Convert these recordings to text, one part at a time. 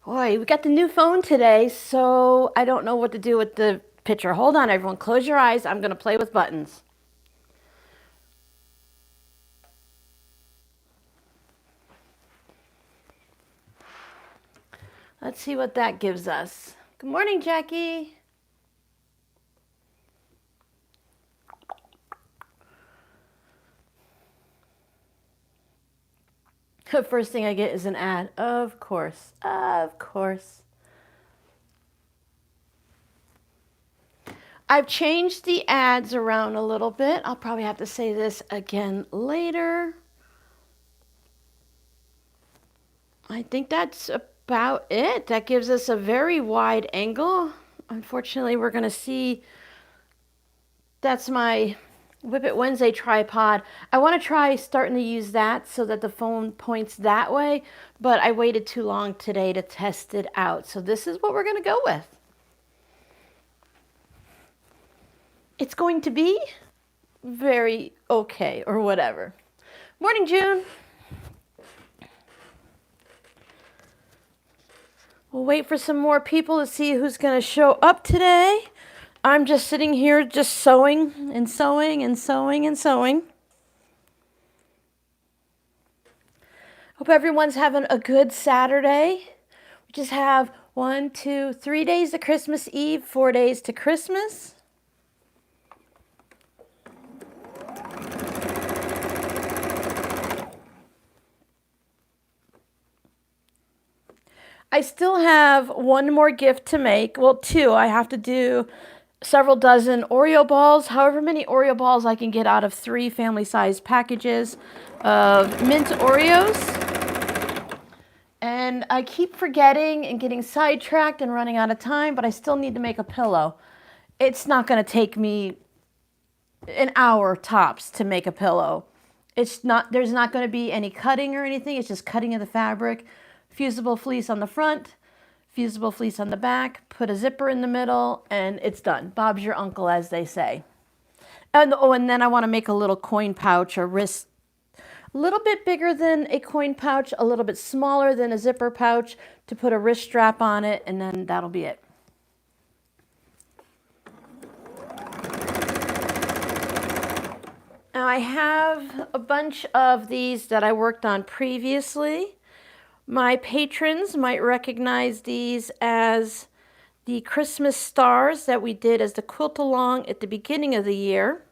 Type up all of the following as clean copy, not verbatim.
Boy, we got the new phone today, so I don't know what to do with the picture. Hold on, everyone. Close your eyes. I'm going to play with buttons. Let's see what that gives us. Good morning, Jackie. The first thing I get is an ad. Of course. Of course. I've changed the ads around a little bit. I'll probably have to say this again later. I think that's about it. That gives us a very wide angle. Unfortunately, we're going to see. That's my Whip It Wednesday tripod. I want to try starting to use that so that the phone points that way, but I waited too long today to test it out. So this is what we're going to go with. It's going to be very okay or whatever. Morning, June. We'll wait for some more people to see who's going to show up today. I'm just sitting here just sewing and sewing and sewing and sewing. Hope everyone's having a good Saturday. We just have 1, 2, 3 days to Christmas Eve, 4 days to Christmas. I still have one more gift to make. Well, two. I have to do several dozen Oreo balls, however many Oreo balls I can get out of 3 family-sized packages of mint Oreos. And I keep forgetting and getting sidetracked and running out of time, but I still need to make a pillow. It's not going to take me an hour tops to make a pillow. There's not going to be any cutting or anything. It's just cutting of the fabric, fusible fleece on the front, fusible fleece on the back, put a zipper in the middle, and it's done. Bob's your uncle, as they say. And then I want to make a little coin pouch, a wrist, a little bit bigger than a coin pouch, a little bit smaller than a zipper pouch to put a wrist strap on it, and then that'll be it. Now I have a bunch of these that I worked on previously. My patrons might recognize these as the Christmas stars that we did as the quilt along at the beginning of the year.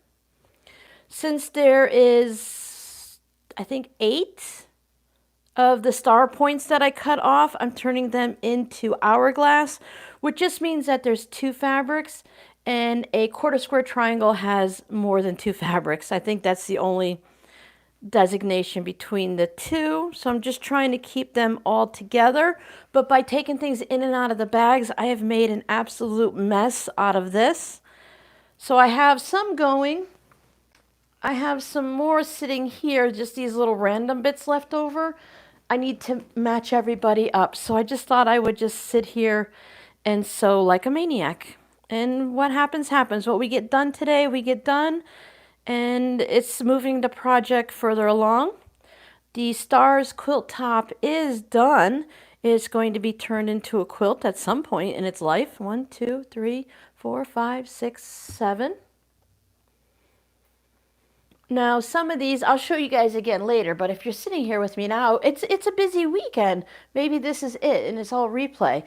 Since there is, I think, 8 of the star points that I cut off, I'm turning them into Hourglass, which just means that there's 2 fabrics, and a quarter square triangle has more than 2 fabrics. I think that's the only designation between the two. So I'm just trying to keep them all together. But by taking things in and out of the bags, I have made an absolute mess out of this. So I have some going. I have some more sitting here, just these little random bits left over. I need to match everybody up. So I just thought I would just sit here and sew like a maniac. And what happens, happens. What we get done today, we get done. And it's moving the project further along. The stars quilt top is done. It's going to be turned into a quilt at some point in its life. 1, 2, 3, 4, 5, 6, 7. Now, some of these, I'll show you guys again later, but if you're sitting here with me now, it's a busy weekend. Maybe this is it, and it's all replay.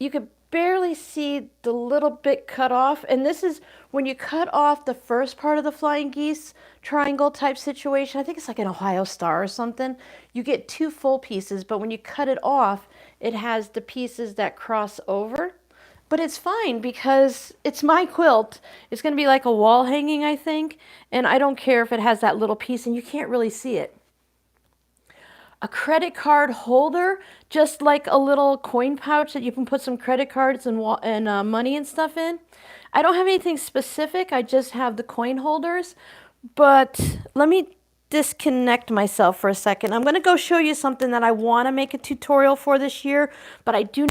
You could barely see the little bit cut off, and this is when you cut off the first part of the flying geese triangle type situation. I think it's like an Ohio Star or something. You get 2 full pieces, but when you cut it off, it has the pieces that cross over. But it's fine because it's my quilt. It's going to be like a wall hanging, I think. And I don't care if it has that little piece and you can't really see it. A credit card holder, just like a little coin pouch that you can put some credit cards and money and stuff in. I don't have anything specific. I just have the coin holders. But let me disconnect myself for a second. I'm going to go show you something that I want to make a tutorial for this year, but I do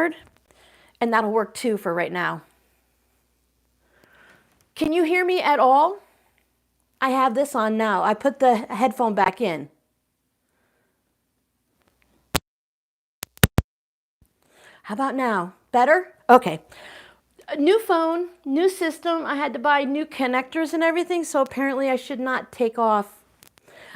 card, and that'll work too for right now. Can you hear me at all? I have this on now. I put the headphone back in. How about now? Better? Okay. A new phone, new system. I had to buy new connectors and everything, so apparently I should not take off.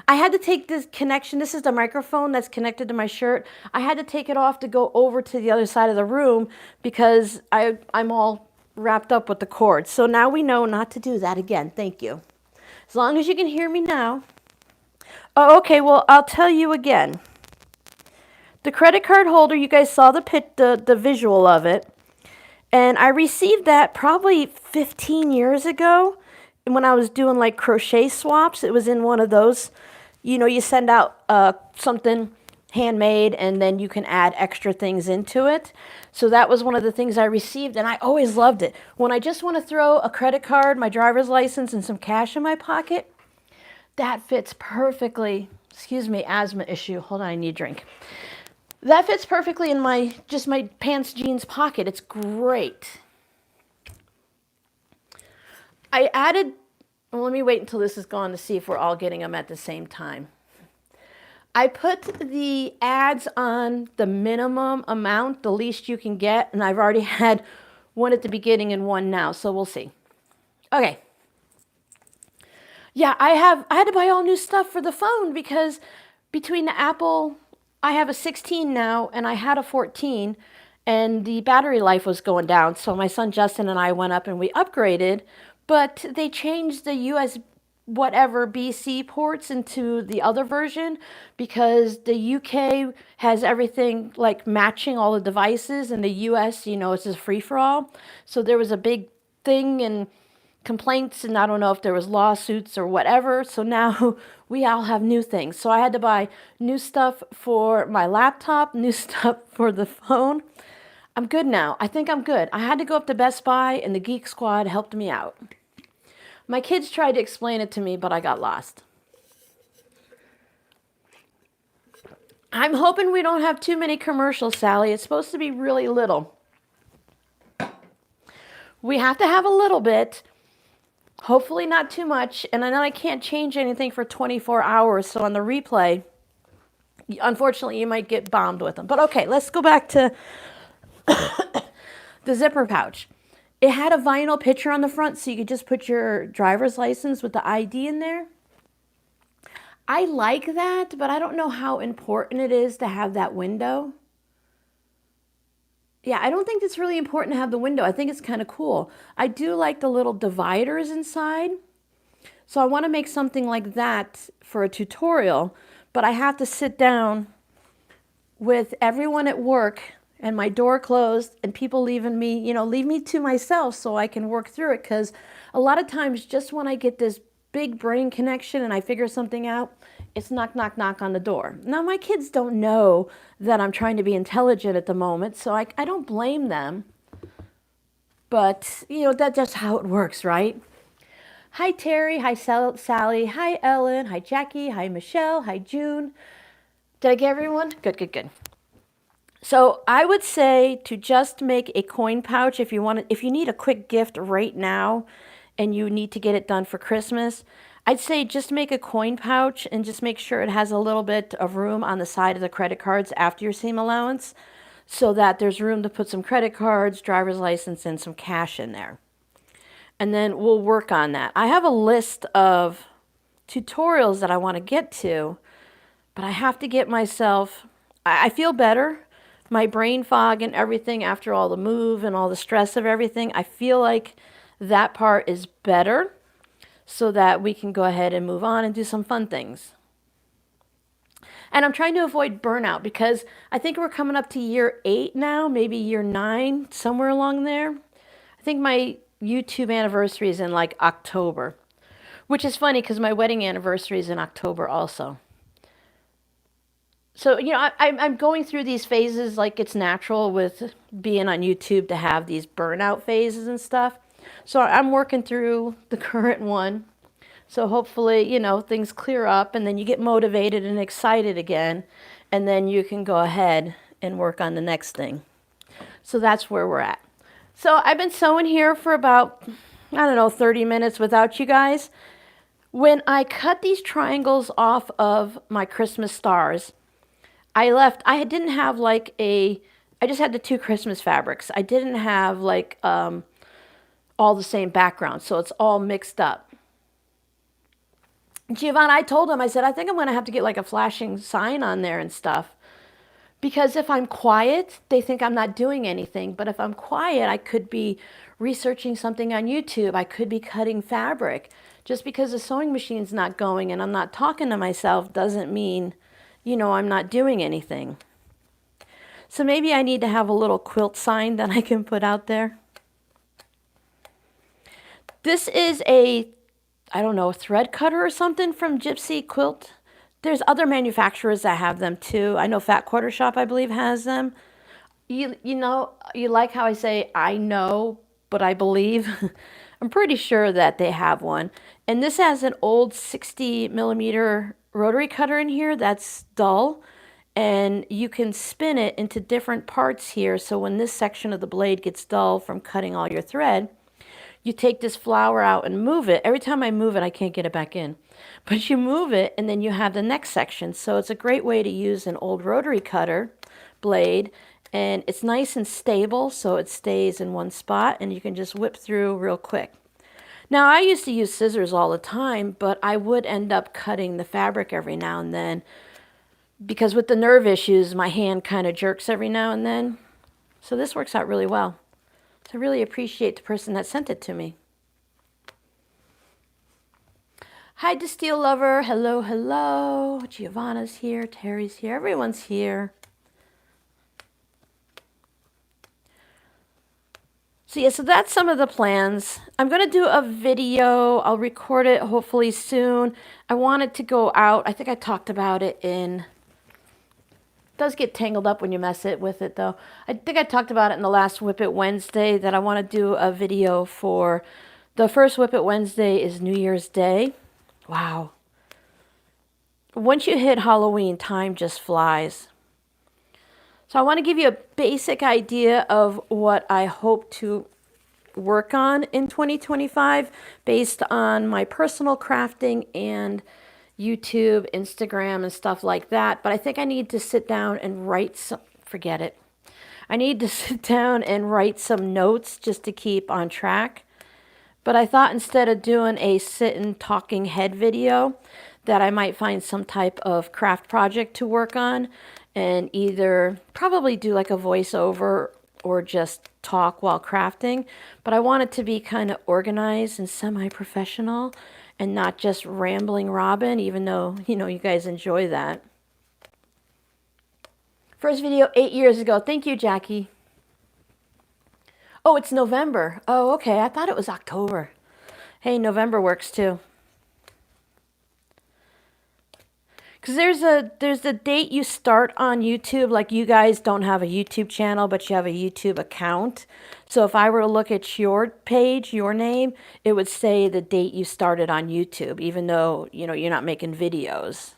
I had to take this connection. This is the microphone that's connected to my shirt. I had to take it off to go over to the other side of the room because I'm all wrapped up with the cord. So now we know not to do that again. Thank you. As long as you can hear me now. Oh, okay, well, I'll tell you again. The credit card holder, you guys saw the visual of it. And I received that probably 15 years ago when I was doing like crochet swaps. It was in one of those, you know, you send out something handmade and then you can add extra things into it. So that was one of the things I received and I always loved it. When I just want to throw a credit card, my driver's license, and some cash in my pocket, that fits perfectly. Excuse me, asthma issue. Hold on, I need a drink. That fits perfectly in my pants jeans pocket. It's great. I added, well, let me wait until this is gone to see if we're all getting them at the same time. I put the ads on the minimum amount, the least you can get, and I've already had one at the beginning and one now, so we'll see. Okay. Yeah, I had to buy all new stuff for the phone because between the Apple, I have a 16 now and I had a 14 and the battery life was going down. So my son Justin and I went up and we upgraded, but they changed the US whatever BC ports into the other version because the UK has everything like matching all the devices and the US, you know, it's a free-for-all. So there was a big thing and complaints and I don't know if there was lawsuits or whatever. So now we all have new things. So I had to buy new stuff for my laptop, new stuff for the phone. I'm good now. I think I'm good. I had to go up to Best Buy and the Geek Squad helped me out. My kids tried to explain it to me, but I got lost. I'm hoping we don't have too many commercials, Sally. It's supposed to be really little. We have to have a little bit. Hopefully not too much. And then I can't change anything for 24 hours. So on the replay, unfortunately, you might get bombed with them. But okay, let's go back to the zipper pouch. It had a vinyl picture on the front, so you could just put your driver's license with the ID in there. I like that, but I don't know how important it is to have that window. Yeah, I don't think it's really important to have the window. I think it's kind of cool. I do like the little dividers inside. So I want to make something like that for a tutorial, but I have to sit down with everyone at work and my door closed and people leaving me, you know, leave me to myself so I can work through it. Because a lot of times just when I get this big brain connection and I figure something out, it's knock, knock, knock on the door. Now, my kids don't know that I'm trying to be intelligent at the moment, so I don't blame them. But, you know, that's just how it works, right? Hi, Terry. Hi, Sally. Hi, Ellen. Hi, Jackie. Hi, Michelle. Hi, June. Did I get everyone? Good, good, good. So I would say to just make a coin pouch if you need a quick gift right now and you need to get it done for Christmas. I'd say just make a coin pouch and just make sure it has a little bit of room on the side of the credit cards after your seam allowance so that there's room to put some credit cards, driver's license, and some cash in there. And then we'll work on that. I have a list of tutorials that I want to get to, but I have to get myself, I feel better. My brain fog and everything after all the move and all the stress of everything, I feel like that part is better so that we can go ahead and move on and do some fun things. And I'm trying to avoid burnout because I think we're coming up to year 8 now, maybe year 9, somewhere along there. I think my YouTube anniversary is in like October, which is funny because my wedding anniversary is in October also. So, you know, I'm going through these phases like it's natural with being on YouTube to have these burnout phases and stuff. So I'm working through the current one. So hopefully, you know, things clear up and then you get motivated and excited again. And then you can go ahead and work on the next thing. So that's where we're at. So I've been sewing here for about, I don't know, 30 minutes without you guys. When I cut these triangles off of my Christmas stars, I didn't have like I just had the two Christmas fabrics. I didn't have like all the same background, so it's all mixed up. Giovanna, I told him, I said, I think I'm going to have to get like a flashing sign on there and stuff. Because if I'm quiet, they think I'm not doing anything. But if I'm quiet, I could be researching something on YouTube. I could be cutting fabric. Just because the sewing machine's not going and I'm not talking to myself doesn't mean, you know, I'm not doing anything. So maybe I need to have a little quilt sign that I can put out there. This is a, I don't know, thread cutter or something from Gypsy Quilt. There's other manufacturers that have them too. I know Fat Quarter Shop, I believe, has them. You know, you like how I say, I know, but I believe. I'm pretty sure that they have one. And this has an old 60 millimeter rotary cutter in here that's dull. And you can spin it into different parts here. So when this section of the blade gets dull from cutting all your thread, you take this flower out and move it. Every time I move it, I can't get it back in. But you move it, and then you have the next section. So it's a great way to use an old rotary cutter blade. And it's nice and stable, so it stays in one spot, and you can just whip through real quick. Now, I used to use scissors all the time, but I would end up cutting the fabric every now and then. Because with the nerve issues, my hand kind of jerks every now and then. So this works out really well. So I really appreciate the person that sent it to me. Hi, to Steel Lover. Hello, hello. Giovanna's here. Terry's here. Everyone's here. So yeah, so that's some of the plans. I'm going to do a video. I'll record it hopefully soon. I want it to go out. I think I talked about it in... It does get tangled up when you mess it with it though. I think I talked about it in the last Whip It Wednesday that I want to do a video for. The first Whip It Wednesday is New Year's Day. Wow. Once you hit Halloween, time just flies. So I want to give you a basic idea of what I hope to work on in 2025 based on my personal crafting and YouTube, Instagram, and stuff like that. But I think I need to sit down and write some, forget it. I need to sit down and write some notes just to keep on track. But I thought instead of doing a sit-and talking head video, that I might find some type of craft project to work on and either probably do like a voiceover or just talk while crafting. But I want it to be kind of organized and semi-professional and not just rambling Robin, even though, you know, you guys enjoy that. First video 8 years ago. Thank you, Jackie. Oh, it's November. Oh, okay. I thought it was October. Hey, November works too. Because there's a date you start on YouTube. Like you guys don't have a YouTube channel, but you have a YouTube account. So if I were to look at your page, your name, it would say the date you started on YouTube, even though, you know, you're not making videos.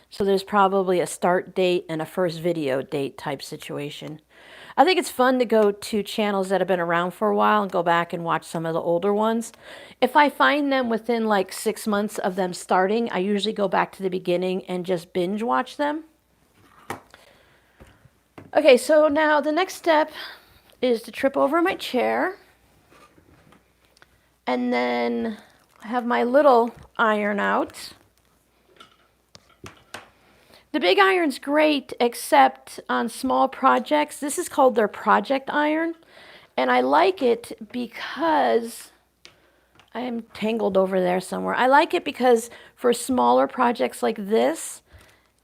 So there's probably a start date and a first video date type situation. I think it's fun to go to channels that have been around for a while and go back and watch some of the older ones. If I find them within like 6 months of them starting, I usually go back to the beginning and just binge watch them. Okay, so now the next step is to trip over my chair. And then I have my little iron out. The big iron's great, except on small projects. This is called their project iron. And I like it because, I am tangled over there somewhere. I like it because for smaller projects like this,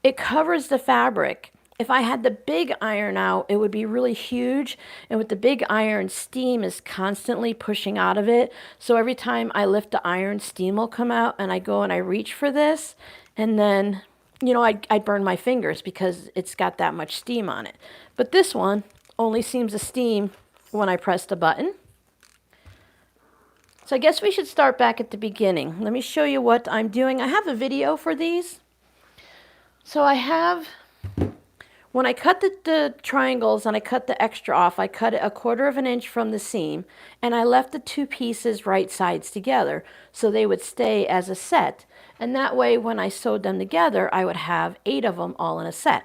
it covers the fabric. If I had the big iron out, it would be really huge. And with the big iron, steam is constantly pushing out of it. So every time I lift the iron, steam will come out. And I go and I reach for this. And then, you know, I'd burn my fingers because it's got that much steam on it. But this one only seems to steam when I press the button. So I guess we should start back at the beginning. Let me show you what I'm doing. I have a video for these. So I have When I cut the triangles and I cut the extra off, I cut it 1/4 of an inch from the seam, and I left the two pieces right sides together so they would stay as a set. And that way, when I sewed them together, I would have 8 of them all in a set.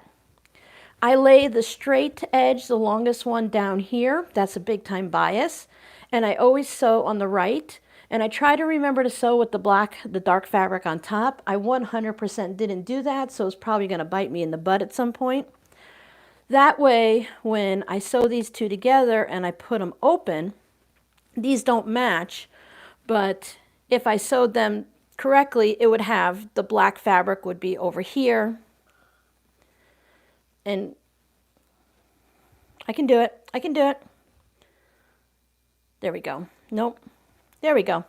I lay the straight edge, the longest one, down here. That's a big time bias. And I always sew on the right. And I try to remember to sew with the dark fabric on top. I 100% didn't do that, so it's probably going to bite me in the butt at some point. That way, when I sew these two together and I put them open, these don't match, but if I sewed them correctly, it would have the black fabric would be over here. And I can do it. I can do it. There we go. Nope. There we go.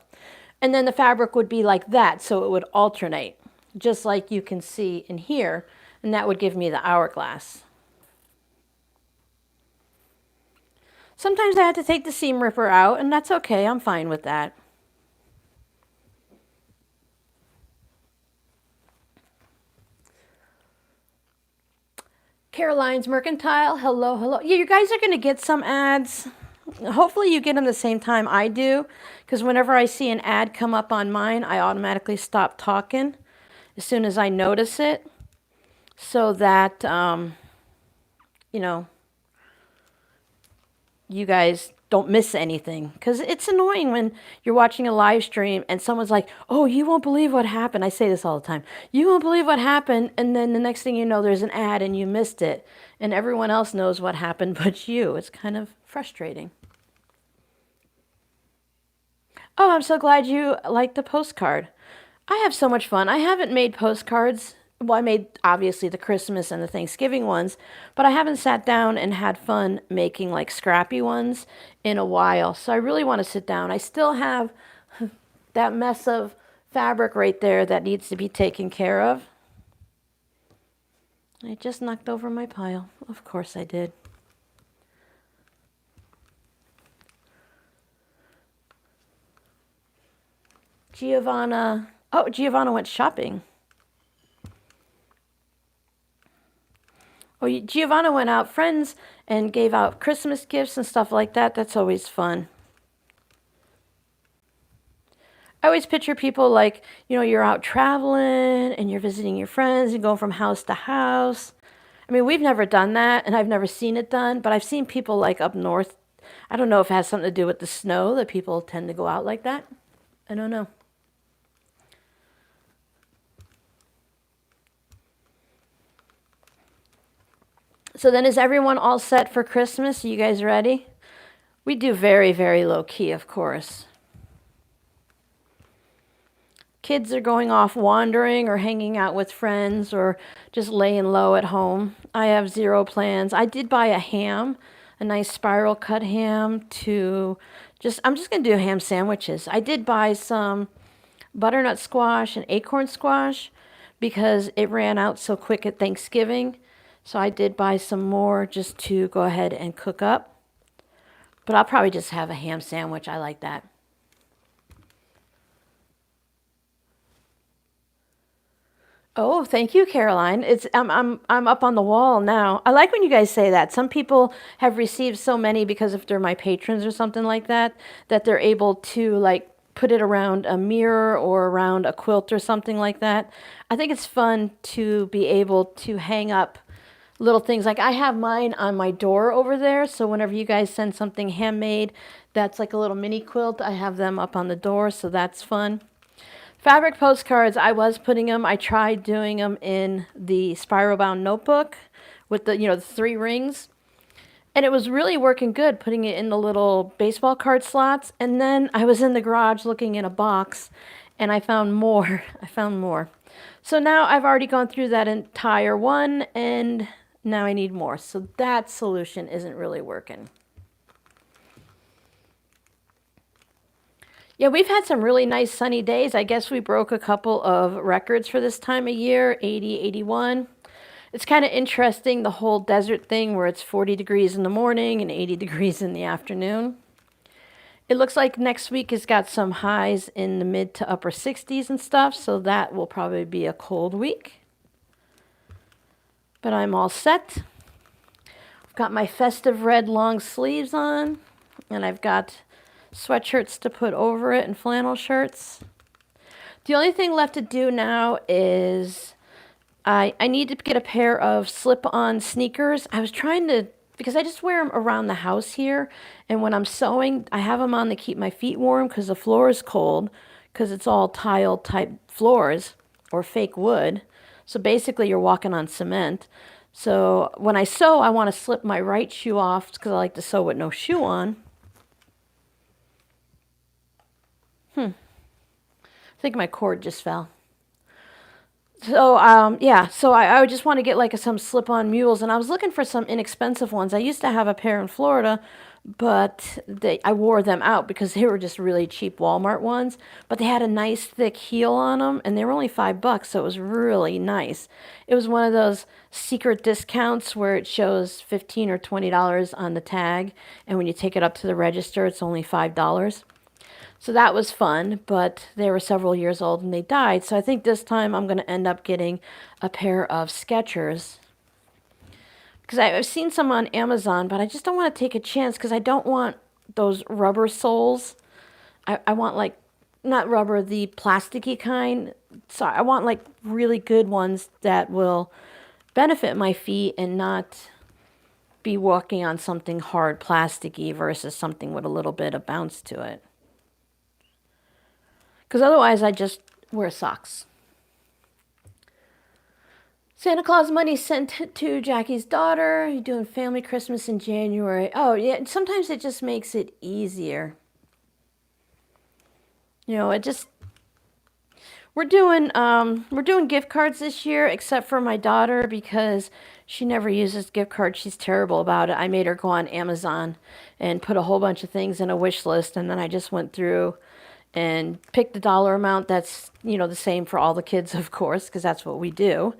And then the fabric would be like that, so it would alternate, just like you can see in here, and that would give me the hourglass. Sometimes I have to take the seam ripper out, and that's okay. I'm fine with that. Caroline's Mercantile, hello, hello. Yeah, you guys are going to get some ads. Hopefully you get them the same time I do, because whenever I see an ad come up on mine, I automatically stop talking as soon as I notice it, so that, you know, you guys don't miss anything, because it's annoying when you're watching a live stream and someone's like, oh, you won't believe what happened. I say this all the time. You won't believe what happened, and then the next thing you know, there's an ad and you missed it, and everyone else knows what happened but you. It's kind of frustrating. Oh, I'm so glad you liked the postcard. I have so much fun. I haven't made postcards. Well, I made, obviously, the Christmas and the Thanksgiving ones, but I haven't sat down and had fun making, like, scrappy ones in a while. So I really want to sit down. I still have that mess of fabric right there that needs to be taken care of. I just knocked over my pile. Of course I did. Giovanna. Oh, Giovanna went shopping. Oh, Giovanna went out, friends, and gave out Christmas gifts and stuff like that. That's always fun. I always picture people like, you know, you're out traveling and you're visiting your friends and going from house to house. I mean, we've never done that, and I've never seen it done, but I've seen people like up north. I don't know if it has something to do with the snow that people tend to go out like that. I don't know. So then, is everyone all set for Christmas? Are you guys ready? We do very, very low key, of course. Kids are going off wandering or hanging out with friends or just laying low at home. I have zero plans. I did buy a ham, a nice spiral cut ham I'm just going to do ham sandwiches. I did buy some butternut squash and acorn squash because it ran out so quick at Thanksgiving. So I did buy some more just to go ahead and cook up. But I'll probably just have a ham sandwich. I like that. Oh, thank you, Caroline. I'm up on the wall now. I like when you guys say that. Some people have received so many because if they're my patrons or something like that, that they're able to like put it around a mirror or around a quilt or something like that. I think it's fun to be able to hang up little things. Like I have mine on my door over there, so whenever you guys send something handmade that's like a little mini quilt, I have them up on the door, so that's fun. Fabric postcards, I was putting them, I tried doing them in the spiral bound notebook with the, the 3 rings. And it was really working good, putting it in the little baseball card slots. And then I was in the garage looking in a box, and I found more. I found more. So now I've already gone through that entire one, and now I need more. So that solution isn't really working. Yeah, we've had some really nice sunny days. I guess we broke a couple of records for this time of year, 80, 81. It's kind of interesting, the whole desert thing where it's 40 degrees in the morning and 80 degrees in the afternoon. It looks like next week has got some highs in the mid to upper 60s and stuff, so that will probably be a cold week. But I'm all set. got my festive red long sleeves on, and I've got sweatshirts to put over it and flannel shirts. The only thing left to do now is I need to get a pair of slip-on sneakers. I was trying to, because I just wear them around the house here, and when I'm sewing, I have them on to keep my feet warm because the floor is cold, because it's all tile type floors or fake wood. So basically you're walking on cement. So when I sew, I want to slip my right shoe off because I like to sew with no shoe on. I think my cord just fell. So, yeah, so I would just want to get like some slip-on mules, and I was looking for some inexpensive ones. I used to have a pair in Florida, but I wore them out because they were just really cheap Walmart ones, but they had a nice thick heel on them, and they were only $5, so it was really nice. It was one of those secret discounts where it shows $15 or $20 on the tag, and when you take it up to the register, it's only $5. So that was fun, but they were several years old and they died. So I think this time I'm going to end up getting a pair of Skechers. Because I've seen some on Amazon, but I just don't want to take a chance because I don't want those rubber soles. I want like, not rubber, the plasticky kind. So I want like really good ones that will benefit my feet and not be walking on something hard plasticky versus something with a little bit of bounce to it. Because otherwise I just wear socks. Santa Claus money sent to Jackie's daughter. You're doing family Christmas in January. Oh, yeah, sometimes it just makes it easier. You know, we're doing gift cards this year, except for my daughter because she never uses gift cards. She's terrible about it. I made her go on Amazon and put a whole bunch of things in a wish list, and then I just went through and pick the dollar amount that's, the same for all the kids, of course, because that's what we do.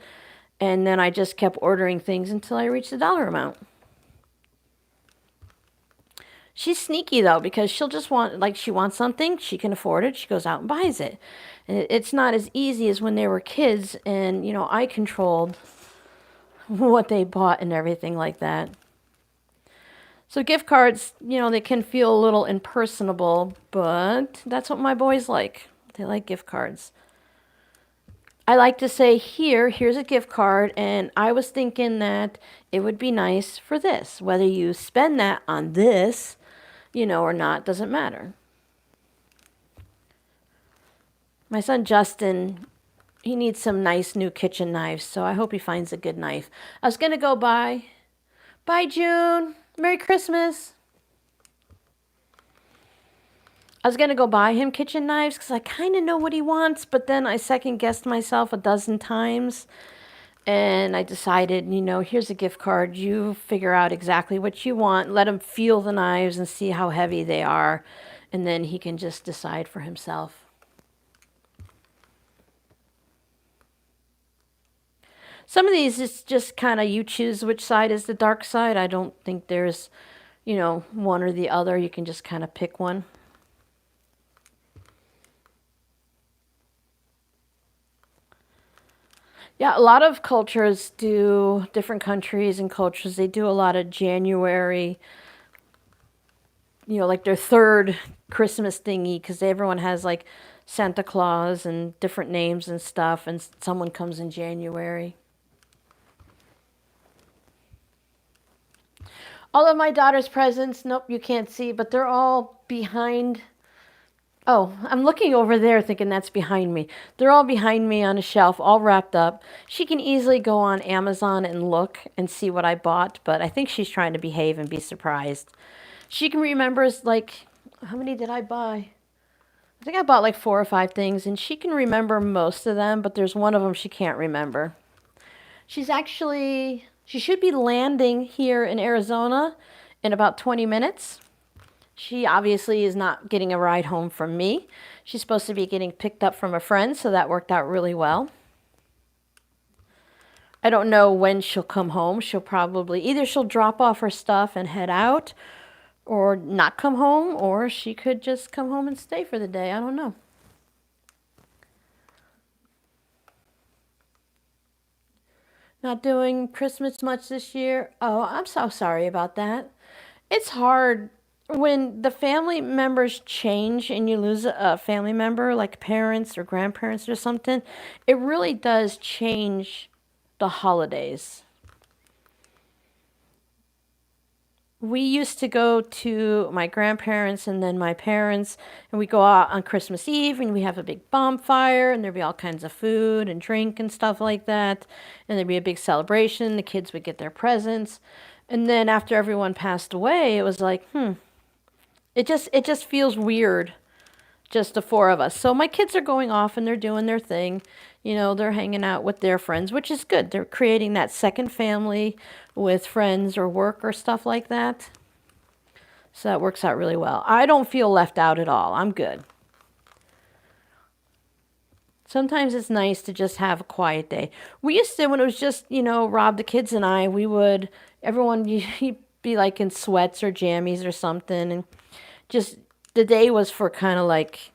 And then I just kept ordering things until I reached the dollar amount. She's sneaky, though, because she'll just want, like, she wants something, she can afford it, she goes out and buys it. And it's not as easy as when they were kids and, I controlled what they bought and everything like that. So gift cards, they can feel a little impersonable, but that's what my boys like. They like gift cards. I like to say, here's a gift card, and I was thinking that it would be nice for this. Whether you spend that on this, or not, doesn't matter. My son Justin, he needs some nice new kitchen knives, so I hope he finds a good knife. I was going to go buy June. Merry Christmas. I was going to go buy him kitchen knives because I kind of know what he wants, but then I second-guessed myself a dozen times, and I decided, here's a gift card. You figure out exactly what you want. Let him feel the knives and see how heavy they are, and then he can just decide for himself. Some of these is just kind of you choose which side is the dark side. I don't think there's, one or the other. You can just kind of pick one. Yeah, a lot of cultures do, different countries and cultures, they do a lot of January, like their third Christmas thingy, because everyone has like Santa Claus and different names and stuff, and someone comes in January. All of my daughter's presents, nope, you can't see, but they're all behind. Oh, I'm looking over there thinking that's behind me. They're all behind me on a shelf, all wrapped up. She can easily go on Amazon and look and see what I bought, but I think she's trying to behave and be surprised. She can remember, like, how many did I buy? I think I bought like 4 or 5 things, and she can remember most of them, but there's one of them she can't remember. She should be landing here in Arizona in about 20 minutes. She obviously is not getting a ride home from me. She's supposed to be getting picked up from a friend, so that worked out really well. I don't know when she'll come home. She'll drop off her stuff and head out, or not come home, or she could just come home and stay for the day. I don't know. Not doing Christmas much this year? Oh, I'm so sorry about that. It's hard when the family members change and you lose a family member, like parents or grandparents or something. It really does change the holidays. We used to go to my grandparents and then my parents, and we go out on Christmas Eve and we have a big bonfire and there'd be all kinds of food and drink and stuff like that. And there'd be a big celebration. The kids would get their presents. And then after everyone passed away, it was like, it just feels weird, just the four of us. So my kids are going off and they're doing their thing. You know, they're hanging out with their friends, which is good. They're creating that second family with friends or work or stuff like that. So that works out really well. I don't feel left out at all. I'm good. Sometimes it's nice to just have a quiet day. We used to, when it was just, Rob, the kids and I, everyone, you'd be like in sweats or jammies or something. And just the day was for kind of like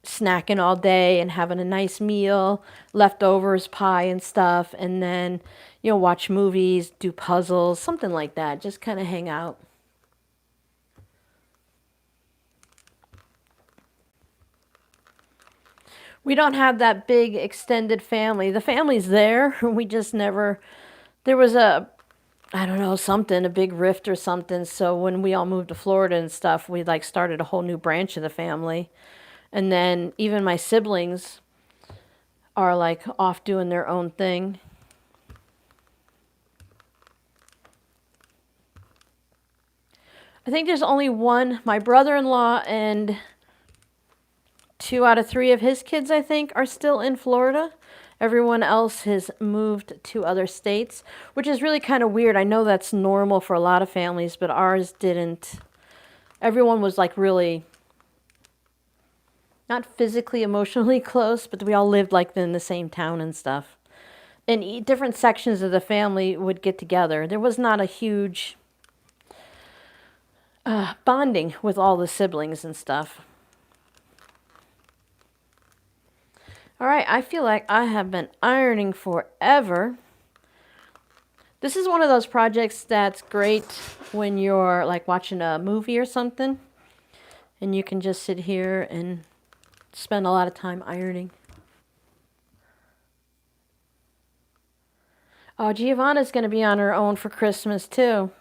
snacking all day and having a nice meal, leftovers, pie and stuff. And then, watch movies, do puzzles, something like that. Just kind of hang out. We don't have that big extended family. The family's there. We just never, there was I don't know, something, a big rift or something. So when we all moved to Florida and stuff, we like started a whole new branch of the family. And then even my siblings are like off doing their own thing. I think there's only one, my brother-in-law and 2 out of 3 of his kids, I think, are still in Florida. Everyone else has moved to other states, which is really kind of weird. I know that's normal for a lot of families, but ours didn't. Everyone was like really not physically, emotionally close, but we all lived like in the same town and stuff. And different sections of the family would get together. There was not a huge bonding with all the siblings and stuff. All right, I feel like I have been ironing forever. This is one of those projects that's great when you're like watching a movie or something, and you can just sit here and spend a lot of time ironing. Oh, Giovanna's going to be on her own for Christmas too.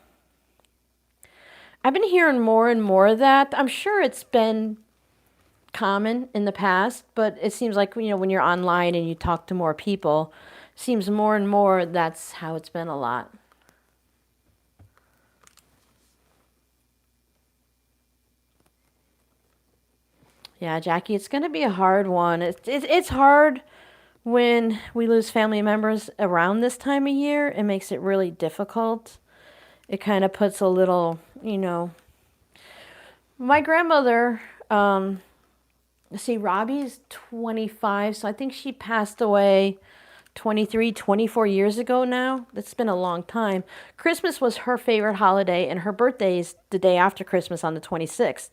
I've been hearing more and more of that. I'm sure it's been common in the past, but it seems like, when you're online and you talk to more people, it seems more and more that's how it's been a lot. Yeah, Jackie, it's going to be a hard one. It's hard when we lose family members around this time of year. It makes it really difficult. It kind of puts a little, my grandmother, see, Robbie's 25, so I think she passed away 23, 24 years ago now. That's been a long time. Christmas was her favorite holiday, and her birthday is the day after Christmas on the 26th.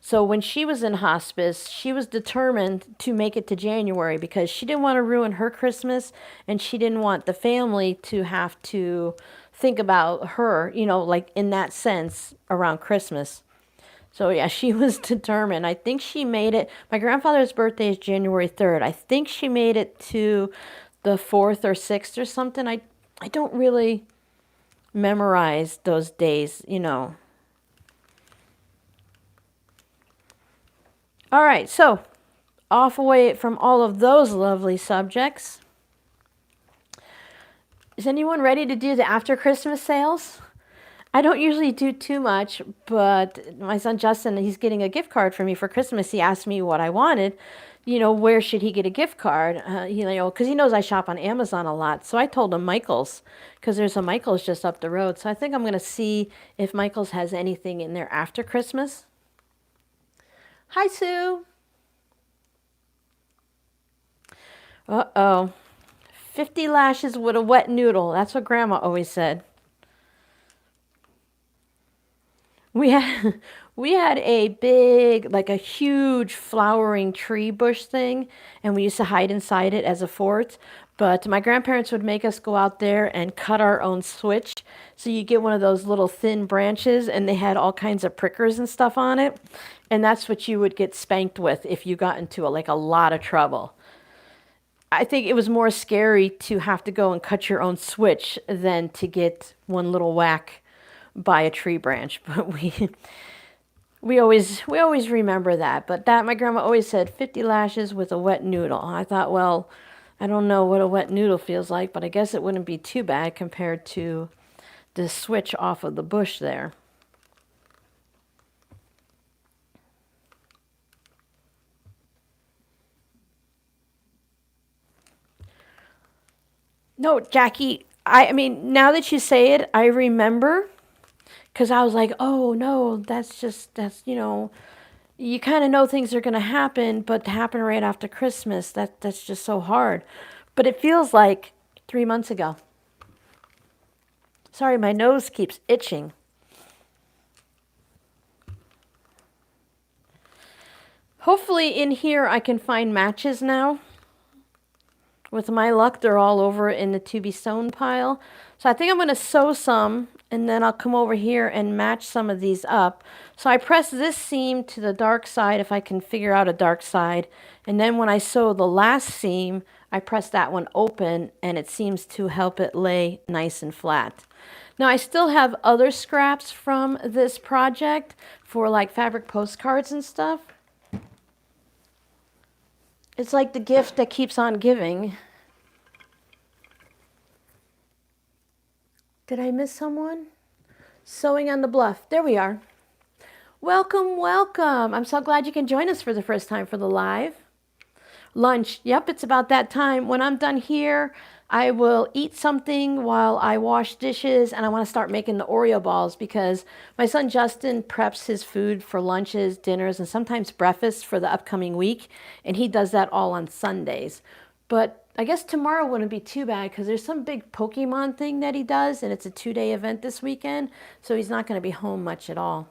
So when she was in hospice, she was determined to make it to January because she didn't want to ruin her Christmas, and she didn't want the family to have to think about her, like in that sense around Christmas. So yeah, she was determined. I think she made it. My grandfather's birthday is January 3rd. I think she made it to the 4th or 6th or something. I don't really memorize those days, All right, so off away from all of those lovely subjects. Is anyone ready to do the after Christmas sales? I don't usually do too much, but my son Justin, he's getting a gift card for me for Christmas. He asked me what I wanted, where should he get a gift card? Because he knows I shop on Amazon a lot. So I told him Michael's, because there's a Michael's just up the road. So I think I'm going to see if Michael's has anything in there after Christmas. Hi, Sue. Uh-oh. 50 lashes with a wet noodle. That's what Grandma always said. We had We had a big, like a huge flowering tree bush thing, and we used to hide inside it as a fort. But my grandparents would make us go out there and cut our own switch. So you get one of those little thin branches, and they had all kinds of prickers and stuff on it. And that's what you would get spanked with if you got into like a lot of trouble. I think it was more scary to have to go and cut your own switch than to get one little whack by a tree branch. But we always remember that. But that, my grandma always said, 50 lashes with a wet noodle. I thought, well, I don't know what a wet noodle feels like, but I guess it wouldn't be too bad compared to the switch off of the bush there. No, Jackie, I mean, now that you say it, I remember, because I was like, oh no, that's, you kind of know things are going to happen, but to happen right after Christmas, that's just so hard. But it feels like 3 months ago. Sorry, my nose keeps itching. Hopefully in here I can find matches now. With my luck, they're all over in the to be sewn pile. So I think I'm going to sew some, and then I'll come over here and match some of these up. So I press this seam to the dark side if I can figure out a dark side. And then when I sew the last seam, I press that one open, and it seems to help it lay nice and flat. Now I still have other scraps from this project for like fabric postcards and stuff. It's like the gift that keeps on giving. Did I miss someone? Sewing on the Bluff. There we are. Welcome, welcome. I'm so glad you can join us for the first time for the live. Lunch. Yep, it's about that time. When I'm done here, I will eat something while I wash dishes, and I want to start making the Oreo balls because my son Justin preps his food for lunches, dinners, and sometimes breakfast for the upcoming week, and he does that all on Sundays. But I guess tomorrow wouldn't be too bad because there's some big Pokemon thing that he does, and it's a 2-day event this weekend, so he's not going to be home much at all.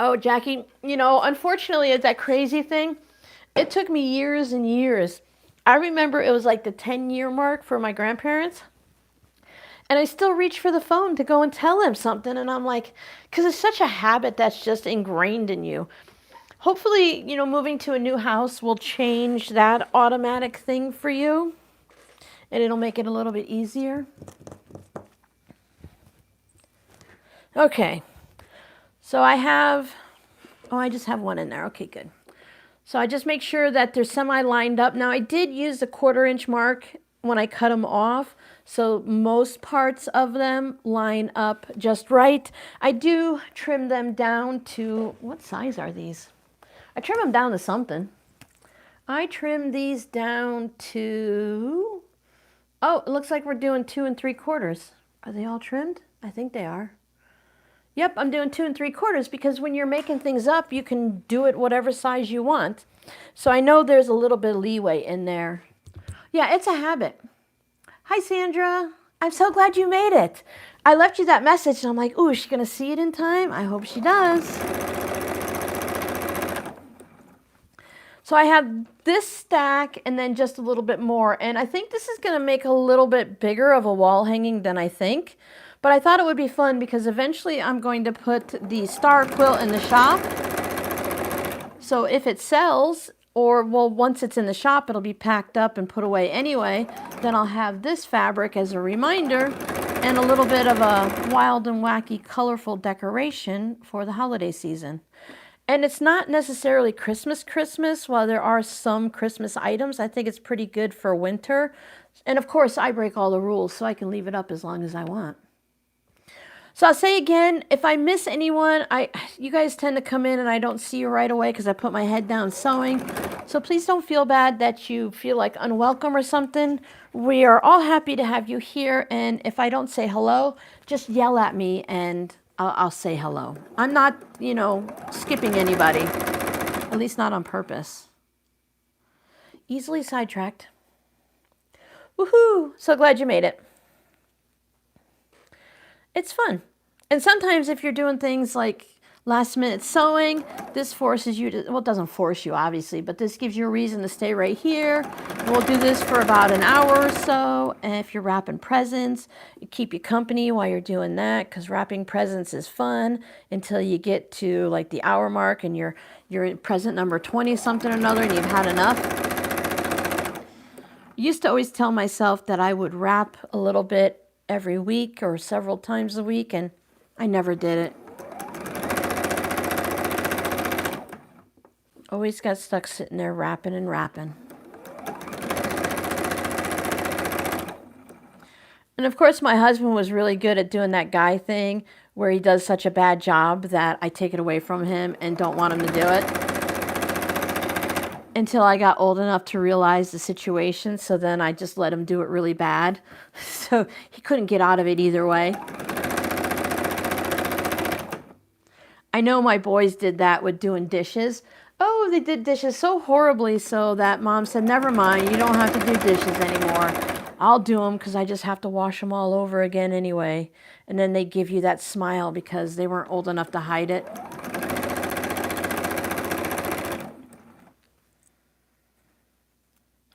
Oh, Jackie, unfortunately, it's that crazy thing. It took me years and years. I remember it was like the 10-year mark for my grandparents. And I still reach for the phone to go and tell them something. And I'm like, because it's such a habit that's just ingrained in you. Hopefully, moving to a new house will change that automatic thing for you. And it'll make it a little bit easier. Okay. So I just have one in there. Okay, good. So I just make sure that they're semi-lined up. Now I did use the 1/4-inch mark when I cut them off. So most parts of them line up just right. I do trim them down to, what size are these? I trim them down to something. I trim these down to, oh, it looks like we're doing 2 3/4. Are they all trimmed? I think they are. Yep, I'm doing 2 3/4 because when you're making things up, you can do it whatever size you want. So I know there's a little bit of leeway in there. Yeah, it's a habit. Hi, Sandra. I'm so glad you made it. I left you that message, and I'm like, ooh, is she going to see it in time? I hope she does. So I have this stack and then just a little bit more. And I think this is going to make a little bit bigger of a wall hanging than I think. But I thought it would be fun because eventually I'm going to put the star quilt in the shop. So if it sells, or well, once it's in the shop, it'll be packed up and put away anyway. Then I'll have this fabric as a reminder and a little bit of a wild and wacky colorful decoration for the holiday season. And it's not necessarily Christmas, while there are some Christmas items. I think it's pretty good for winter. And of course, I break all the rules, so I can leave it up as long as I want. So I'll say again, if I miss anyone, you guys tend to come in and I don't see you right away because I put my head down sewing. So please don't feel bad that you feel like unwelcome or something. We are all happy to have you here. And if I don't say hello, just yell at me and I'll say hello. I'm not, skipping anybody, at least not on purpose. Easily sidetracked. Woohoo! So glad you made it. It's fun. And sometimes if you're doing things like last minute sewing, this forces you to, well, it doesn't force you obviously, but this gives you a reason to stay right here. And we'll do this for about an hour or so. And if you're wrapping presents, keep you company while you're doing that, because wrapping presents is fun until you get to like the hour mark and you're at present number 20 something or another and you've had enough. I used to always tell myself that I would wrap a little bit every week or several times a week, and I never did it. Always got stuck sitting there wrapping and wrapping. And of course my husband was really good at doing that guy thing where he does such a bad job that I take it away from him and don't want him to do it. Until I got old enough to realize the situation, so then I just let him do it really bad. So he couldn't get out of it either way. I know my boys did that with doing dishes. Oh, they did dishes so horribly so that Mom said, never mind, you don't have to do dishes anymore. I'll do them because I just have to wash them all over again anyway. And then they give you that smile because they weren't old enough to hide it.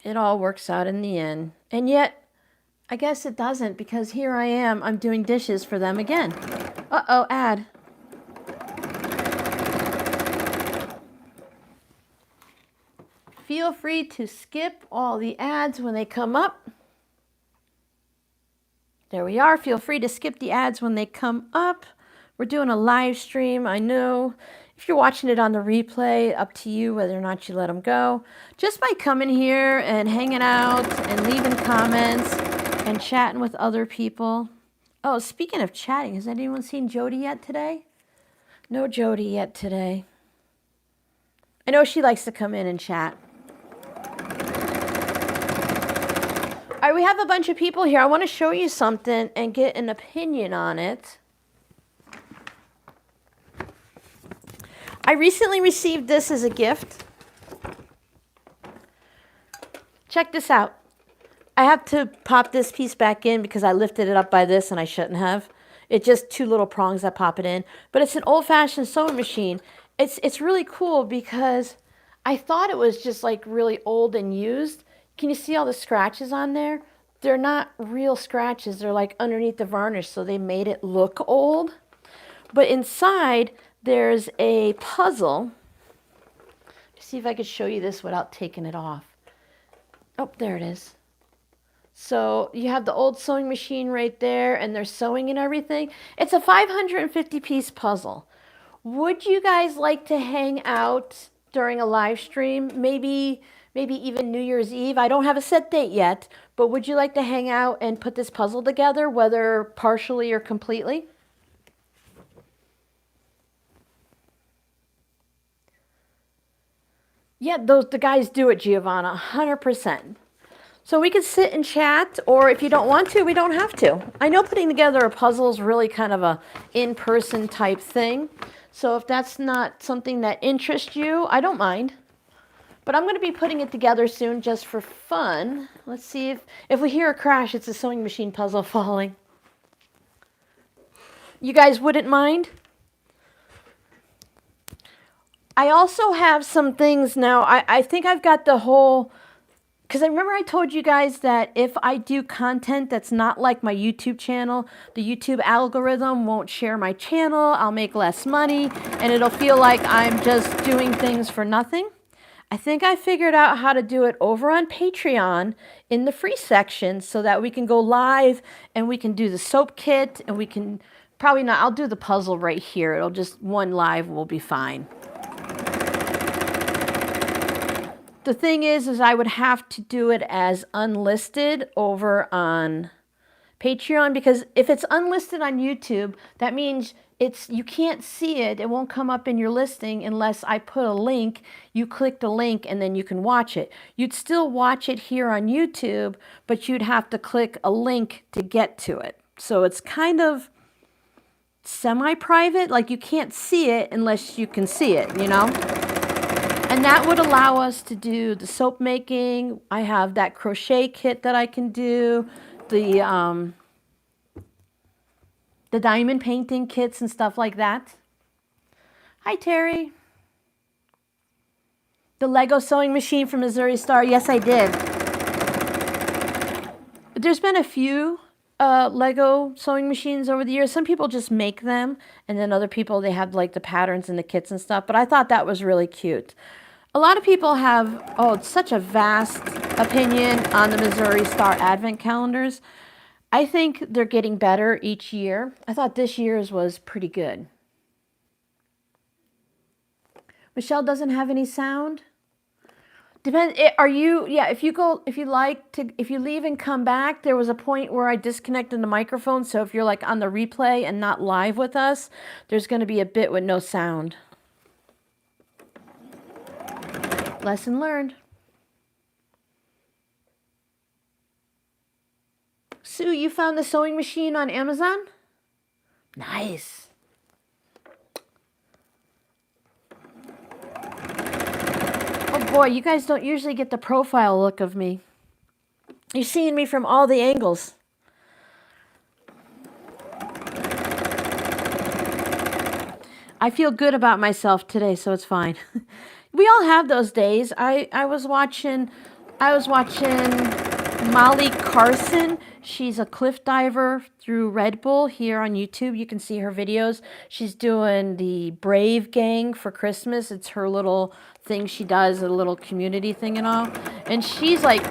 It all works out in the end. And yet, I guess it doesn't, because here I am, I'm doing dishes for them again. Uh-oh, ad. Feel free to skip all the ads when they come up. There we are. Feel free to skip the ads when they come up. We're doing a live stream. I know if you're watching it on the replay, up to you whether or not you let them go. Just by coming here and hanging out and leaving comments and chatting with other people. Oh, speaking of chatting, has anyone seen Jody yet today? No Jody yet today. I know she likes to come in and chat. All right, we have a bunch of people here. I want to show you something and get an opinion on it. I recently received this as a gift. Check this out. I have to pop this piece back in because I lifted it up by this and I shouldn't have. It's just two little prongs that pop it in. But it's an old-fashioned sewing machine. It's really cool because I thought it was just like really old and used. Can you see all the scratches on there? They're not real scratches. They're like underneath the varnish, so they made it look old. But inside, there's a puzzle. Let's see if I could show you this without taking it off. Oh, there it is. So you have the old sewing machine right there, and they're sewing and everything. It's a 550-piece puzzle. Would you guys like to hang out during a live stream? Maybe even New Year's Eve. I don't have a set date yet, but would you like to hang out and put this puzzle together, whether partially or completely? Yeah, the guys do it, Giovanna, 100%. So we could sit and chat, or if you don't want to, we don't have to. I know putting together a puzzle is really kind of a in-person type thing. So if that's not something that interests you, I don't mind. But I'm going to be putting it together soon just for fun. Let's see if we hear a crash, it's a sewing machine puzzle falling. You guys wouldn't mind? I also have some things now. I think I've got the whole, because I remember I told you guys that if I do content that's not like my YouTube channel, the YouTube algorithm won't share my channel, I'll make less money, and it'll feel like I'm just doing things for nothing. I think I figured out how to do it over on Patreon in the free section so that we can go live and we can do the soap kit, and we can, probably not, I'll do the puzzle right here. It'll just, one live will be fine. The thing is I would have to do it as unlisted over on Patreon, because if it's unlisted on YouTube, that means you can't see it. It won't come up in your listing unless I put a link. You click the link and then you can watch it. You'd still watch it here on YouTube, but you'd have to click a link to get to it. So it's kind of semi-private, like you can't see it unless you can see it, you know? And that would allow us to do the soap making. I have that crochet kit that I can do, the diamond painting kits and stuff like that. Hi, Terry. The Lego sewing machine from Missouri Star. Yes, I did. There's been a few Lego sewing machines over the years. Some people just make them, and then other people, they have like the patterns and the kits and stuff. But I thought that was really cute. A lot of people have, such a vast opinion on the Missouri Star Advent calendars. I think they're getting better each year. I thought this year's was pretty good. Michelle doesn't have any sound. Depends. Are you? Yeah. If you leave and come back, there was a point where I disconnected the microphone. So if you're like on the replay and not live with us, there's going to be a bit with no sound. Lesson learned. Sue, you found the sewing machine on Amazon? Nice. Oh boy, you guys don't usually get the profile look of me. You're seeing me from all the angles. I feel good about myself today, so it's fine. We all have those days. I was watching Molly Carson. She's a cliff diver through Red Bull here on YouTube. You can see her videos. She's doing the Brave Gang for Christmas. It's her little thing she does, a little community thing and all. And she's like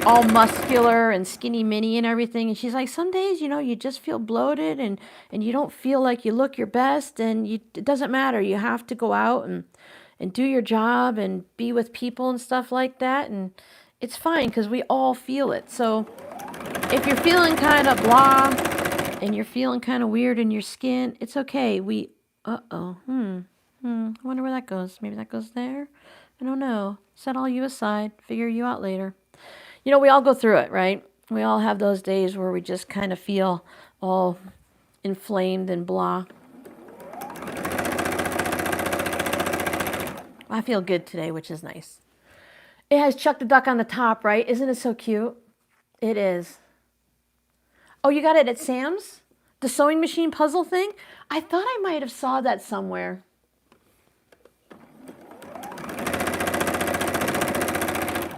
all muscular and skinny mini and everything. And she's like, some days, you just feel bloated and you don't feel like you look your best. And it doesn't matter. You have to go out and do your job and be with people and stuff like that. And it's fine because we all feel it. So if you're feeling kind of blah and you're feeling kind of weird in your skin, it's okay. I wonder where that goes. Maybe that goes there. I don't know. Set all you aside. Figure you out later. We all go through it, right? We all have those days where we just kind of feel all inflamed and blah. I feel good today, which is nice. It has Chuck the Duck on the top, right? Isn't it so cute? It is. Oh, you got it at Sam's? The sewing machine puzzle thing? I thought I might have saw that somewhere.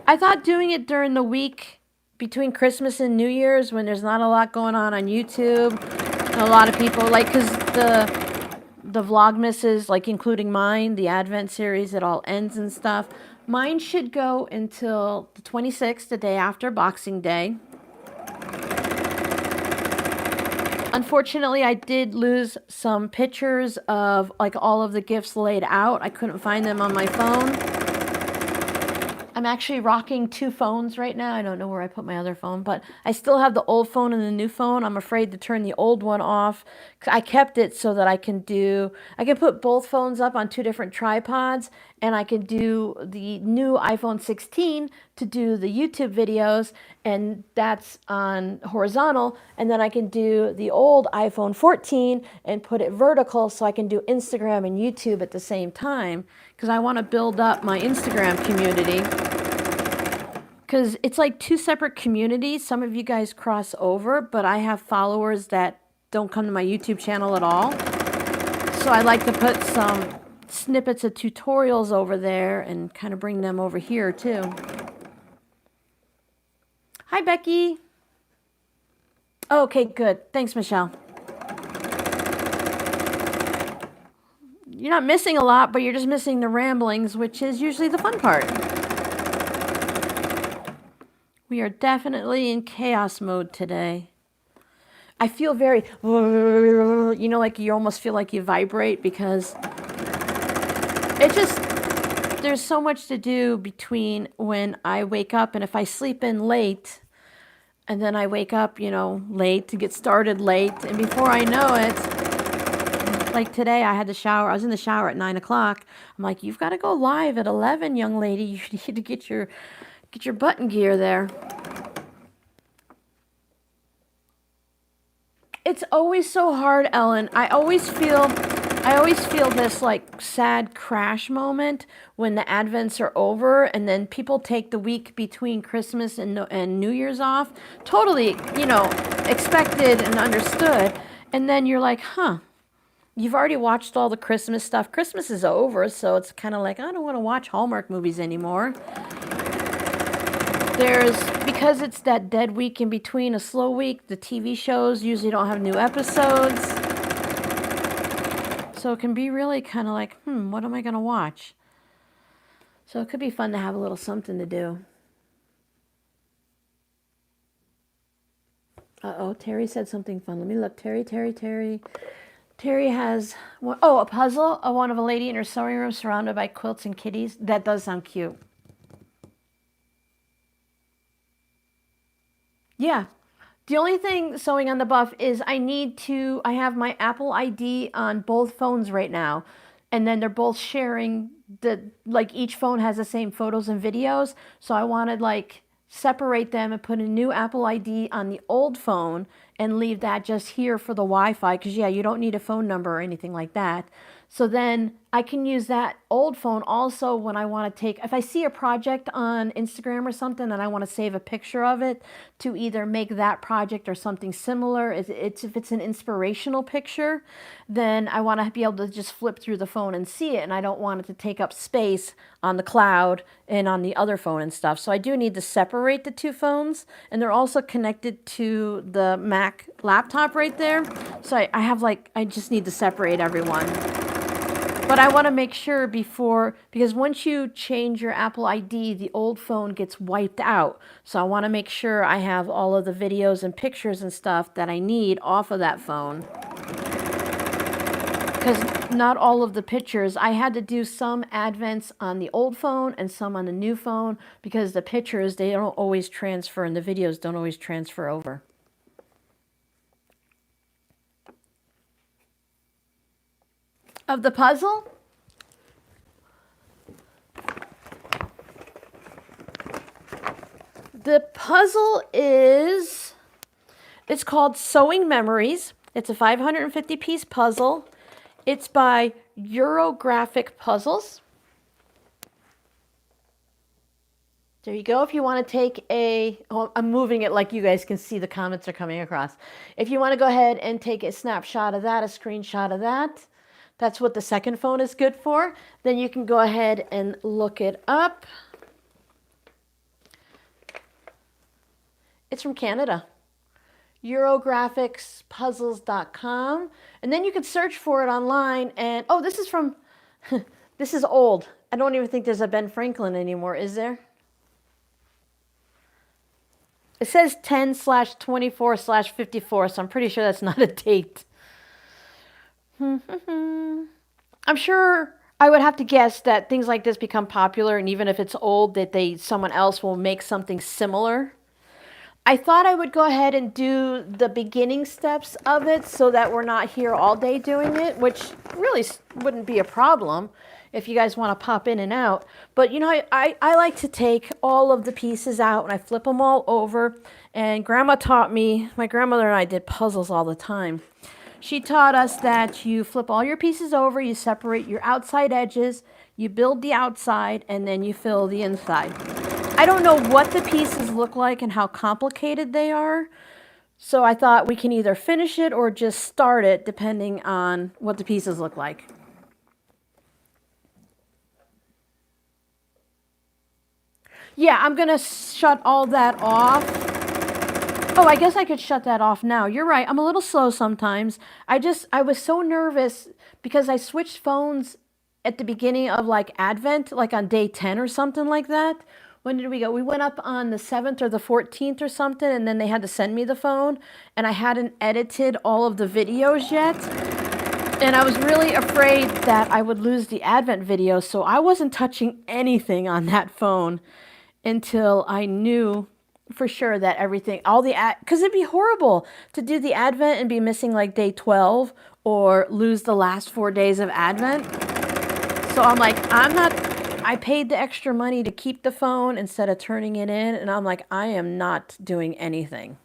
I thought doing it during the week between Christmas and New Year's when there's not a lot going on YouTube. And a lot of people, because the Vlogmases, including mine, the Advent series, it all ends and stuff. Mine should go until the 26th, the day after Boxing Day. Unfortunately, I did lose some pictures of all of the gifts laid out. I couldn't find them on my phone. I'm actually rocking two phones right now. I don't know where I put my other phone, but I still have the old phone and the new phone. I'm afraid to turn the old one off. I kept it so that I can put both phones up on two different tripods, and I can do the new iPhone 16 to do the YouTube videos, and that's on horizontal, and then I can do the old iPhone 14 and put it vertical so I can do Instagram and YouTube at the same time, because I want to build up my Instagram community. Because it's like two separate communities. Some of you guys cross over, but I have followers that don't come to my YouTube channel at all. So I like to put some snippets of tutorials over there and kind of bring them over here too. Hi, Becky. Okay, good. Thanks, Michelle. You're not missing a lot, but you're just missing the ramblings, which is usually the fun part. We are definitely in chaos mode today. I feel very, you almost feel like you vibrate because there's so much to do between when I wake up and if I sleep in late and then I wake up, late to get started late. And before I know it, like today I had to shower. I was in the shower at 9 o'clock. I'm like, you've got to go live at 11, young lady. You need to get your button gear there. It's always so hard, Ellen. I always feel I always feel this like sad crash moment when the Advents are over and then people take the week between Christmas and New Year's off. Totally, you know, expected and understood. And then you're like, huh, you've already watched all the Christmas stuff. Christmas is over, so it's kind of like, I don't want to watch Hallmark movies anymore. Because it's that dead week in between, a slow week, the TV shows usually don't have new episodes. So it can be really kind of like, what am I going to watch? So it could be fun to have a little something to do. Uh-oh, Terry said something fun. Let me look. Terry. Terry has, a puzzle of one of a lady in her sewing room surrounded by quilts and kitties. That does sound cute. Yeah. The only thing sewing on the buff is I have my Apple ID on both phones right now. And then they're both sharing each phone has the same photos and videos. So I want to separate them and put a new Apple ID on the old phone and leave that just here for the Wi-Fi. Because yeah, you don't need a phone number or anything like that. So then I can use that old phone also when I want to if I see a project on Instagram or something and I want to save a picture of it to either make that project or something similar. If it's an inspirational picture, then I want to be able to just flip through the phone and see it. And I don't want it to take up space on the cloud and on the other phone and stuff. So I do need to separate the two phones. And they're also connected to the Mac laptop right there. So I just need to separate everyone. But I want to make sure because once you change your Apple ID, the old phone gets wiped out. So I want to make sure I have all of the videos and pictures and stuff that I need off of that phone. Because not all of the pictures, I had to do some advents on the old phone and some on the new phone because the pictures, they don't always transfer and the videos don't always transfer over. Of the puzzle? The puzzle it's called Sewing Memories. It's a 550-piece puzzle. It's by Eurographic Puzzles. There you go. If you want to take I'm moving it like you guys can see the comments are coming across. If you want to go ahead and take a snapshot of that, a screenshot of that, that's what the second phone is good for. Then you can go ahead and look it up. It's from Canada. Eurographicspuzzles.com. And then you can search for it online. And, this is from, this is old. I don't even think there's a Ben Franklin anymore, is there? It says 10/24/54, so I'm pretty sure that's not a date. I'm sure I would have to guess that things like this become popular, and even if it's old, that someone else will make something similar. I thought I would go ahead and do the beginning steps of it so that we're not here all day doing it, which really wouldn't be a problem if you guys want to pop in and out. But you know, I like to take all of the pieces out and I flip them all over. And Grandma taught me, my grandmother and I did puzzles all the time. She taught us that you flip all your pieces over, you separate your outside edges, you build the outside, and then you fill the inside. I don't know what the pieces look like and how complicated they are, so I thought we can either finish it or just start it depending on what the pieces look like. Yeah, I'm going to shut all that off. Oh, I guess I could shut that off now. You're right. I'm a little slow sometimes. I was so nervous because I switched phones at the beginning of Advent, on day 10 or something like that. When did we go? We went up on the 7th or the 14th or something, and then they had to send me the phone, and I hadn't edited all of the videos yet. And I was really afraid that I would lose the Advent videos, so I wasn't touching anything on that phone until I knew for sure that everything, because it'd be horrible to do the Advent and be missing day 12 or lose the last 4 days of Advent. So I'm like, I paid the extra money to keep the phone instead of turning it in. And I'm like, I am not doing anything.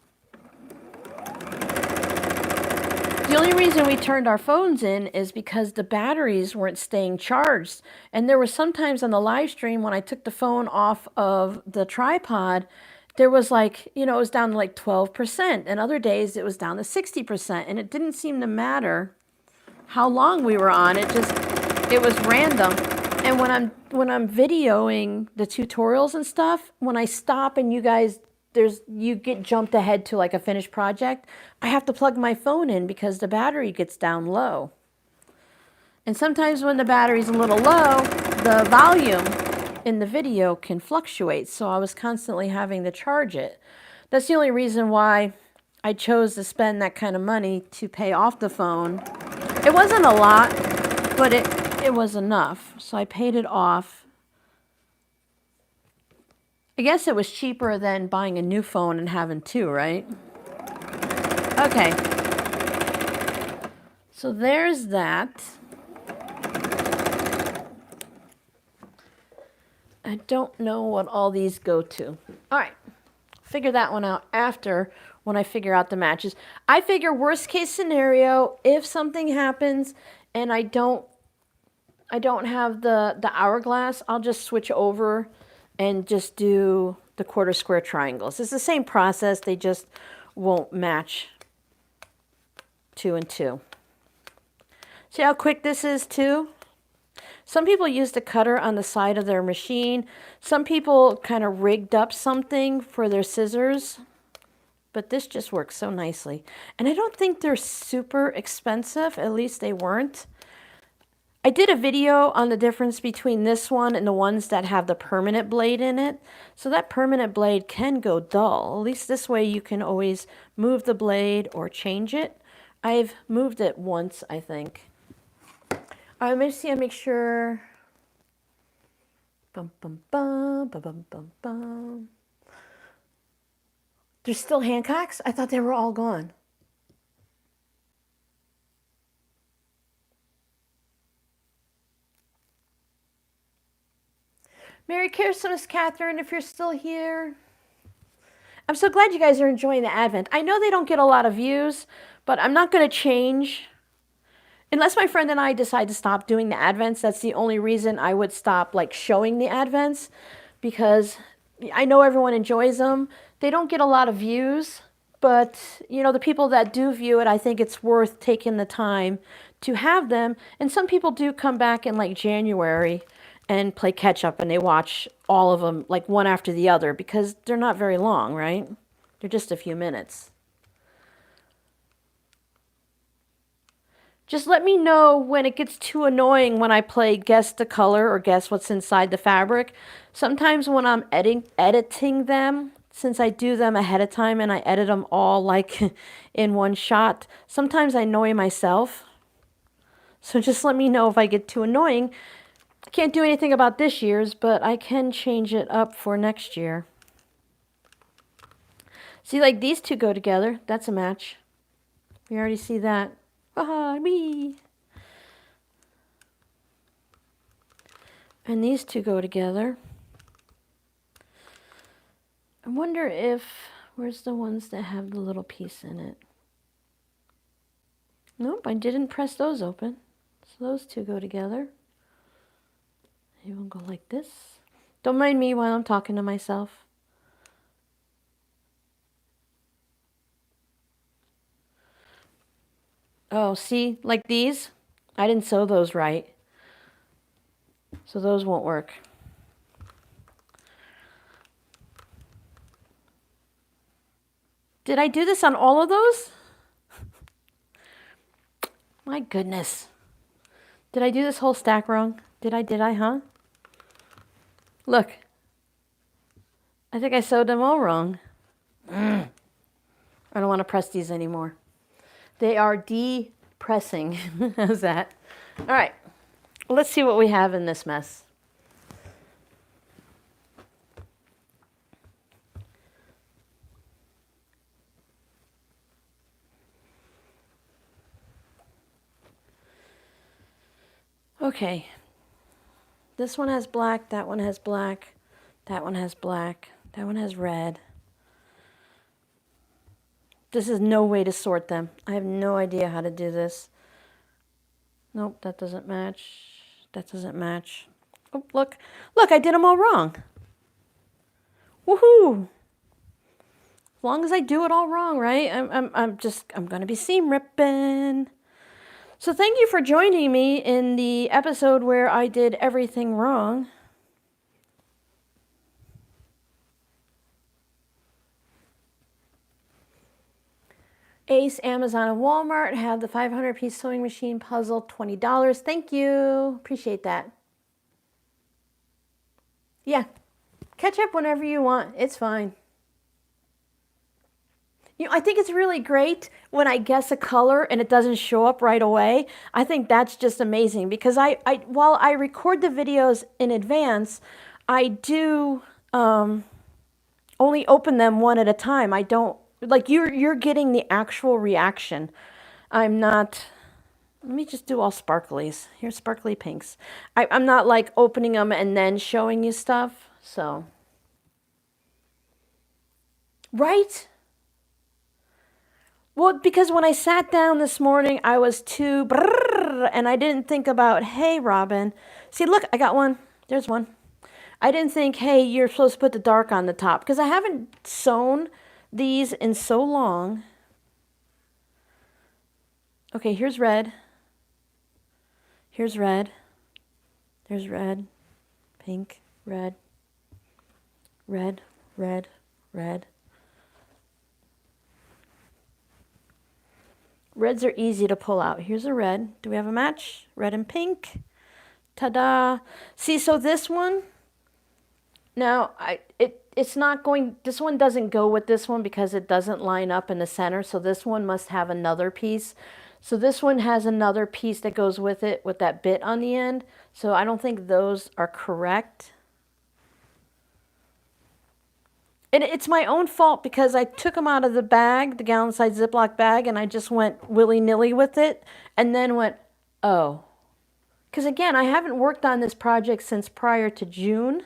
The only reason we turned our phones in is because the batteries weren't staying charged. And there were sometimes on the live stream when I took the phone off of the tripod, there was like, you know, it was down to like 12%. And other days it was down to 60%. And it didn't seem to matter how long we were on. It was random. And when I'm videoing the tutorials and stuff, when I stop and you guys you get jumped ahead to like a finished project, I have to plug my phone in because the battery gets down low. And sometimes when the battery's a little low, the volume in the video can fluctuate. So I was constantly having to charge it. That's the only reason why I chose to spend that kind of money to pay off the phone. It wasn't a lot, but it was enough. So I paid it off. I guess it was cheaper than buying a new phone and having two, right? Okay. So there's that. I don't know what all these go to. All right. Figure that one out after when I figure out the matches. I figure worst case scenario, if something happens and I don't have the hourglass, I'll just switch over and just do the quarter square triangles. It's the same process, they just won't match 2 and 2. See how quick this is too? Some people use the cutter on the side of their machine. Some people kind of rigged up something for their scissors, but this just works so nicely. And I don't think they're super expensive, at least they weren't. I did a video on the difference between this one and the ones that have the permanent blade in it. So that permanent blade can go dull. At least this way you can always move the blade or change it. I've moved it once, I think. All right, let me see, I make sure. Bum, bum, bum, bum, bum, bum, bum. There's still Hancocks? I thought they were all gone. Merry Christmas, Catherine, if you're still here. I'm so glad you guys are enjoying the Advent. I know they don't get a lot of views, but I'm not going to change. Unless my friend and I decide to stop doing the Advents, that's the only reason I would stop like showing the Advents, because I know everyone enjoys them. They don't get a lot of views, but you know, the people that do view it, I think it's worth taking the time to have them. And some people do come back in like January and play catch up, and they watch all of them like one after the other because they're not very long, right? They're just a few minutes. Just let me know when it gets too annoying when I play guess the color or guess what's inside the fabric. Sometimes when I'm editing them, since I do them ahead of time and I edit them all like in one shot, sometimes I annoy myself. So just let me know if I get too annoying. I can't do anything about this year's, but I can change it up for next year. See, like these two go together. That's a match. We already see that. Ah, me. And these two go together. I wonder if, where's the ones that have the little piece in it? Nope, I didn't press those open. So those two go together. Maybe we'll go like this. Don't mind me while I'm talking to myself. Oh, see, like these? I didn't sew those right. So those won't work. Did I do this on all of those? My goodness. Did I do this whole stack wrong? Did I, huh? Look. I think I sewed them all wrong. I don't want to press these anymore. They are depressing. How's that? All right. Let's see what we have in this mess. Okay. This one has black, that one has black, that one has black, that one has red. This is no way to sort them. I have no idea how to do this. Nope, that doesn't match. That doesn't match. Oh, look. Look, I did them all wrong. Woohoo! As long as I do it all wrong, right? I'm going to be seam ripping. So thank you for joining me in the episode where I did everything wrong. Ace, Amazon, and Walmart have the 500-piece sewing machine puzzle, $20. Thank you. Appreciate that. Yeah. Catch up whenever you want. It's fine. You know, I think it's really great when I guess a color and it doesn't show up right away. I think that's just amazing because while I record the videos in advance, I do only open them one at a time. I don't, like, you're getting the actual reaction. I'm not, let me just do all sparklies. Here's sparkly pinks. I'm not like opening them and then showing you stuff, so. Right? Well, because when I sat down this morning, I was too and I didn't think about, hey, Robin. See, look, I got one. There's one. I didn't think, hey, you're supposed to put the dark on the top because I haven't sewn these in so long. Okay, here's red. Here's red. There's red, pink, red, red, red, red. Reds are easy to pull out. Here's a red. Do we have a match? Red and pink. Ta-da. See, so this one, now it's not going, this one doesn't go with this one because it doesn't line up in the center. So this one must have another piece. So this one has another piece that goes with it with that bit on the end. So I don't think those are correct. And it's my own fault because I took them out of the bag, the gallon-size Ziploc bag, and I just went willy-nilly with it and then went, oh. Because again, I haven't worked on this project since prior to June.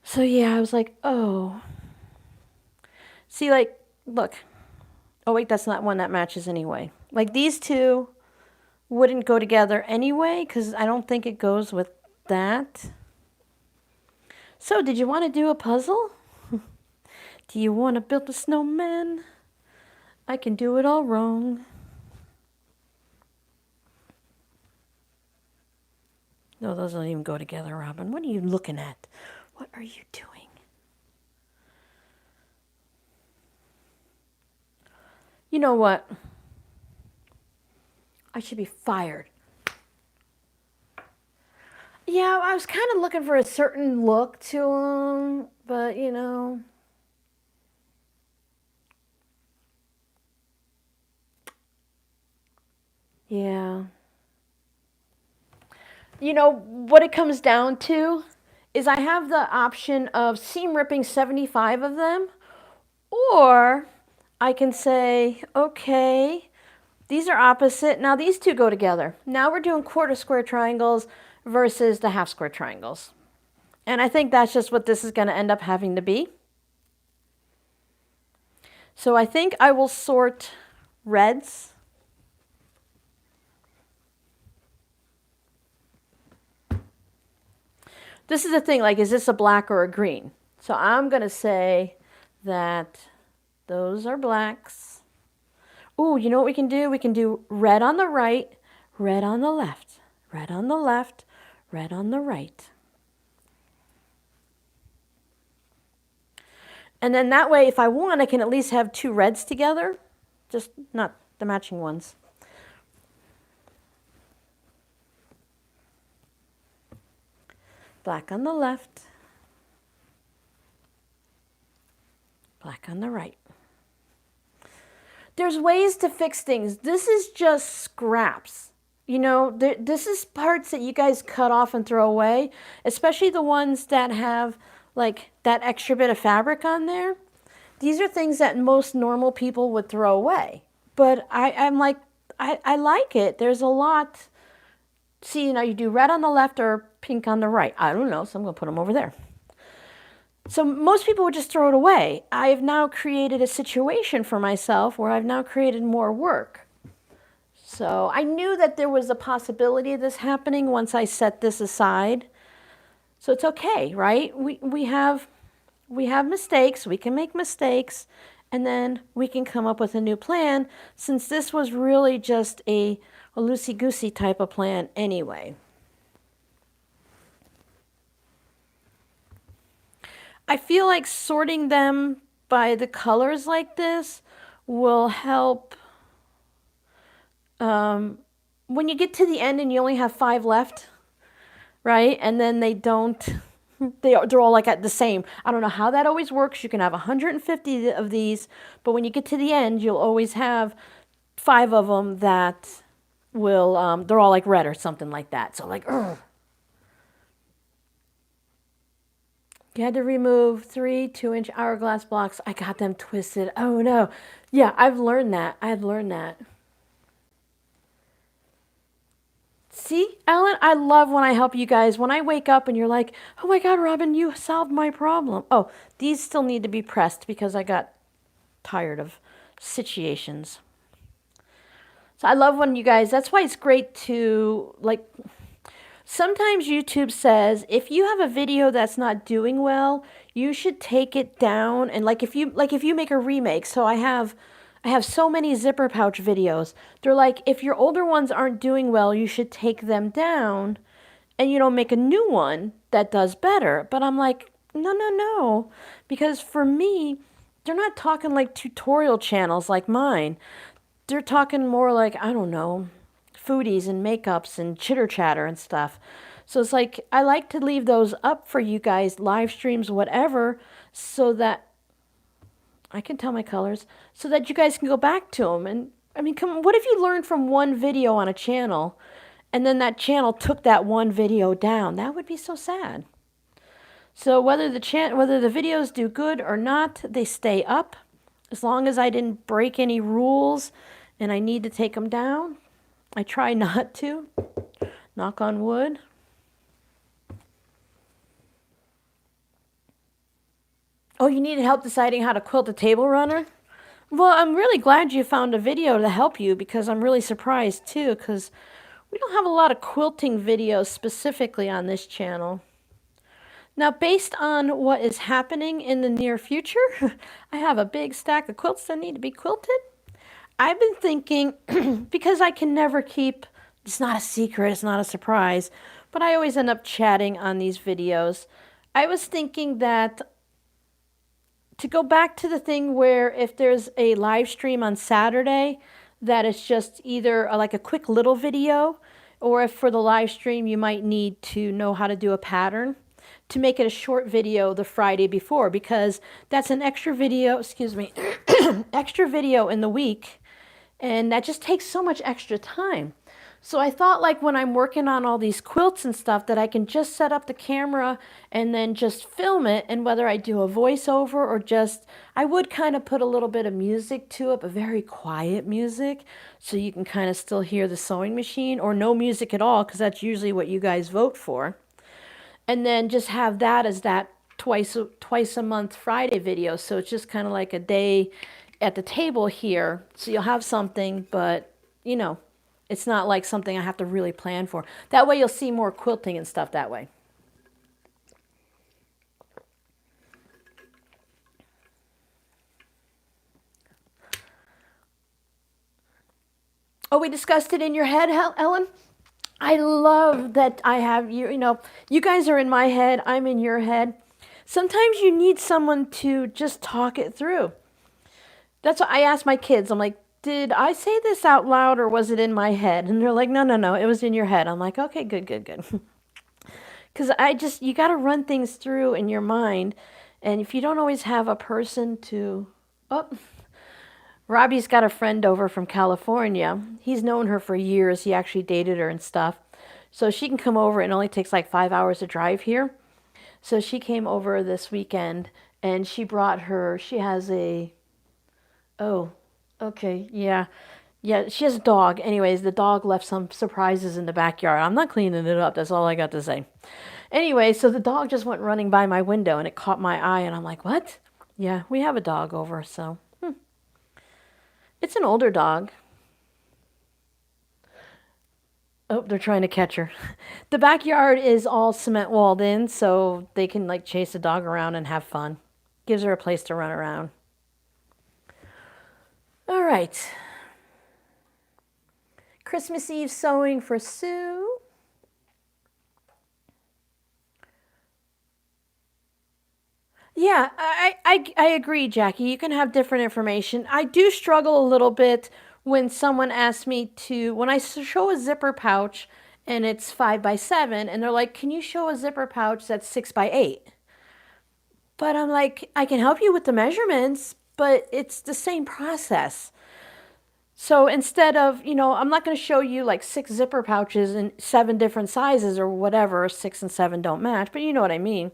So yeah, I was like, oh. See, like, look. Oh wait, that's not one that matches anyway. Like these two wouldn't go together anyway because I don't think it goes with that. So, did you want to do a puzzle? Do you want to build a snowman? I can do it all wrong. No, those don't even go together, Robin. What are you looking at? What are you doing? You know what? I should be fired. Yeah, I was kind of looking for a certain look to them, but you know. Yeah. You know, what it comes down to is I have the option of seam ripping 75 of them, or I can say, okay, these are opposite. Now these two go together. Now we're doing quarter square triangles versus the half square triangles. And I think that's just what this is going to end up having to be. So I think I will sort reds. This is the thing, like, is this a black or a green? So I'm going to say that those are blacks. Ooh, you know what we can do? We can do red on the right, red on the left, red on the left, red on the right. And then that way, if I want, I can at least have two reds together, just not the matching ones. Black on the left, black on the right. There's ways to fix things. This is just scraps. You know, this is parts that you guys cut off and throw away, especially the ones that have like that extra bit of fabric on there. These are things that most normal people would throw away. But I'm like, I like it. There's a lot. See, you know, you do red on the left or pink on the right. I don't know, so I'm going to put them over there. So most people would just throw it away. I've now created a situation for myself where I've now created more work. So I knew that there was a possibility of this happening once I set this aside. So it's okay, right? We have mistakes, we can make mistakes, and then we can come up with a new plan since this was really just a loosey-goosey type of plan anyway. I feel like sorting them by the colors like this will help. When you get to the end and you only have 5 left, right? And then they're all like at the same. I don't know how that always works. You can have 150 of these, but when you get to the end, you'll always have 5 of them that will, they're all like red or something like that. So like, ugh. You had to remove 3 2-inch hourglass blocks. I got them twisted. Oh no. Yeah, I've learned that. I've learned that. See, Ellen, I love when I help you guys. When I wake up and you're like, oh my God, Robin, you solved my problem. Oh, these still need to be pressed because I got tired of situations. So I love when you guys, that's why it's great to like, sometimes YouTube says if you have a video that's not doing well, you should take it down and like if you make a remake. So I have so many zipper pouch videos. They're like if your older ones aren't doing well, you should take them down and make a new one that does better. But I'm like, no. Because for me, they're not talking like tutorial channels like mine. They're talking more like, I don't know, foodies and makeups and chitter chatter and stuff. So it's like I like to leave those up for you guys, live streams, whatever, so that I can tell my colors, so that you guys can go back to them. And I mean, come on, what if you learned from one video on a channel and then that channel took that one video down? That would be so sad. So whether the videos do good or not, they stay up. As long as I didn't break any rules and I need to take them down, I try not to. Knock on wood. Oh, you needed help deciding how to quilt a table runner? Well, I'm really glad you found a video to help you because I'm really surprised too because we don't have a lot of quilting videos specifically on this channel. Now, based on what is happening in the near future, I have a big stack of quilts that need to be quilted. I've been thinking, because I can never keep, it's not a secret, it's not a surprise, but I always end up chatting on these videos. I was thinking that to go back to the thing where if there's a live stream on Saturday, that it's just either like a quick little video, or if for the live stream you might need to know how to do a pattern, to make it a short video the Friday before, because that's an extra video, extra video in the week, and that just takes so much extra time. So I thought like when I'm working on all these quilts and stuff that I can just set up the camera and then just film it, and whether I do a voiceover or just, I would kind of put a little bit of music to it, but very quiet music, so you can kind of still hear the sewing machine, or no music at all, because that's usually what you guys vote for. And then just have that as that twice a month Friday video. So it's just kind of like a day at the table here. So you'll have something, but it's not like something I have to really plan for. That way you'll see more quilting and stuff that way. Oh, we discussed it in your head, Ellen? I love that I have you, you guys are in my head, I'm in your head. Sometimes you need someone to just talk it through. That's what I ask my kids. I'm like, did I say this out loud or was it in my head? And they're like, no, it was in your head. I'm like, okay, good. Because you got to run things through in your mind. And if you don't always have a person to, Robbie's got a friend over from California. He's known her for years. He actually dated her and stuff. So she can come over. It only takes like 5 hours to drive here. So she came over this weekend and she has a, okay, yeah, she has a dog. Anyways, the dog left some surprises in the backyard. I'm not cleaning it up. That's all I got to say. Anyway, so the dog just went running by my window and it caught my eye and I'm like, what? Yeah, we have a dog over, so. It's an older dog. Oh, they're trying to catch her. The backyard is all cement walled in, so they can like chase the dog around and have fun. Gives her a place to run around. All right. Christmas Eve sewing for Sue. Yeah, I agree, Jackie. You can have different information. I do struggle a little bit when someone asks me to, when I show a zipper pouch and it's 5x7, and they're like, can you show a zipper pouch that's 6x8? But I'm like, I can help you with the measurements, but it's the same process. So instead of, I'm not going to show you like 6 zipper pouches in 7 different sizes or whatever, 6 and 7 don't match, but you know what I mean.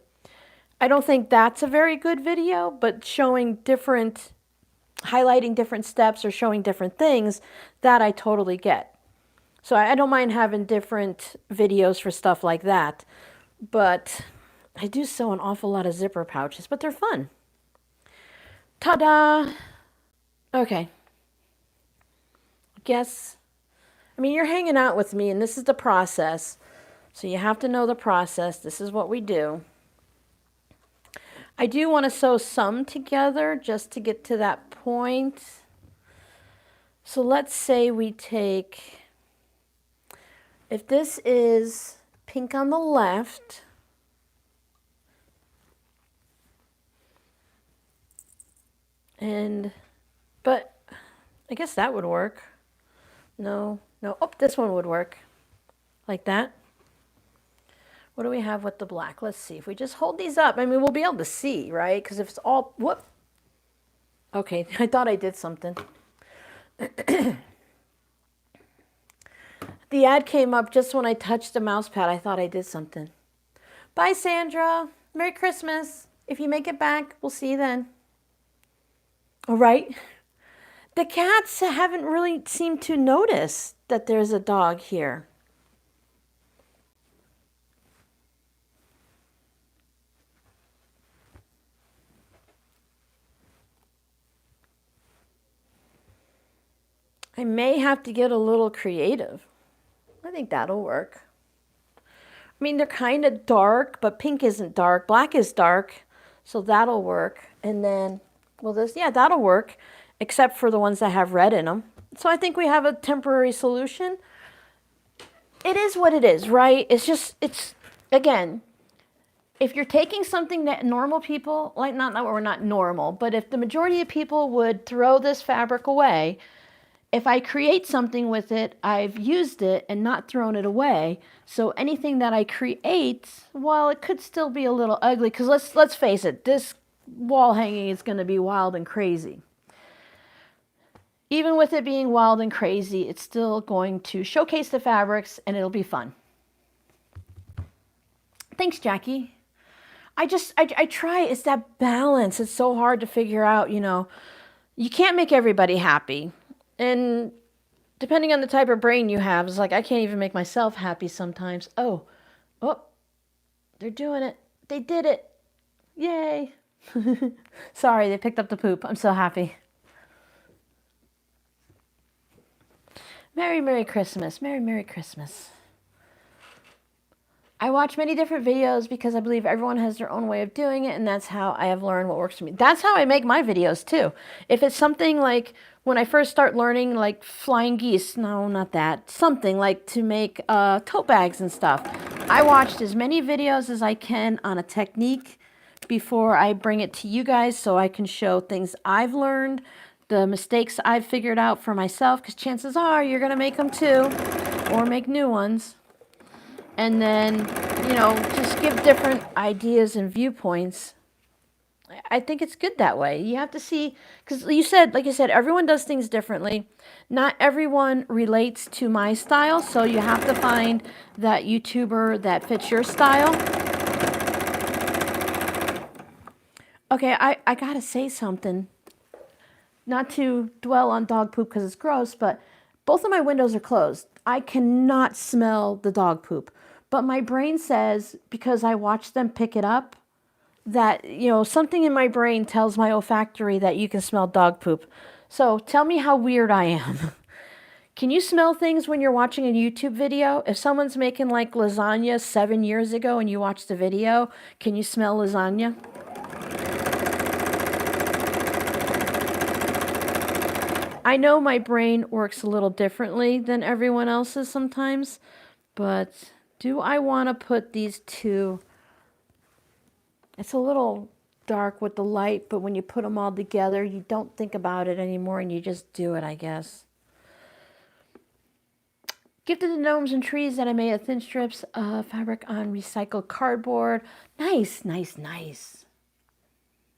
I don't think that's a very good video, but showing different, highlighting different steps or showing different things, that I totally get. So I don't mind having different videos for stuff like that. But I do sew an awful lot of zipper pouches, but they're fun. Ta-da! Okay. You're hanging out with me, and this is the process. So you have to know the process. This is what we do. I do want to sew some together just to get to that point. So let's say we take, if this is pink on the left, but I guess that would work. No, oh, this one would work. Like that. What do we have with the black? Let's see. If we just hold these up, we'll be able to see, right? Because if it's all, whoop. Okay, I thought I did something. The ad came up just when I touched the mouse pad. I thought I did something. Bye, Sandra. Merry Christmas. If you make it back, we'll see you then. All right. The cats haven't really seemed to notice that there's a dog here. I may have to get a little creative. I think that'll work. They're kind of dark, but pink isn't dark. Black is dark, so that'll work. And then, that'll work, except for the ones that have red in them. So I think we have a temporary solution. It is what it is, right? Again, if you're taking something that normal people, like not that we're not normal, but if the majority of people would throw this fabric away, if I create something with it, I've used it and not thrown it away. So anything that I create, while it could still be a little ugly, because let's face it, this wall hanging is going to be wild and crazy. Even with it being wild and crazy, it's still going to showcase the fabrics and it'll be fun. Thanks, Jackie. I try, it's that balance. It's so hard to figure out, you can't make everybody happy. And depending on the type of brain you have, it's like I can't even make myself happy sometimes. Oh, they're doing it. They did it. Yay. Sorry, they picked up the poop. I'm so happy. Merry, Merry Christmas. Merry, Merry Christmas. I watch many different videos because I believe everyone has their own way of doing it, and that's how I have learned what works for me. That's how I make my videos too. If it's something like when I first start learning like flying geese, no, not that, something like to make tote bags and stuff, I watched as many videos as I can on a technique before I bring it to you guys so I can show things I've learned, the mistakes I've figured out for myself, because chances are you're going to make them too, or make new ones. And then, just give different ideas and viewpoints. I think it's good that way. You have to see, because like you said, everyone does things differently. Not everyone relates to my style, so you have to find that YouTuber that fits your style. Okay, I gotta say something. Not to dwell on dog poop because it's gross, but both of my windows are closed. I cannot smell the dog poop. But my brain says, because I watched them pick it up, that, something in my brain tells my olfactory that you can smell dog poop. So tell me how weird I am. Can you smell things when you're watching a YouTube video? If someone's making like lasagna 7 years ago and you watch the video, can you smell lasagna? I know my brain works a little differently than everyone else's sometimes, but do I want to put these two? It's a little dark with the light, but when you put them all together, you don't think about it anymore and you just do it, I guess. Gifted the gnomes and trees that I made of thin strips of fabric on recycled cardboard. Nice, nice, nice.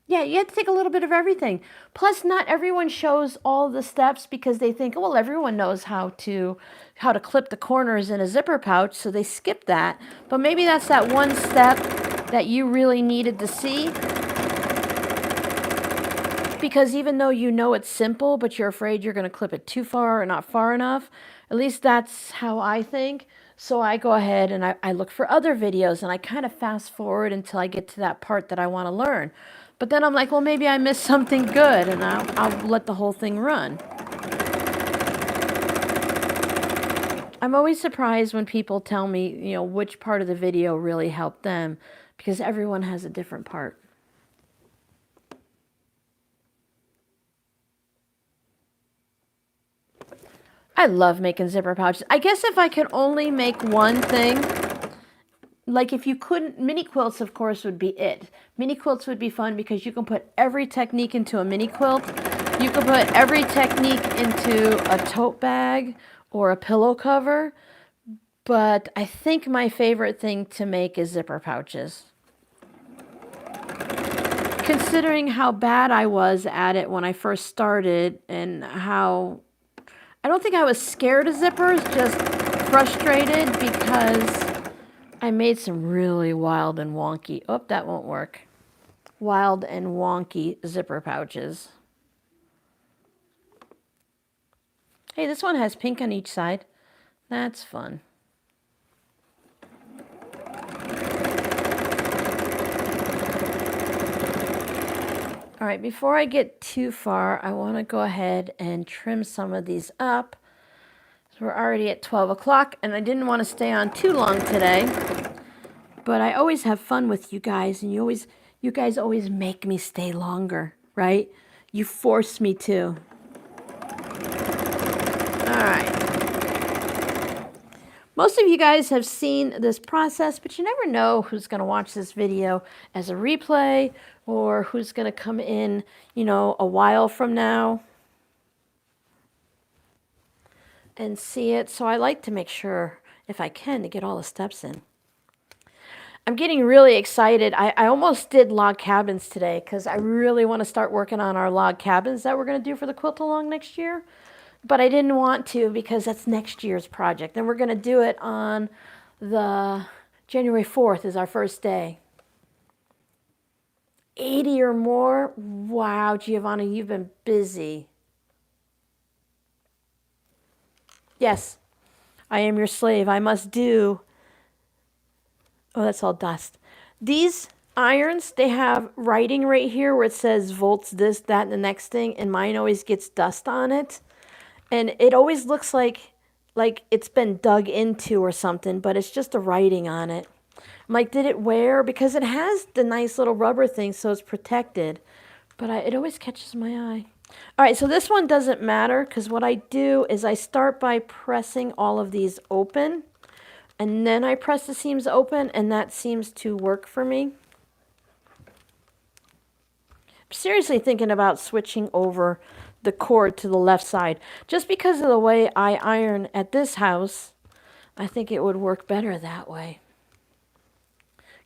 Yeah, you have to take a little bit of everything. Plus, not everyone shows all the steps because they think, well, everyone knows how to clip the corners in a zipper pouch, so they skip that. But maybe that's that one step that you really needed to see. Because even though you know it's simple, but you're afraid you're going to clip it too far or not far enough, at least that's how I think. So I go ahead and I look for other videos and I kind of fast forward until I get to that part that I want to learn. But then I'm like, well, maybe I missed something good, and I'll let the whole thing run. I'm always surprised when people tell me, which part of the video really helped them, because everyone has a different part. I love making zipper pouches. I guess if I could only make one thing, like if you couldn't, mini quilts, of course, would be it. Mini quilts would be fun because you can put every technique into a mini quilt. You can put every technique into a tote bag or a pillow cover. But I think my favorite thing to make is zipper pouches. Considering how bad I was at it when I first started and how... I don't think I was scared of zippers, just frustrated because I made some really wild and wonky, oh, that won't work, wild and wonky zipper pouches. Hey, this one has pink on each side. That's fun. All right, before I get too far, I want to go ahead and trim some of these up. So we're already at 12 o'clock, and I didn't want to stay on too long today. But I always have fun with you guys, and you guys always make me stay longer, right? You force me to. All right. Most of you guys have seen this process, but you never know who's going to watch this video as a replay or who's going to come in, a while from now and see it. So I like to make sure, if I can, to get all the steps in. I'm getting really excited. I almost did log cabins today because I really want to start working on our log cabins that we're going to do for the Quilt-A-Long next year. But I didn't want to because that's next year's project. And we're going to do it on the January 4th is our first day. 80 or more? Wow, Giovanna, you've been busy. Yes, I am your slave. I must do... Oh, that's all dust. These irons, they have writing right here where it says volts, this, that, and the next thing. And mine always gets dust on it. And it always looks like it's been dug into or something, but it's just the writing on it. I'm like, did it wear? Because it has the nice little rubber thing, so it's protected. But it always catches my eye. All right, so this one doesn't matter because what I do is I start by pressing all of these open. And then I press the seams open, and that seems to work for me. I'm seriously thinking about switching over the cord to the left side. Just because of the way I iron at this house, I think it would work better that way.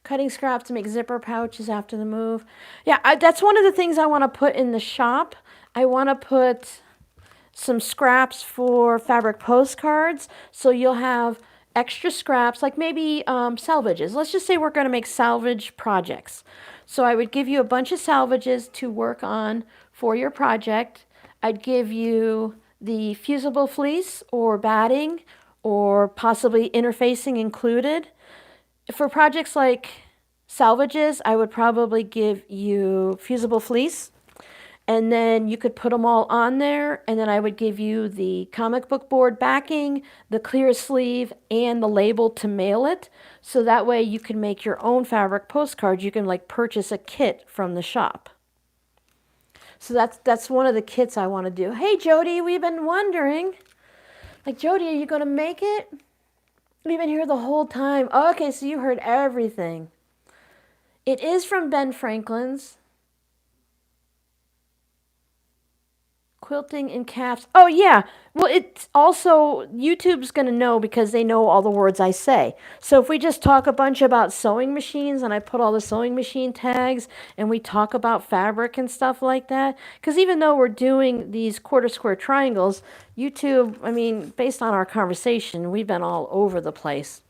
Cutting scraps to make zipper pouches after the move. Yeah, that's one of the things I want to put in the shop. I want to put some scraps for fabric postcards, so you'll have extra scraps, like maybe salvages. Let's just say we're going to make salvage projects. So I would give you a bunch of salvages to work on for your project. I'd give you the fusible fleece or batting or possibly interfacing included. For projects like salvages, I would probably give you fusible fleece. And then you could put them all on there, and then I would give you the comic book board backing, the clear sleeve, and the label to mail it. So that way you can make your own fabric postcards. You can like purchase a kit from the shop. So that's one of the kits I want to do. Hey Jody, we've been wondering. Like Jody, are you going to make it? We've been here the whole time. Oh, okay, so you heard everything. It is from Ben Franklin's. Quilting and calves. Oh, yeah. Well, it's also, YouTube's going to know because they know all the words I say. So if we just talk a bunch about sewing machines and I put all the sewing machine tags and we talk about fabric and stuff like that, because even though we're doing these quarter square triangles, YouTube, I mean, based on our conversation, we've been all over the place.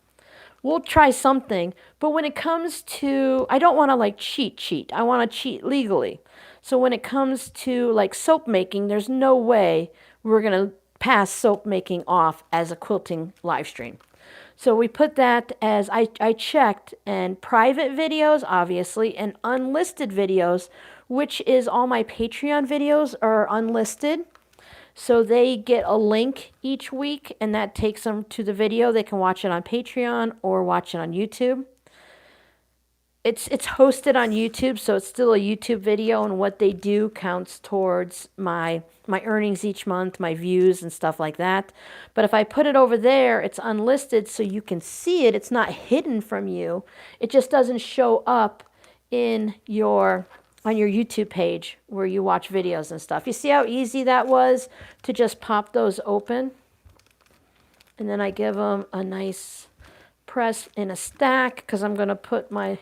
We'll try something, but when it comes to, I don't want to like cheat. I want to cheat legally. So when it comes to like soap making, there's no way we're going to pass soap making off as a quilting live stream. So we put that as, I checked, and private videos, obviously, and unlisted videos, which is all my Patreon videos are unlisted. So they get a link each week, and that takes them to the video. They can watch it on Patreon or watch it on YouTube. It's hosted on YouTube, so it's still a YouTube video, and what they do counts towards my earnings each month, my views and stuff like that. But if I put it over there, it's unlisted, so you can see it. It's not hidden from you. It just doesn't show up in your on your YouTube page where you watch videos and stuff. You see how easy that was to just pop those open? And then I give them a nice press in a stack because I'm going to put my...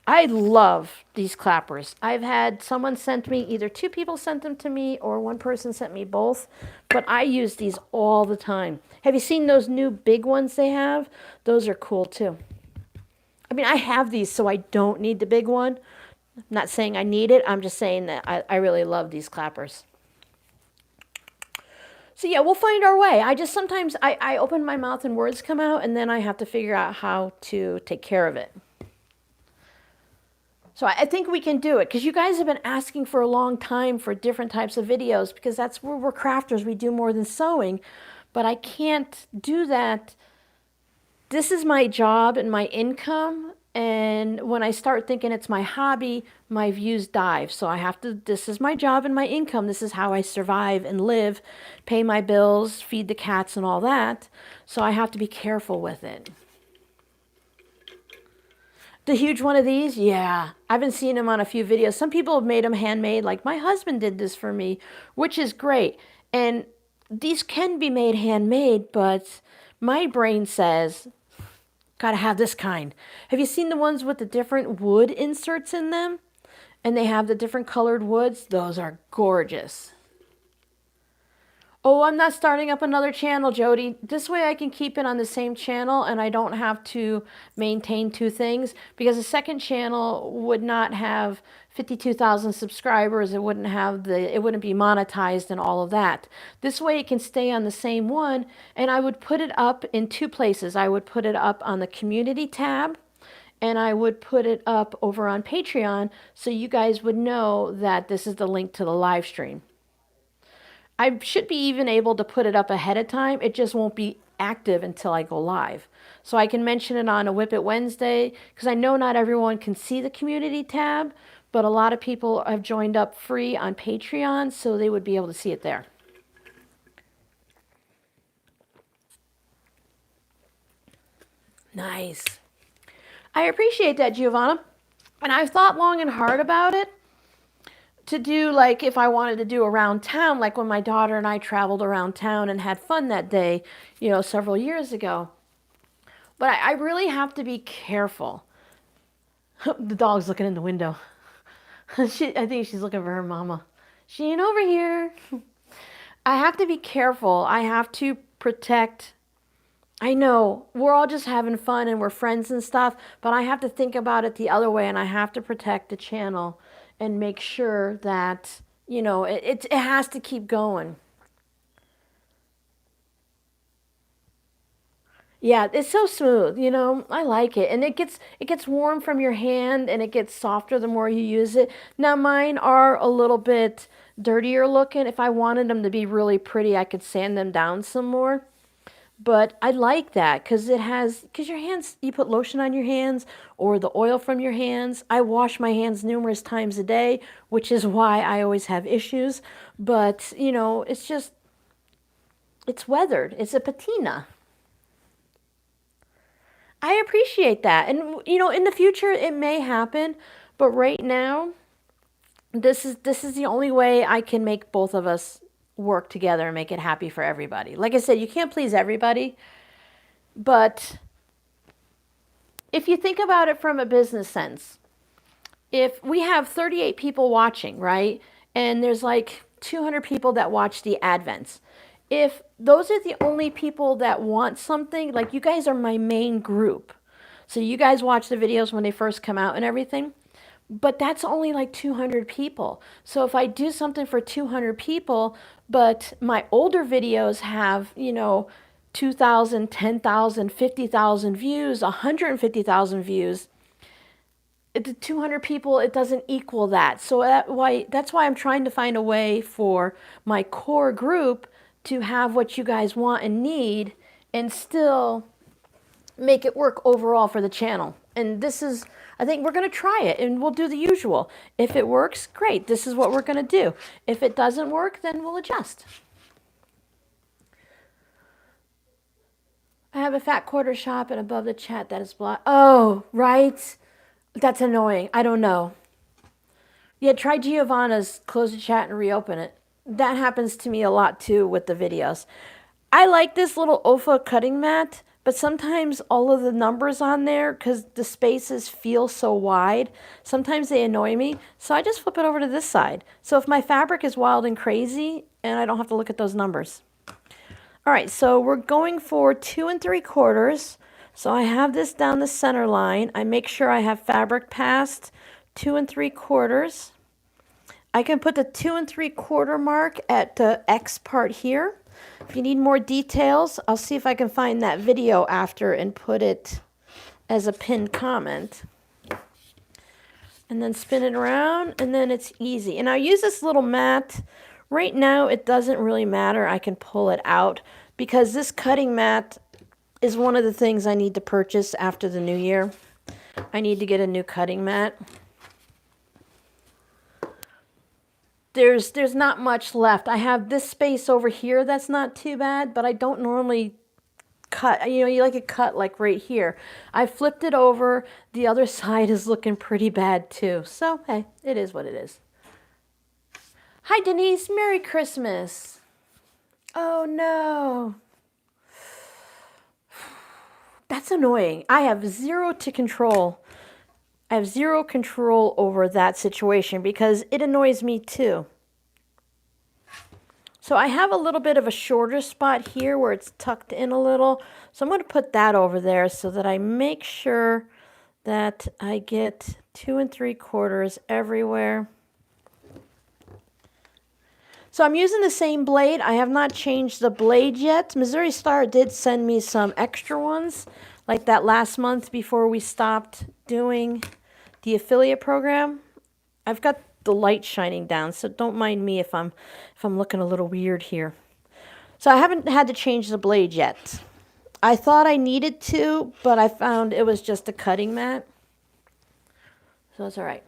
I love these clappers. I've had someone sent me, either two people sent them to me or one person sent me both, but I use these all the time. Have you seen those new big ones they have? Those are cool too. I mean, I have these, so I don't need the big one. I'm not saying I need it. I'm just saying that I really love these clappers. So yeah, we'll find our way. I just sometimes, I open my mouth and words come out, and then I have to figure out how to take care of it. So I think we can do it, because you guys have been asking for a long time for different types of videos, because that's where we're crafters. We do more than sewing, but I can't do that. This is my job and my income, and when I start thinking it's my hobby, my views dive. So I have to, this is my job and my income. This is how I survive and live, pay my bills, feed the cats and all that. So I have to be careful with it. The huge one of these, yeah. I've been seeing them on a few videos. Some people have made them handmade, like my husband did this for me, which is great. And these can be made handmade, but my brain says, gotta have this kind. Have you seen the ones with the different wood inserts in them? And they have the different colored woods? Those are gorgeous. Oh, I'm not starting up another channel, Jody. This way I can keep it on the same channel and I don't have to maintain two things, because the second channel would not have 52,000 subscribers. It wouldn't have it wouldn't be monetized and all of that. This way it can stay on the same one, and I would put it up in two places. I would put it up on the community tab, and I would put it up over on Patreon so you guys would know that this is the link to the live stream. I should be even able to put it up ahead of time. It just won't be active until I go live. So I can mention it on a Whip It Wednesday, because I know not everyone can see the community tab, but a lot of people have joined up free on Patreon, so they would be able to see it there. Nice. I appreciate that, Giovanna. And I've thought long and hard about it, to do, like, if I wanted to do around town, like when my daughter and I traveled around town and had fun that day, you know, several years ago. But I really have to be careful. The dog's looking in the window. I think she's looking for her mama. She ain't over here. I have to be careful. I have to protect. I know we're all just having fun and we're friends and stuff, but I have to think about it the other way, and I have to protect the channel and make sure that, you know, it has to keep going. Yeah, it's so smooth, you know. I like it. And it gets warm from your hand and it gets softer the more you use it. Now mine are a little bit dirtier looking. If I wanted them to be really pretty, I could sand them down some more. But I like that because your hands, you put lotion on your hands or the oil from your hands. I wash my hands numerous times a day, which is why I always have issues. But, you know, it's weathered. It's a patina. I appreciate that. And you know, in the future it may happen, but right now this is the only way I can make both of us work together and make it happy for everybody. Like I said, you can't please everybody, but if you think about it from a business sense, if we have 38 people watching, right? And there's like 200 people that watch the advents. If those are the only people that want something, like you guys are my main group. So you guys watch the videos when they first come out and everything. But that's only like 200 people. So if I do something for 200 people, but my older videos have, you know, 2,000, 10,000, 50,000 views, 150,000 views, the 200 people, it doesn't equal that. So that's why I'm trying to find a way for my core group to have what you guys want and need and still make it work overall for the channel. And this is, I think we're going to try it and we'll do the usual. If it works, great. This is what we're going to do. If it doesn't work, then we'll adjust. I have a fat quarter shop and above the chat that is blocked. Oh, right. That's annoying. I don't know. Yeah, try Giovanna's close the chat and reopen it. That happens to me a lot too with the videos. I like this little OFA cutting mat, but sometimes all of the numbers on there, because the spaces feel so wide, sometimes they annoy me. So I just flip it over to this side. So if my fabric is wild and crazy, and I don't have to look at those numbers. All right, so we're going for 2 3/4. So I have this down the center line. I make sure I have fabric past 2 3/4. I can put the 2 3/4 mark at the X part here. If you need more details, I'll see if I can find that video after and put it as a pinned comment. And then spin it around, and then it's easy. And I use this little mat. Right now, it doesn't really matter. I can pull it out because this cutting mat is one of the things I need to purchase after the new year. I need to get a new cutting mat. There's not much left. I have this space over here that's not too bad, but I don't normally cut. You know, you like a cut like right here. I flipped it over. The other side is looking pretty bad too. So, hey, it is what it is. Hi, Denise. Merry Christmas. Oh, no. That's annoying. I have zero control over that situation because it annoys me too. So I have a little bit of a shorter spot here where it's tucked in a little. So I'm going to put that over there so that I make sure that I get 2 3/4 everywhere. So I'm using the same blade. I have not changed the blade yet. Missouri Star did send me some extra ones like that last month before we stopped doing the affiliate program. I've got the light shining down, so don't mind me if I'm looking a little weird here. So I haven't had to change the blade yet. I thought I needed to, but I found it was just a cutting mat. So it's all right.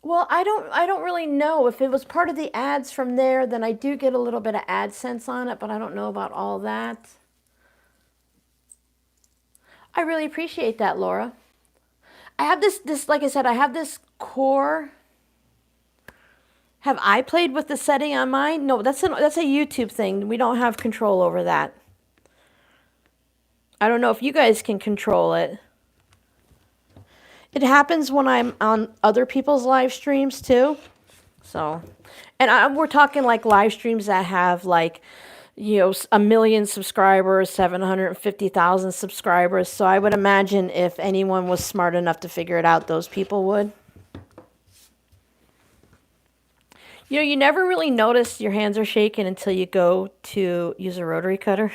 Well, I don't really know. If it was part of the ads from there, then I do get a little bit of AdSense on it, but I don't know about all that. I really appreciate that, Laura. I have this like I said, I have this core. Have I played with the setting on mine? No, that's a YouTube thing. We don't have control over that. I don't know if you guys can control it. It happens when I'm on other people's live streams too. So, and we're talking like live streams that have like, you know, 1 million subscribers, 750,000 subscribers. So I would imagine if anyone was smart enough to figure it out, those people would. You know, you never really notice your hands are shaking until you go to use a rotary cutter.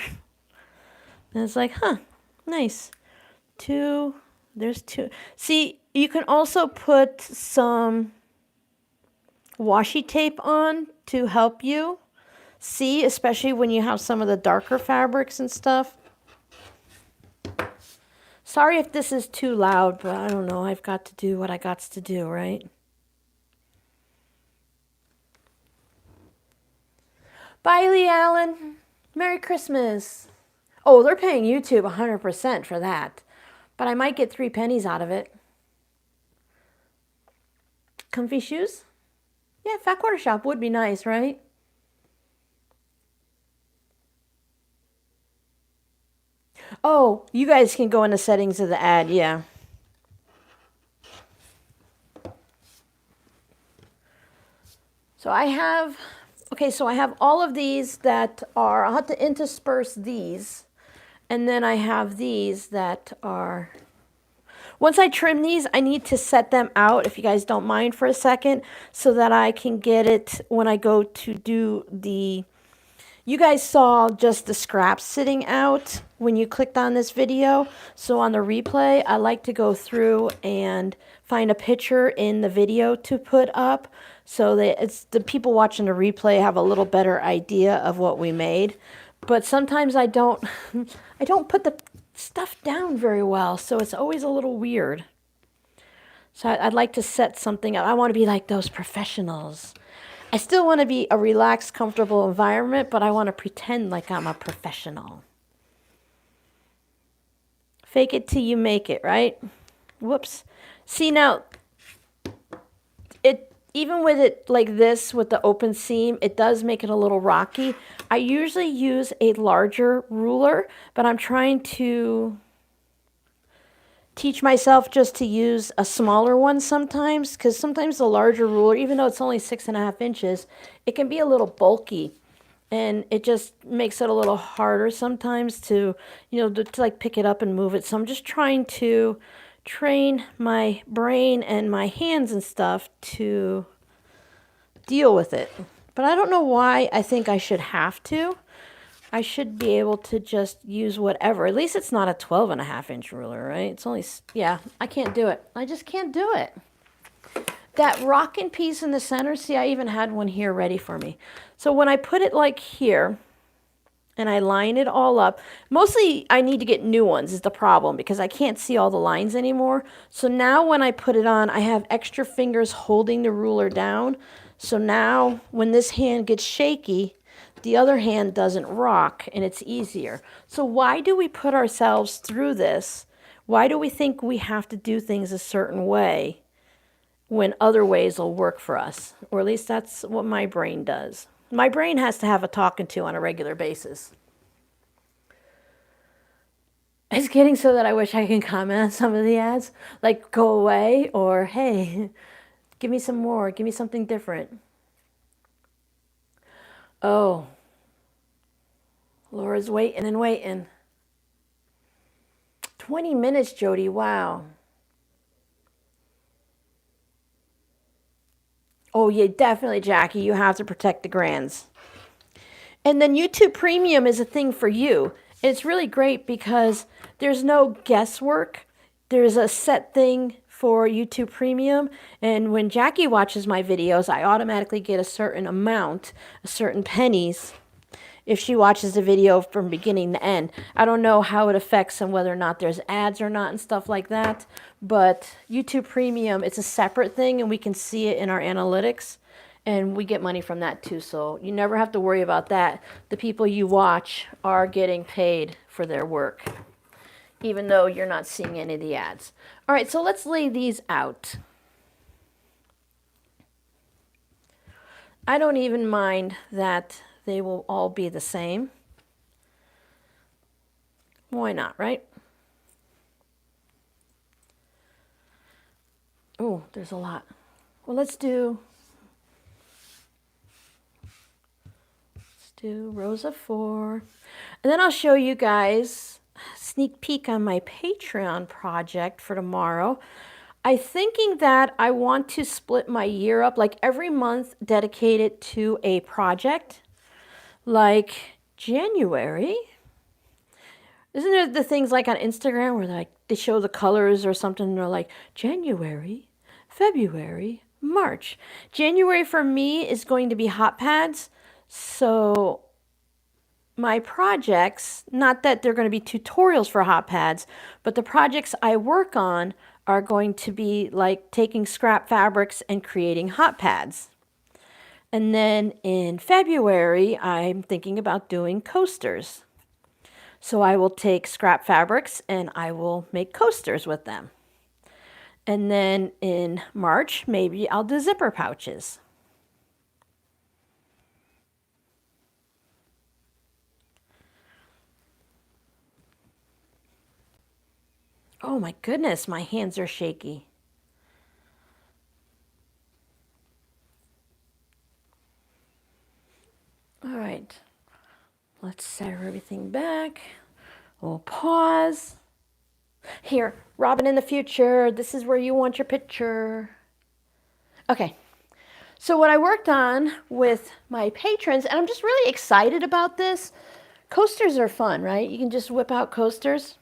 And it's like, huh, nice. Two, there's two. See, you can also put some washi tape on to help you see, especially when you have some of the darker fabrics and stuff. Sorry if this is too loud, but I don't know. I've got to do what I got to do, right? Bye, Lee Allen. Merry Christmas. Oh, they're paying YouTube 100% for that. But I might get 3 pennies out of it. Comfy shoes? Yeah, Fat Quarter Shop would be nice, right? Oh, you guys can go in the settings of the ad, yeah. So I have, okay, so I have all of these that are, I'll have to intersperse these. And then I have these that are, once I trim these, I need to set them out, if you guys don't mind for a second, so that I can get it when I go to do the, you guys saw just the scraps sitting out when you clicked on this video. So on the replay, I like to go through and find a picture in the video to put up so that it's the people watching the replay have a little better idea of what we made. But sometimes I don't I don't put the stuff down very well, so it's always a little weird. So I'd like to set something up. I want to be like those professionals. I still want to be a relaxed, comfortable environment, but I want to pretend like I'm a professional. Fake it till you make it, right? Whoops. See now, it even with it like this, with the open seam, it does make it a little rocky. I usually use a larger ruler, but I'm trying to teach myself just to use a smaller one sometimes, because sometimes the larger ruler, even though it's only 6.5 inches, it can be a little bulky, and it just makes it a little harder sometimes to, you know, to like pick it up and move it. So I'm just trying to train my brain and my hands and stuff to deal with it. But I don't know why I think I should have to. I should be able to just use whatever. At least it's not a 12.5 inch ruler, right? It's only, yeah, I can't do it. I just can't do it. That rocking piece in the center, see, I even had one here ready for me. So when I put it like here, and I line it all up, mostly I need to get new ones is the problem, because I can't see all the lines anymore. So now when I put it on, I have extra fingers holding the ruler down. So now when this hand gets shaky, the other hand doesn't rock, and it's easier. So why do we put ourselves through this? Why do we think we have to do things a certain way when other ways will work for us? Or at least that's what my brain does. My brain has to have a talking to on a regular basis. It's getting so that I wish I can comment on some of the ads, like go away, or hey, give me some more, give me something different. Oh, Laura's waiting and waiting. 20 minutes, Jody, wow. Oh, yeah, definitely, Jackie, you have to protect the grands. And then YouTube Premium is a thing for you. It's really great because there's no guesswork. There's a set thing for YouTube Premium, and when Jackie watches my videos, I automatically get a certain amount, a certain pennies, if she watches the video from beginning to end. I don't know how it affects and whether or not there's ads or not and stuff like that, but YouTube Premium, it's a separate thing, and we can see it in our analytics, and we get money from that too, so you never have to worry about that. The people you watch are getting paid for their work, even though you're not seeing any of the ads. All right, so let's lay these out. I don't even mind that they will all be the same. Why not, right? Oh, there's a lot. Well, let's do rows of 4. And then I'll show you guys a sneak peek on my Patreon project for tomorrow. I'm thinking that I want to split my year up, like every month dedicated to a project. Like January, isn't there the things like on Instagram where like they show the colors or something and they're like January, February, March. January for me is going to be hot pads. So my projects, not that they're going to be tutorials for hot pads, but the projects I work on are going to be like taking scrap fabrics and creating hot pads. And then in February, I'm thinking about doing coasters. So I will take scrap fabrics and I will make coasters with them. And then in March, maybe I'll do zipper pouches. Oh my goodness, my hands are shaky. All right, let's center everything back. We'll pause. Here, Robin in the future, this is where you want your picture. Okay, so what I worked on with my patrons, and I'm just really excited about this. Coasters are fun, right? You can just whip out coasters.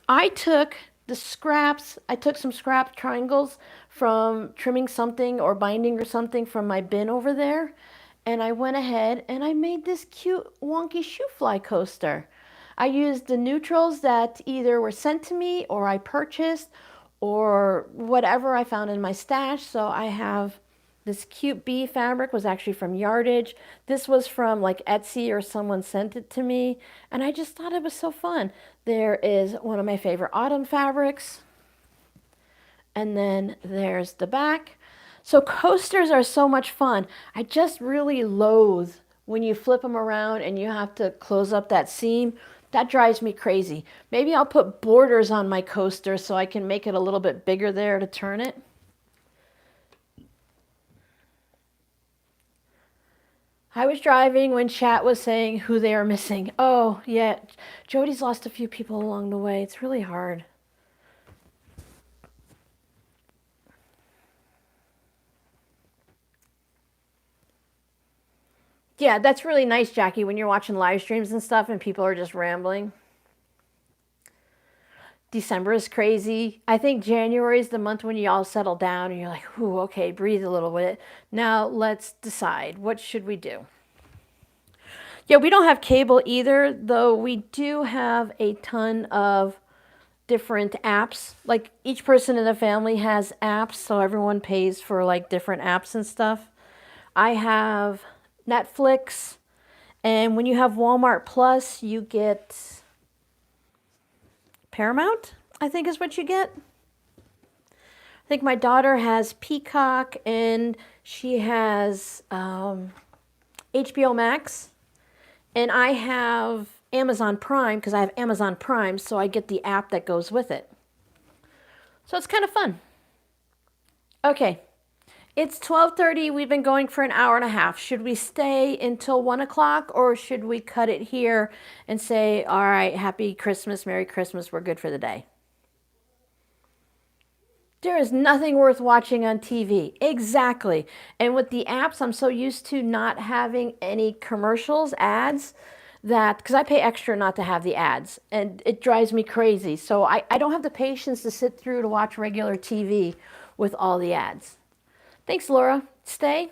I took the scraps, I took some scrap triangles from trimming something or binding or something from my bin over there, and I went ahead and I made this cute wonky shoe fly coaster. I used the neutrals that either were sent to me or I purchased or whatever I found in my stash. So I have this cute bee fabric was actually from Yardage. This was from like Etsy or someone sent it to me. And I just thought it was so fun. There is one of my favorite autumn fabrics. And then there's the back. So coasters are so much fun. I just really loathe when you flip them around and you have to close up that seam. That drives me crazy. Maybe I'll put borders on my coaster so I can make it a little bit bigger there to turn it. I was driving when chat was saying who they are missing. Oh, yeah. Jody's lost a few people along the way. It's really hard. Yeah, that's really nice, Jackie, when you're watching live streams and stuff and people are just rambling. December is crazy. I think January is the month when you all settle down and you're like, ooh, okay, breathe a little bit. Now let's decide, what should we do? Yeah, we don't have cable either, though we do have a ton of different apps. Like each person in the family has apps, so everyone pays for like different apps and stuff. I have Netflix, and when you have Walmart Plus, you get Paramount, I think is what you get. I think my daughter has Peacock, and she has HBO Max, and I have Amazon Prime because I have Amazon Prime, so I get the app that goes with it. So it's kind of fun. Okay, it's 12:30. We've been going for an hour and a half. Should we stay until 1 o'clock or should we cut it here and say, all right, happy Christmas, Merry Christmas, we're good for the day? There is nothing worth watching on TV. Exactly. And with the apps, I'm so used to not having any commercials, ads, that because I pay extra not to have the ads and it drives me crazy. So I don't have the patience to sit through to watch regular TV with all the ads. Thanks, Laura. Stay?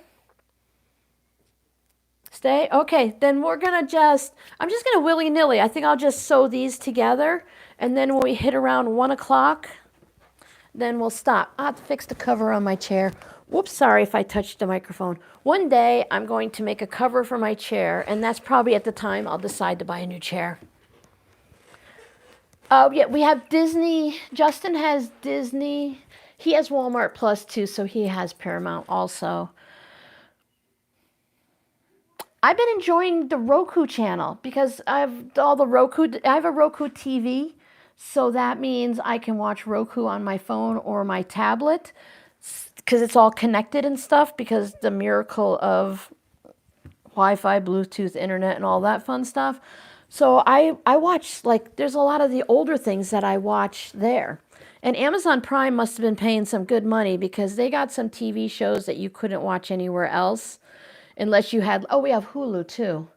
Stay? Okay, then we're going to I'm just going to willy-nilly. I think I'll just sew these together. And then when we hit around 1 o'clock, then we'll stop. I have to fix the cover on my chair. Whoops, sorry if I touched the microphone. One day I'm going to make a cover for my chair, and that's probably at the time I'll decide to buy a new chair. Oh, yeah, we have Disney. Justin has Disney. He has Walmart Plus too, so he has Paramount also. I've been enjoying the Roku channel because I have a Roku TV, so that means I can watch Roku on my phone or my tablet because it's all connected and stuff because the miracle of Wi-Fi, Bluetooth, internet, and all that fun stuff. So I watch, like, there's a lot of the older things that I watch there. And Amazon Prime must have been paying some good money because they got some TV shows that you couldn't watch anywhere else unless you had, oh, we have Hulu too.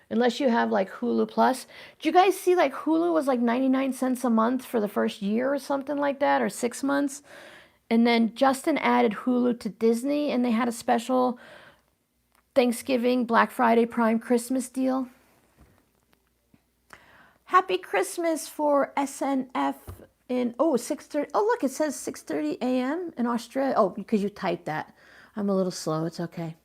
Unless you have like Hulu Plus. Did you guys see like Hulu was like 99 cents a month for the first year or something like that, or 6 months? And then Justin added Hulu to Disney and they had a special Thanksgiving, Black Friday, Prime Christmas deal. Happy Christmas for SNF in, oh, 6:30. Oh, look, it says 6:30 a.m. in Australia. Oh, because you typed that. I'm a little slow. It's okay.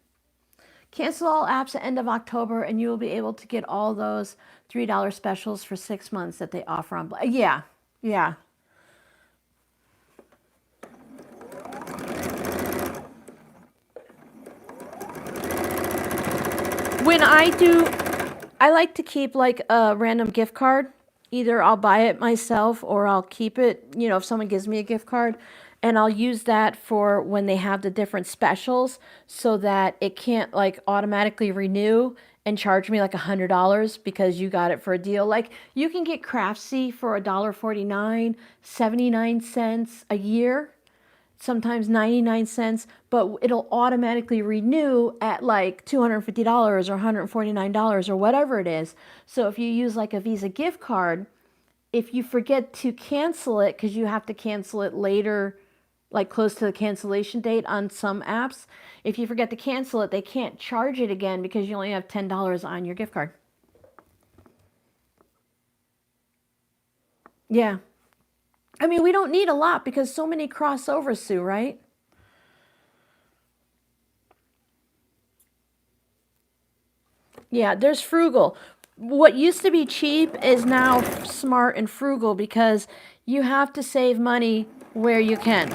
Cancel all apps at end of October and you will be able to get all those $3 specials for 6 months that they offer on. Yeah, yeah. When I do, I like to keep like a random gift card. Either I'll buy it myself or I'll keep it, you know, if someone gives me a gift card, and I'll use that for when they have the different specials so that it can't like automatically renew and charge me like $100 because you got it for a deal. Like you can get Craftsy for $1.49, 79 cents a year, sometimes 99 cents, but it'll automatically renew at like $250 or $149 or whatever it is. So if you use like a Visa gift card, if you forget to cancel it, because you have to cancel it later, like close to the cancellation date on some apps, if you forget to cancel it, they can't charge it again because you only have $10 on your gift card. Yeah. I mean, we don't need a lot because so many crossovers, Sue, right? Yeah, there's frugal. What used to be cheap is now smart and frugal because you have to save money where you can.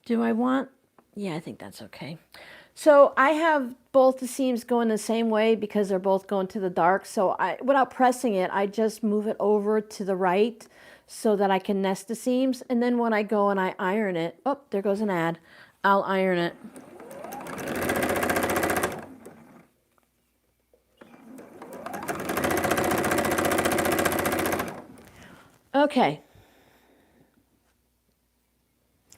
Do I want? Yeah, I think that's okay. So I have both the seams going the same way because they're both going to the dark. So without pressing it, I just move it over to the right so that I can nest the seams. And then when I go and I iron it, oh, there goes an ad. I'll iron it. Okay.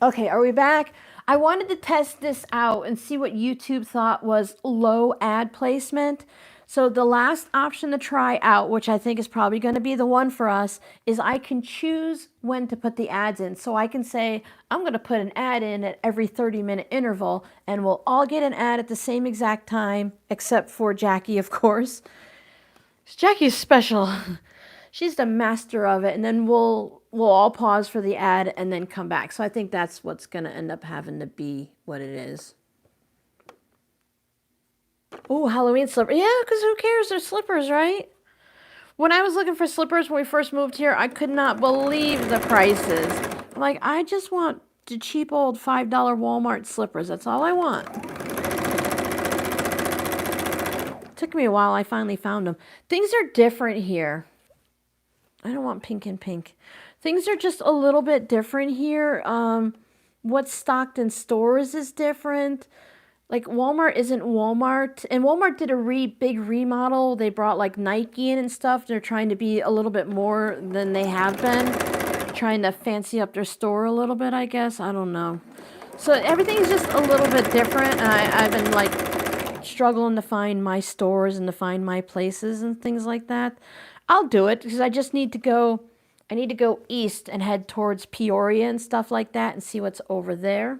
Okay, are we back? I wanted to test this out and see what YouTube thought was low ad placement. So the last option to try out, which I think is probably going to be the one for us, is I can choose when to put the ads in. So I can say, I'm going to put an ad in at every 30-minute interval, and we'll all get an ad at the same exact time, except for Jackie, of course. Jackie's special. She's the master of it, and then we'll all pause for the ad and then come back. So I think that's what's going to end up having to be what it is. Oh, Halloween slippers. Yeah, because who cares? They're slippers, right? When I was looking for slippers when we first moved here, I could not believe the prices. I'm like, I just want the cheap old $5 Walmart slippers. That's all I want. It took me a while. I finally found them. Things are different here. I don't want pink and pink. Things are just a little bit different here. What's stocked in stores is different. Like Walmart isn't Walmart. And Walmart did a big remodel. They brought like Nike in and stuff. They're trying to be a little bit more than they have been. Trying to fancy up their store a little bit, I guess. I don't know. So everything's just a little bit different. And I've been like struggling to find my stores and to find my places and things like that. I'll do it because I just need to go. I need to go east and head towards Peoria and stuff like that and see what's over there.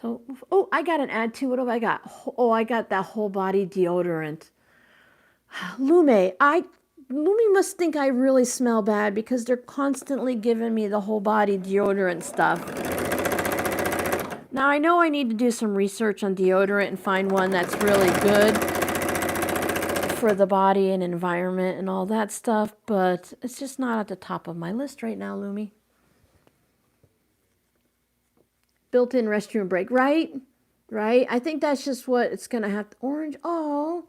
So, oh, I got an ad too. What have I got? Oh, I got that whole body deodorant. Lume must think I really smell bad because they're constantly giving me the whole body deodorant stuff. Now, I know I need to do some research on deodorant and find one that's really good for the body and environment and all that stuff, but it's just not at the top of my list right now, Lumi. Built-in restroom break, right? Right? I think that's just what it's going to have to, orange. Oh,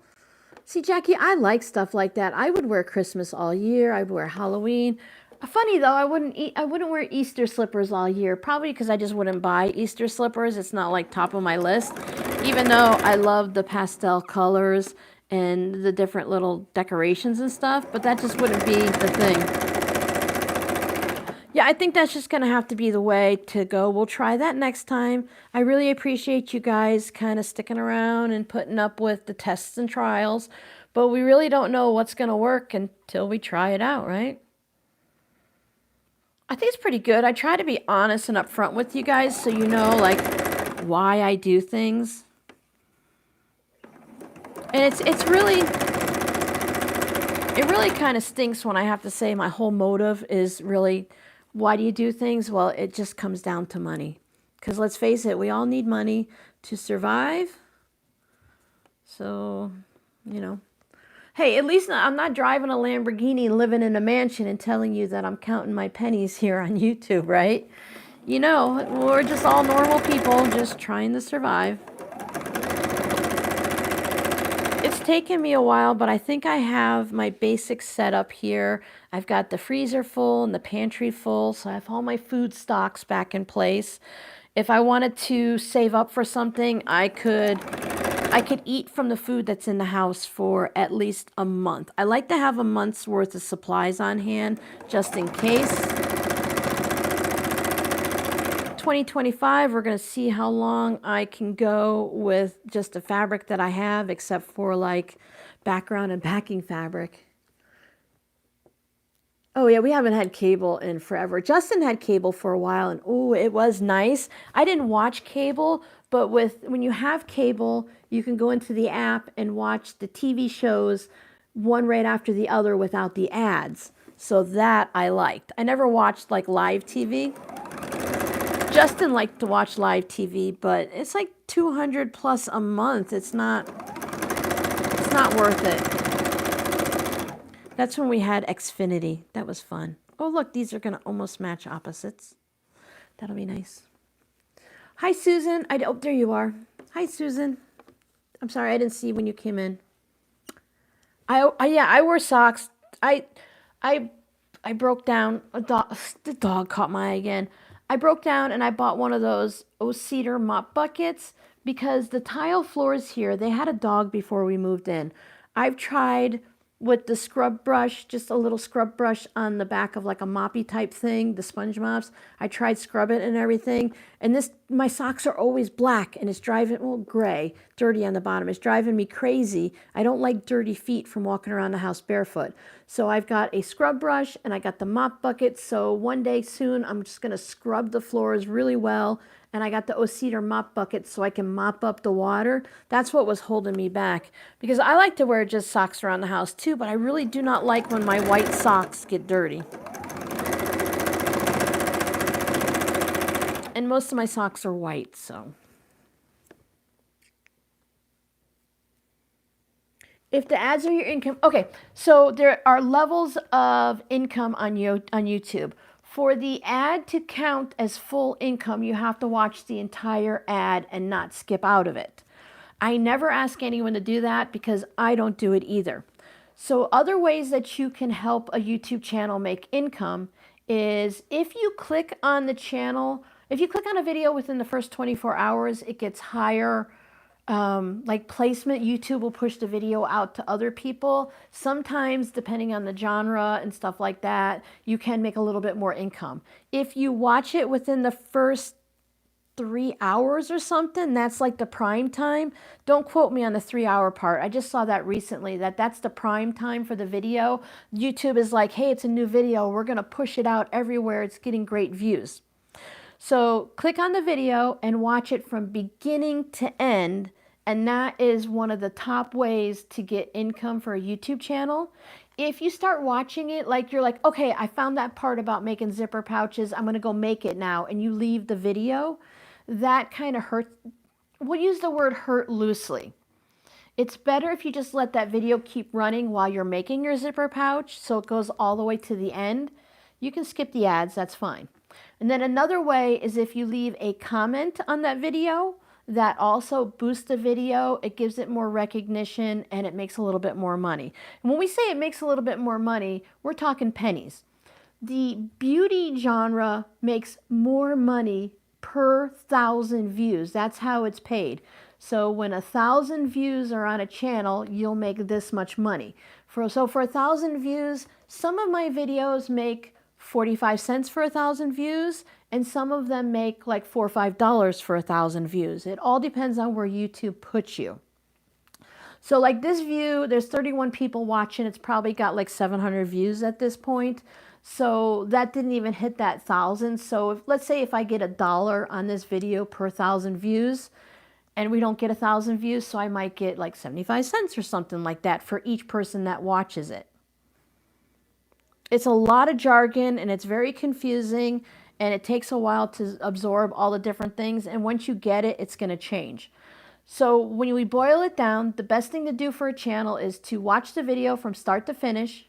see, Jackie, I like stuff like that. I would wear Christmas all year. I'd wear Halloween. Funny though, I wouldn't wear Easter slippers all year, probably because I just wouldn't buy Easter slippers. It's not like top of my list, even though I love the pastel colors and the different little decorations and stuff, but that just wouldn't be the thing. Yeah, I think that's just going to have to be the way to go. We'll try that next time. I really appreciate you guys kind of sticking around and putting up with the tests and trials, but we really don't know what's going to work until we try it out, right? I think it's pretty good. I try to be honest and upfront with you guys so you know, like, why I do things. And it really kind of stinks when I have to say my whole motive is really, why do you do things? Well, it just comes down to money. Because let's face it, we all need money to survive. So, you know. Hey, at least I'm not driving a Lamborghini, living in a mansion, and telling you that I'm counting my pennies here on YouTube, right? You know, we're just all normal people just trying to survive. It's taken me a while, but I think I have my basic setup here. I've got the freezer full and the pantry full, so I have all my food stocks back in place. If I wanted to save up for something, I could eat from the food that's in the house for at least a month. I like to have a month's worth of supplies on hand just in case. 2025, we're going to see how long I can go with just the fabric that I have, except for like background and backing fabric. Oh yeah, we haven't had cable in forever. Justin had cable for a while, and oh, it was nice. I didn't watch cable, but when you have cable, you can go into the app and watch the TV shows one right after the other without the ads. So that I liked. I never watched like live TV. Justin liked to watch live TV, but it's like 200 plus a month. It's not worth it. That's when we had Xfinity. That was fun. Oh, look, these are going to almost match opposites. That'll be nice. Hi, Susan. Oh, there you are. Hi, Susan. I'm sorry, I didn't see when you came in. I wore socks. I broke down. The dog caught my eye again. I broke down and I bought one of those cedar mop buckets because the tile floors here, they had a dog before we moved in. I've tried with the scrub brush, just a little scrub brush on the back of like a moppy type thing, the sponge mops. I tried scrub it and everything. And my socks are always black and it's driving, well, gray, dirty on the bottom. It's driving me crazy. I don't like dirty feet from walking around the house barefoot. So I've got a scrub brush and I got the mop bucket. So one day soon, I'm just going to scrub the floors really well. And I got the cedar mop bucket so I can mop up the water. That's what was holding me back. Because I like to wear just socks around the house too, but I really do not like when my white socks get dirty. And most of my socks are white, so. If the ads are your income, okay, so there are levels of income on YouTube. For the ad to count as full income, you have to watch the entire ad and not skip out of it. I never ask anyone to do that because I don't do it either. So other ways that you can help a YouTube channel make income is if you click on the channel, if you click on a video within the first 24 hours, it gets higher like placement. YouTube will push the video out to other people. Sometimes, depending on the genre and stuff like that, you can make a little bit more income. If you watch it within the first 3 hours or something, that's like the prime time. Don't quote me on the 3-hour part. I just saw that recently, that's the prime time for the video. YouTube is like, hey, it's a new video. We're going to push it out everywhere. It's getting great views. So click on the video and watch it from beginning to end. And that is one of the top ways to get income for a YouTube channel. If you start watching it, like you're like, okay, I found that part about making zipper pouches, I'm gonna go make it now, and you leave the video, that kind of hurts. We'll use the word hurt loosely. It's better if you just let that video keep running while you're making your zipper pouch, so it goes all the way to the end. You can skip the ads, that's fine. And then another way is if you leave a comment on that video, that also boosts the video, it gives it more recognition, and it makes a little bit more money. And when we say it makes a little bit more money, we're talking pennies. The beauty genre makes more money per 1,000 views. That's how it's paid. So when 1,000 views are on a channel, you'll make this much money. So for 1,000 views, some of my videos make 45 cents for 1,000 views, and some of them make like $4 or $5 for 1,000 views. It all depends on where YouTube puts you. So like this view, there's 31 people watching. It's probably got like 700 views at this point. So that didn't even hit that 1,000. So if, let's say if I get $1 on this video per 1,000 views, and we don't get 1,000 views, so I might get like 75 cents or something like that for each person that watches it. It's a lot of jargon and it's very confusing, and it takes a while to absorb all the different things, and once you get it, it's going to change. So when we boil it down, the best thing to do for a channel is to watch the video from start to finish,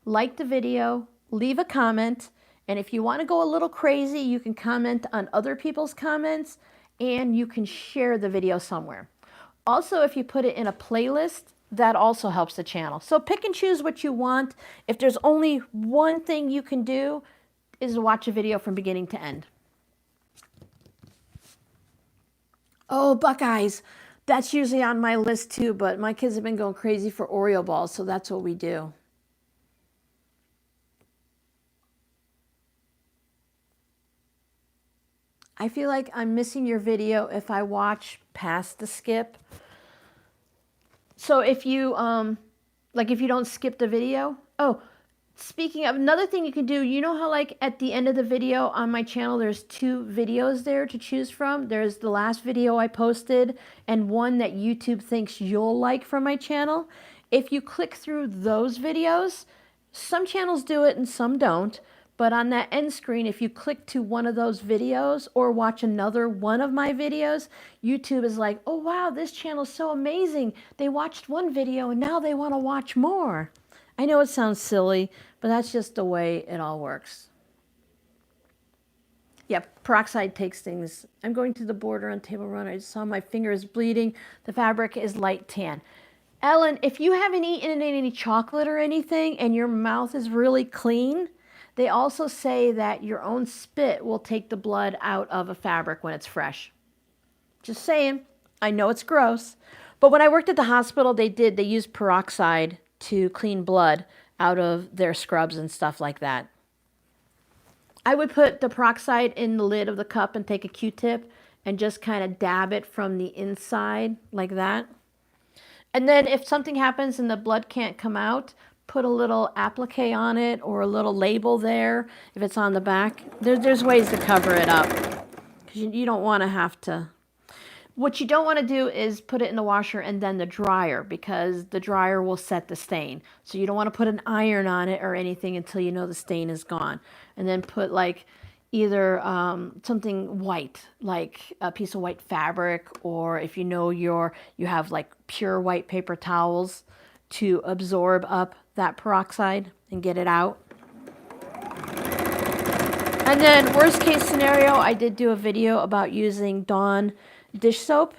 like the video, leave a comment, and if you want to go a little crazy, you can comment on other people's comments, and you can share the video somewhere. Also, if you put it in a playlist, that also helps the channel. So pick and choose what you want. If there's only one thing you can do, is watch a video from beginning to end. Oh, Buckeyes. That's usually on my list too, but my kids have been going crazy for Oreo balls, so that's what we do. I feel like I'm missing your video if I watch past the skip. So if you, like if you don't skip the video. Oh, speaking of, another thing you can do, you know how like at the end of the video on my channel, there's 2 videos there to choose from? There's the last video I posted and one that YouTube thinks you'll like from my channel. If you click through those videos, some channels do it and some don't. But on that end screen, if you click to one of those videos or watch another one of my videos, YouTube is like, oh wow, this channel is so amazing. They watched one video and now they want to watch more. I know it sounds silly, but that's just the way it all works. Yep, peroxide takes things. I'm going to the border on table run. I saw my finger is bleeding. The fabric is light tan. Ellen, if you haven't eaten any chocolate or anything and your mouth is really clean, they also say that your own spit will take the blood out of a fabric when it's fresh. Just saying. I know it's gross. But when I worked at the hospital, they used peroxide to clean blood out of their scrubs and stuff like that. I would put the peroxide in the lid of the cup and take a Q-tip and just kind of dab it from the inside like that. And then if something happens and the blood can't come out, put a little applique on it or a little label there if it's on the back. There's ways to cover it up because you don't want to have to. What you don't want to do is put it in the washer and then the dryer, because the dryer will set the stain. So you don't want to put an iron on it or anything until you know the stain is gone. And then put like either something white, like a piece of white fabric, or if you know you have like pure white paper towels to absorb up that peroxide and get it out. And then worst case scenario, I did do a video about using Dawn dish soap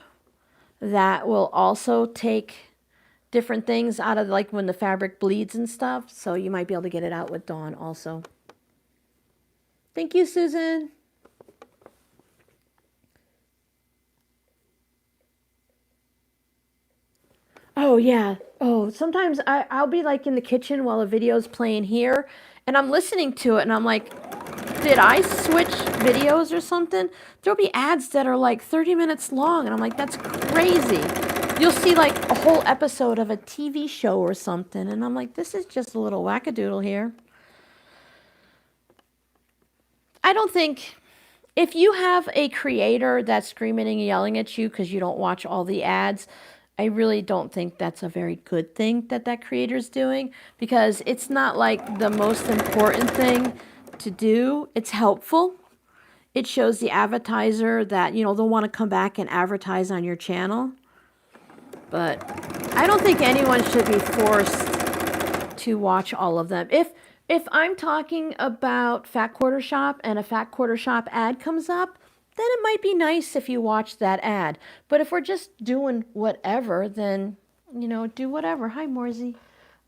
that will also take different things out of, like when the fabric bleeds and stuff. So you might be able to get it out with Dawn also. Thank you, Susan. Oh, yeah. Oh, sometimes I'll be like in the kitchen while a video's playing here, and I'm listening to it, and I'm like, did I switch videos or something? There'll be ads that are like 30 minutes long, and I'm like, that's crazy. You'll see like a whole episode of a TV show or something, and I'm like, this is just a little wackadoodle here. I don't think, if you have a creator that's screaming and yelling at you because you don't watch all the ads, I really don't think that's a very good thing that creator's doing, because it's not like the most important thing to do. It's helpful. It shows the advertiser that, you know, they'll want to come back and advertise on your channel. But I don't think anyone should be forced to watch all of them. If I'm talking about Fat Quarter Shop and a Fat Quarter Shop ad comes up, then it might be nice if you watch that ad. But if we're just doing whatever, then, you know, do whatever. Hi, Morsey.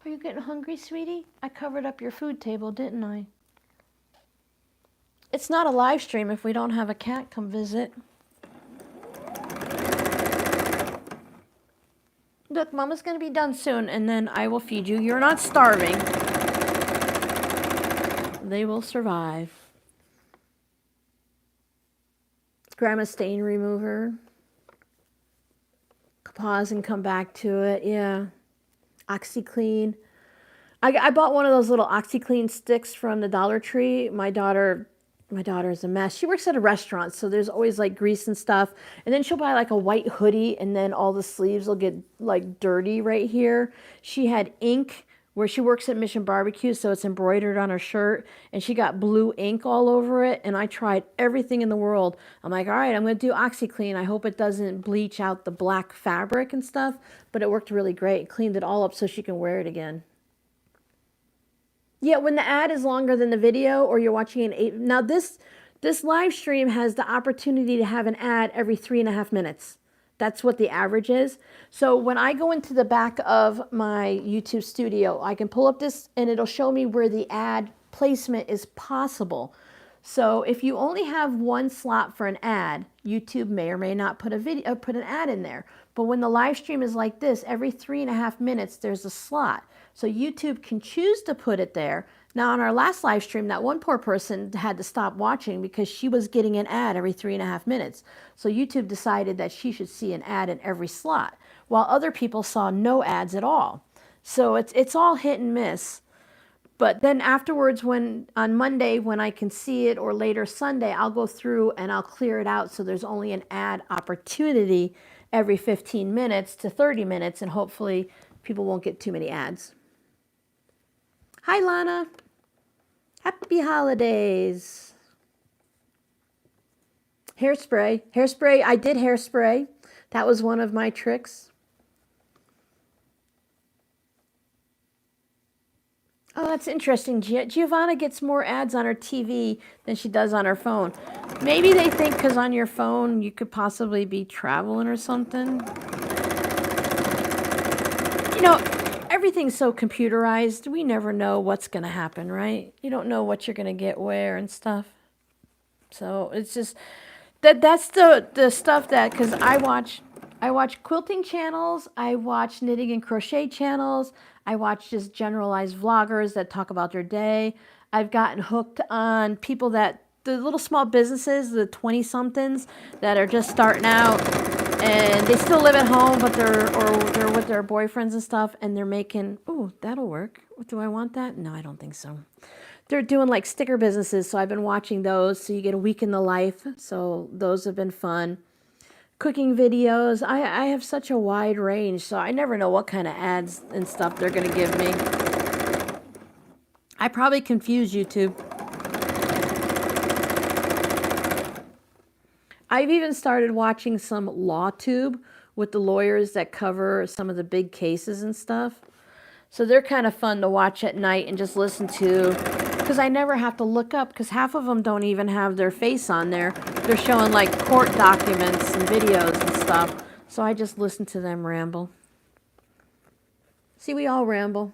Are you getting hungry, sweetie? I covered up your food table, didn't I? It's not a live stream if we don't have a cat come visit. look, Mama's going to be done soon, and then I will feed you. You're not starving. They will survive. Grandma's stain remover. Pause and come back to it. Yeah. OxyClean. I bought one of those little OxyClean sticks from the Dollar Tree. My daughter's a mess. She works at a restaurant, so there's always like grease and stuff. And then she'll buy like a white hoodie, and then all the sleeves will get like dirty right here. She had ink where she works at Mission Barbecue, so it's embroidered on her shirt, and she got blue ink all over it. And I tried everything in the world. I'm like, all right, I'm going to do OxyClean. I hope it doesn't bleach out the black fabric and stuff, but it worked really great. It cleaned it all up so she can wear it again. Yeah, when the ad is longer than the video, or you're watching an 8... Now this live stream has the opportunity to have an ad every 3.5 minutes. That's what the average is. So when I go into the back of my YouTube studio, I can pull up this and it'll show me where the ad placement is possible. So if you only have one slot for an ad, YouTube may or may not put an ad in there. But when the live stream is like this, every 3.5 minutes there's a slot. So YouTube can choose to put it there. Now on our last live stream, that one poor person had to stop watching because she was getting an ad every 3.5 minutes. So YouTube decided that she should see an ad in every slot, while other people saw no ads at all. So it's all hit and miss. But then afterwards, on Monday, when I can see it, or later Sunday, I'll go through and I'll clear it out so there's only an ad opportunity every 15 minutes to 30 minutes, and hopefully people won't get too many ads. Hi, Lana. Happy holidays. Hairspray. Hairspray. I did hairspray. That was one of my tricks. Oh, that's interesting. Giovanna gets more ads on her TV than she does on her phone. Maybe they think because on your phone you could possibly be traveling or something. You know, everything's so computerized, we never know what's going to happen, right? You don't know what you're going to get where and stuff. So it's just, that's the stuff that, because I watch quilting channels, I watch knitting and crochet channels, I watch just generalized vloggers that talk about their day. I've gotten hooked on people the little small businesses, the 20-somethings that are just starting out. And they still live at home, but they're with their boyfriends and stuff, and they're making, ooh, that'll work. Do I want that? No, I don't think so. They're doing like sticker businesses, so I've been watching those. So you get a week in the life. So those have been fun. Cooking videos. I have such a wide range, so I never know what kind of ads and stuff they're going to give me. I probably confuse YouTube. I've even started watching some LawTube with the lawyers that cover some of the big cases and stuff. So they're kind of fun to watch at night and just listen to, because I never have to look up, because half of them don't even have their face on there. They're showing like court documents and videos and stuff. So I just listen to them ramble. See, we all ramble.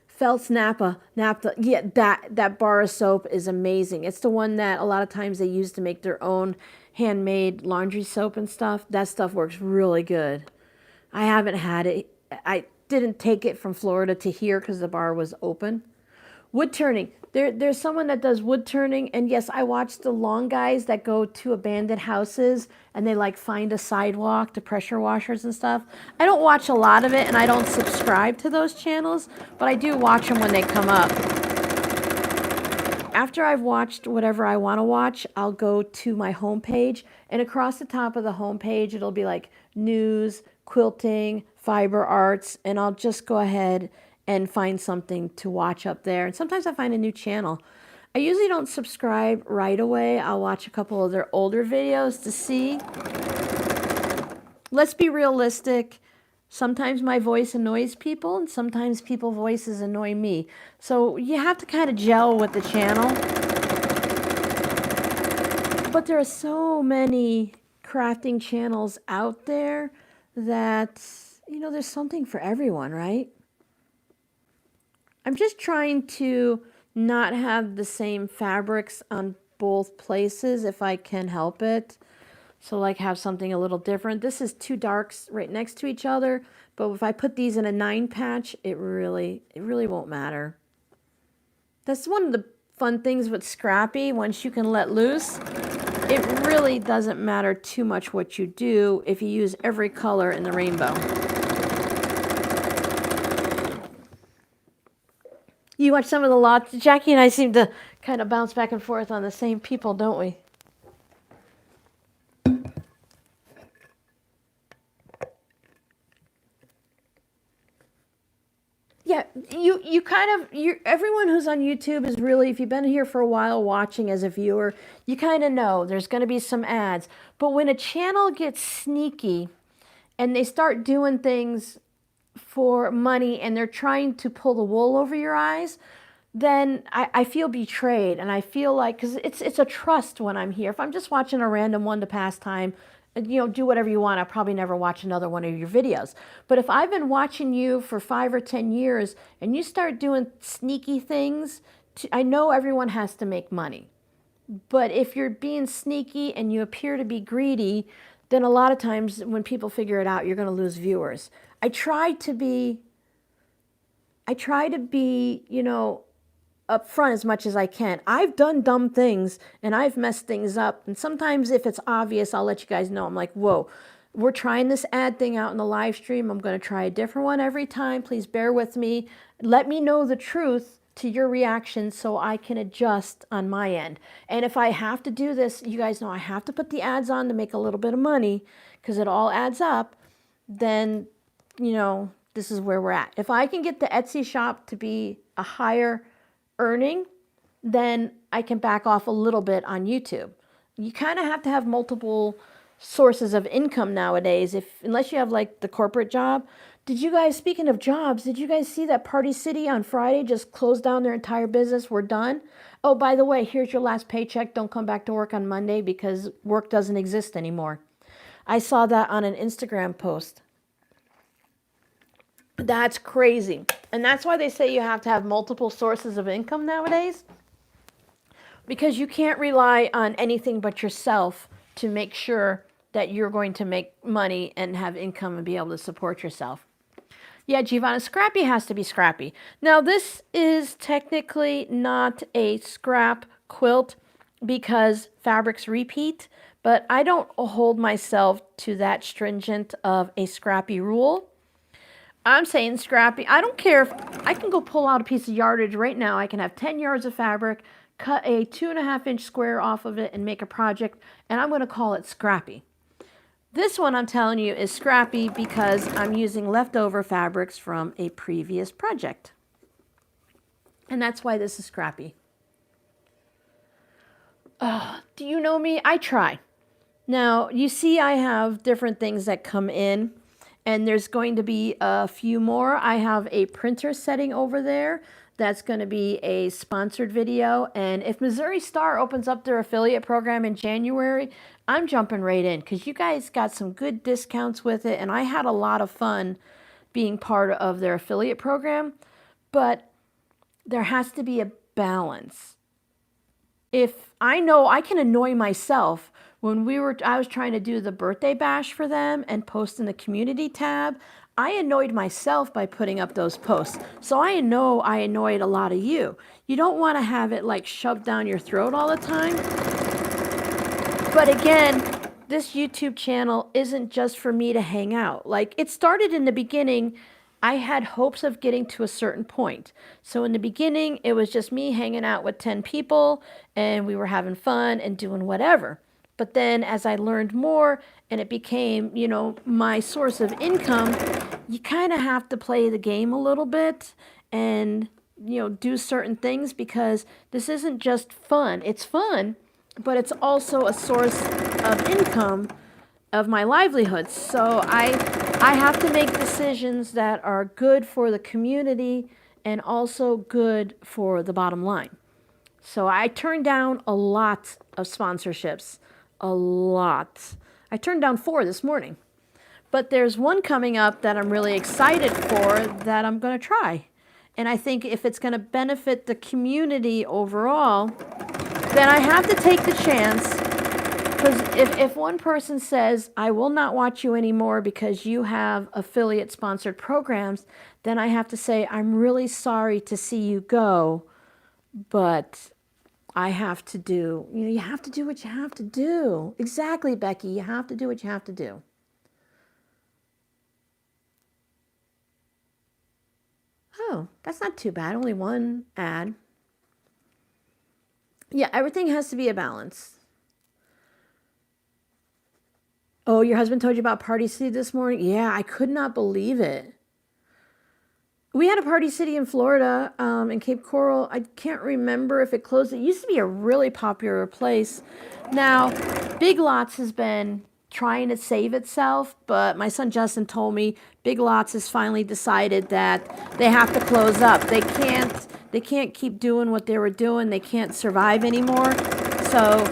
Felt's nappa, yeah, that bar of soap is amazing. It's the one that a lot of times they use to make their own handmade laundry soap and stuff. That stuff works really good. I haven't had it. I didn't take it from Florida to here because the bar was open. Wood turning. There's someone that does wood turning, and yes, I watch the long guys that go to abandoned houses and they like find a sidewalk to pressure washers and stuff. I don't watch a lot of it, and I don't subscribe to those channels, but I do watch them when they come up. After I've watched whatever I want to watch, I'll go to my homepage, and across the top of the homepage, it'll be like news, quilting, fiber arts, and I'll just go ahead and find something to watch up there. And sometimes I find a new channel. I usually don't subscribe right away. I'll watch a couple of their older videos to see. Let's be realistic. Sometimes my voice annoys people, and sometimes people's voices annoy me. So you have to kind of gel with the channel. But there are so many crafting channels out there that, you know, there's something for everyone, right? I'm just trying to not have the same fabrics on both places if I can help it. So like have something a little different. This is two darks right next to each other, but if I put these in a 9 patch, it really won't matter. That's one of the fun things with Scrappy. Once you can let loose, it really doesn't matter too much what you do if you use every color in the rainbow. You watch some of the lots. Jackie and I seem to kind of bounce back and forth on the same people, don't we? Yeah, everyone who's on YouTube is really, if you've been here for a while watching as a viewer, you kind of know there's going to be some ads. But when a channel gets sneaky and they start doing things for money and they're trying to pull the wool over your eyes, then I feel betrayed, and I feel like, because it's a trust when I'm here. If I'm just watching a random one to pass time, you know, do whatever you want. I'll probably never watch another one of your videos. But if I've been watching you for 5 or 10 years and you start doing sneaky things, I know everyone has to make money. But if you're being sneaky and you appear to be greedy, then a lot of times when people figure it out, you're going to lose viewers. I try to be, you know, up front as much as I can. I've done dumb things and I've messed things up. And sometimes if it's obvious, I'll let you guys know. I'm like, whoa, we're trying this ad thing out in the live stream. I'm going to try a different one every time. Please bear with me. Let me know the truth to your reaction so I can adjust on my end. And if I have to do this, you guys know I have to put the ads on to make a little bit of money because it all adds up. Then, you know, this is where we're at. If I can get the Etsy shop to be a higher earning, then I can back off a little bit on YouTube. You kind of have to have multiple sources of income nowadays, unless you have like the corporate job. Did you guys, speaking of jobs, did you guys see that Party City on Friday just closed down their entire business? We're done. Oh, by the way, here's your last paycheck. Don't come back to work on Monday because work doesn't exist anymore. I saw that on an Instagram post. That's crazy. And that's why they say you have to have multiple sources of income nowadays, because you can't rely on anything but yourself to make sure that you're going to make money and have income and be able to support yourself. Yeah, Giovanna, Scrappy has to be Scrappy. Now, this is technically not a scrap quilt because fabrics repeat, but I don't hold myself to that stringent of a Scrappy rule. I'm saying Scrappy. I don't care if I can go pull out a piece of yardage right now. I can have 10 yards of fabric, cut a 2.5-inch square off of it and make a project, and I'm going to call it Scrappy. This one I'm telling you is Scrappy because I'm using leftover fabrics from a previous project. And that's why this is Scrappy. Do you know me? I try. Now, you see I have different things that come in. And there's going to be a few more. I have a printer setting over there. That's going to be a sponsored video. And if Missouri Star opens up their affiliate program in January, I'm jumping right in because you guys got some good discounts with it. And I had a lot of fun being part of their affiliate program. But there has to be a balance. If I know I can annoy myself. When I was trying to do the birthday bash for them and post in the community tab, I annoyed myself by putting up those posts. So I know I annoyed a lot of you. You don't want to have it like shoved down your throat all the time. But again, this YouTube channel isn't just for me to hang out. Like, it started in the beginning, I had hopes of getting to a certain point. So in the beginning, it was just me hanging out with 10 people and we were having fun and doing whatever. But then as I learned more and it became, you know, my source of income, you kind of have to play the game a little bit and, you know, do certain things because this isn't just fun. It's fun, but it's also a source of income of my livelihood. So I have to make decisions that are good for the community and also good for the bottom line. So I turned down a lot of sponsorships. A lot. I turned down 4 this morning. But there's one coming up that I'm really excited for that I'm going to try. And I think if it's going to benefit the community overall, then I have to take the chance Because if one person says, I will not watch you anymore because you have affiliate sponsored programs, then I have to say, I'm really sorry to see you go, but I have to do, you have to do what you have to do. Exactly, Becky. You have to do what you have to do. Oh, that's not too bad. Only one ad. Yeah, everything has to be a balance. Oh, your husband told you about Party City this morning? Yeah, I could not believe it. We had a Party City in Florida, in Cape Coral. I can't remember if it closed. It used to be a really popular place. Now, Big Lots has been trying to save itself, but my son Justin told me Big Lots has finally decided that they have to close up. They can't keep doing what they were doing. They can't survive anymore. So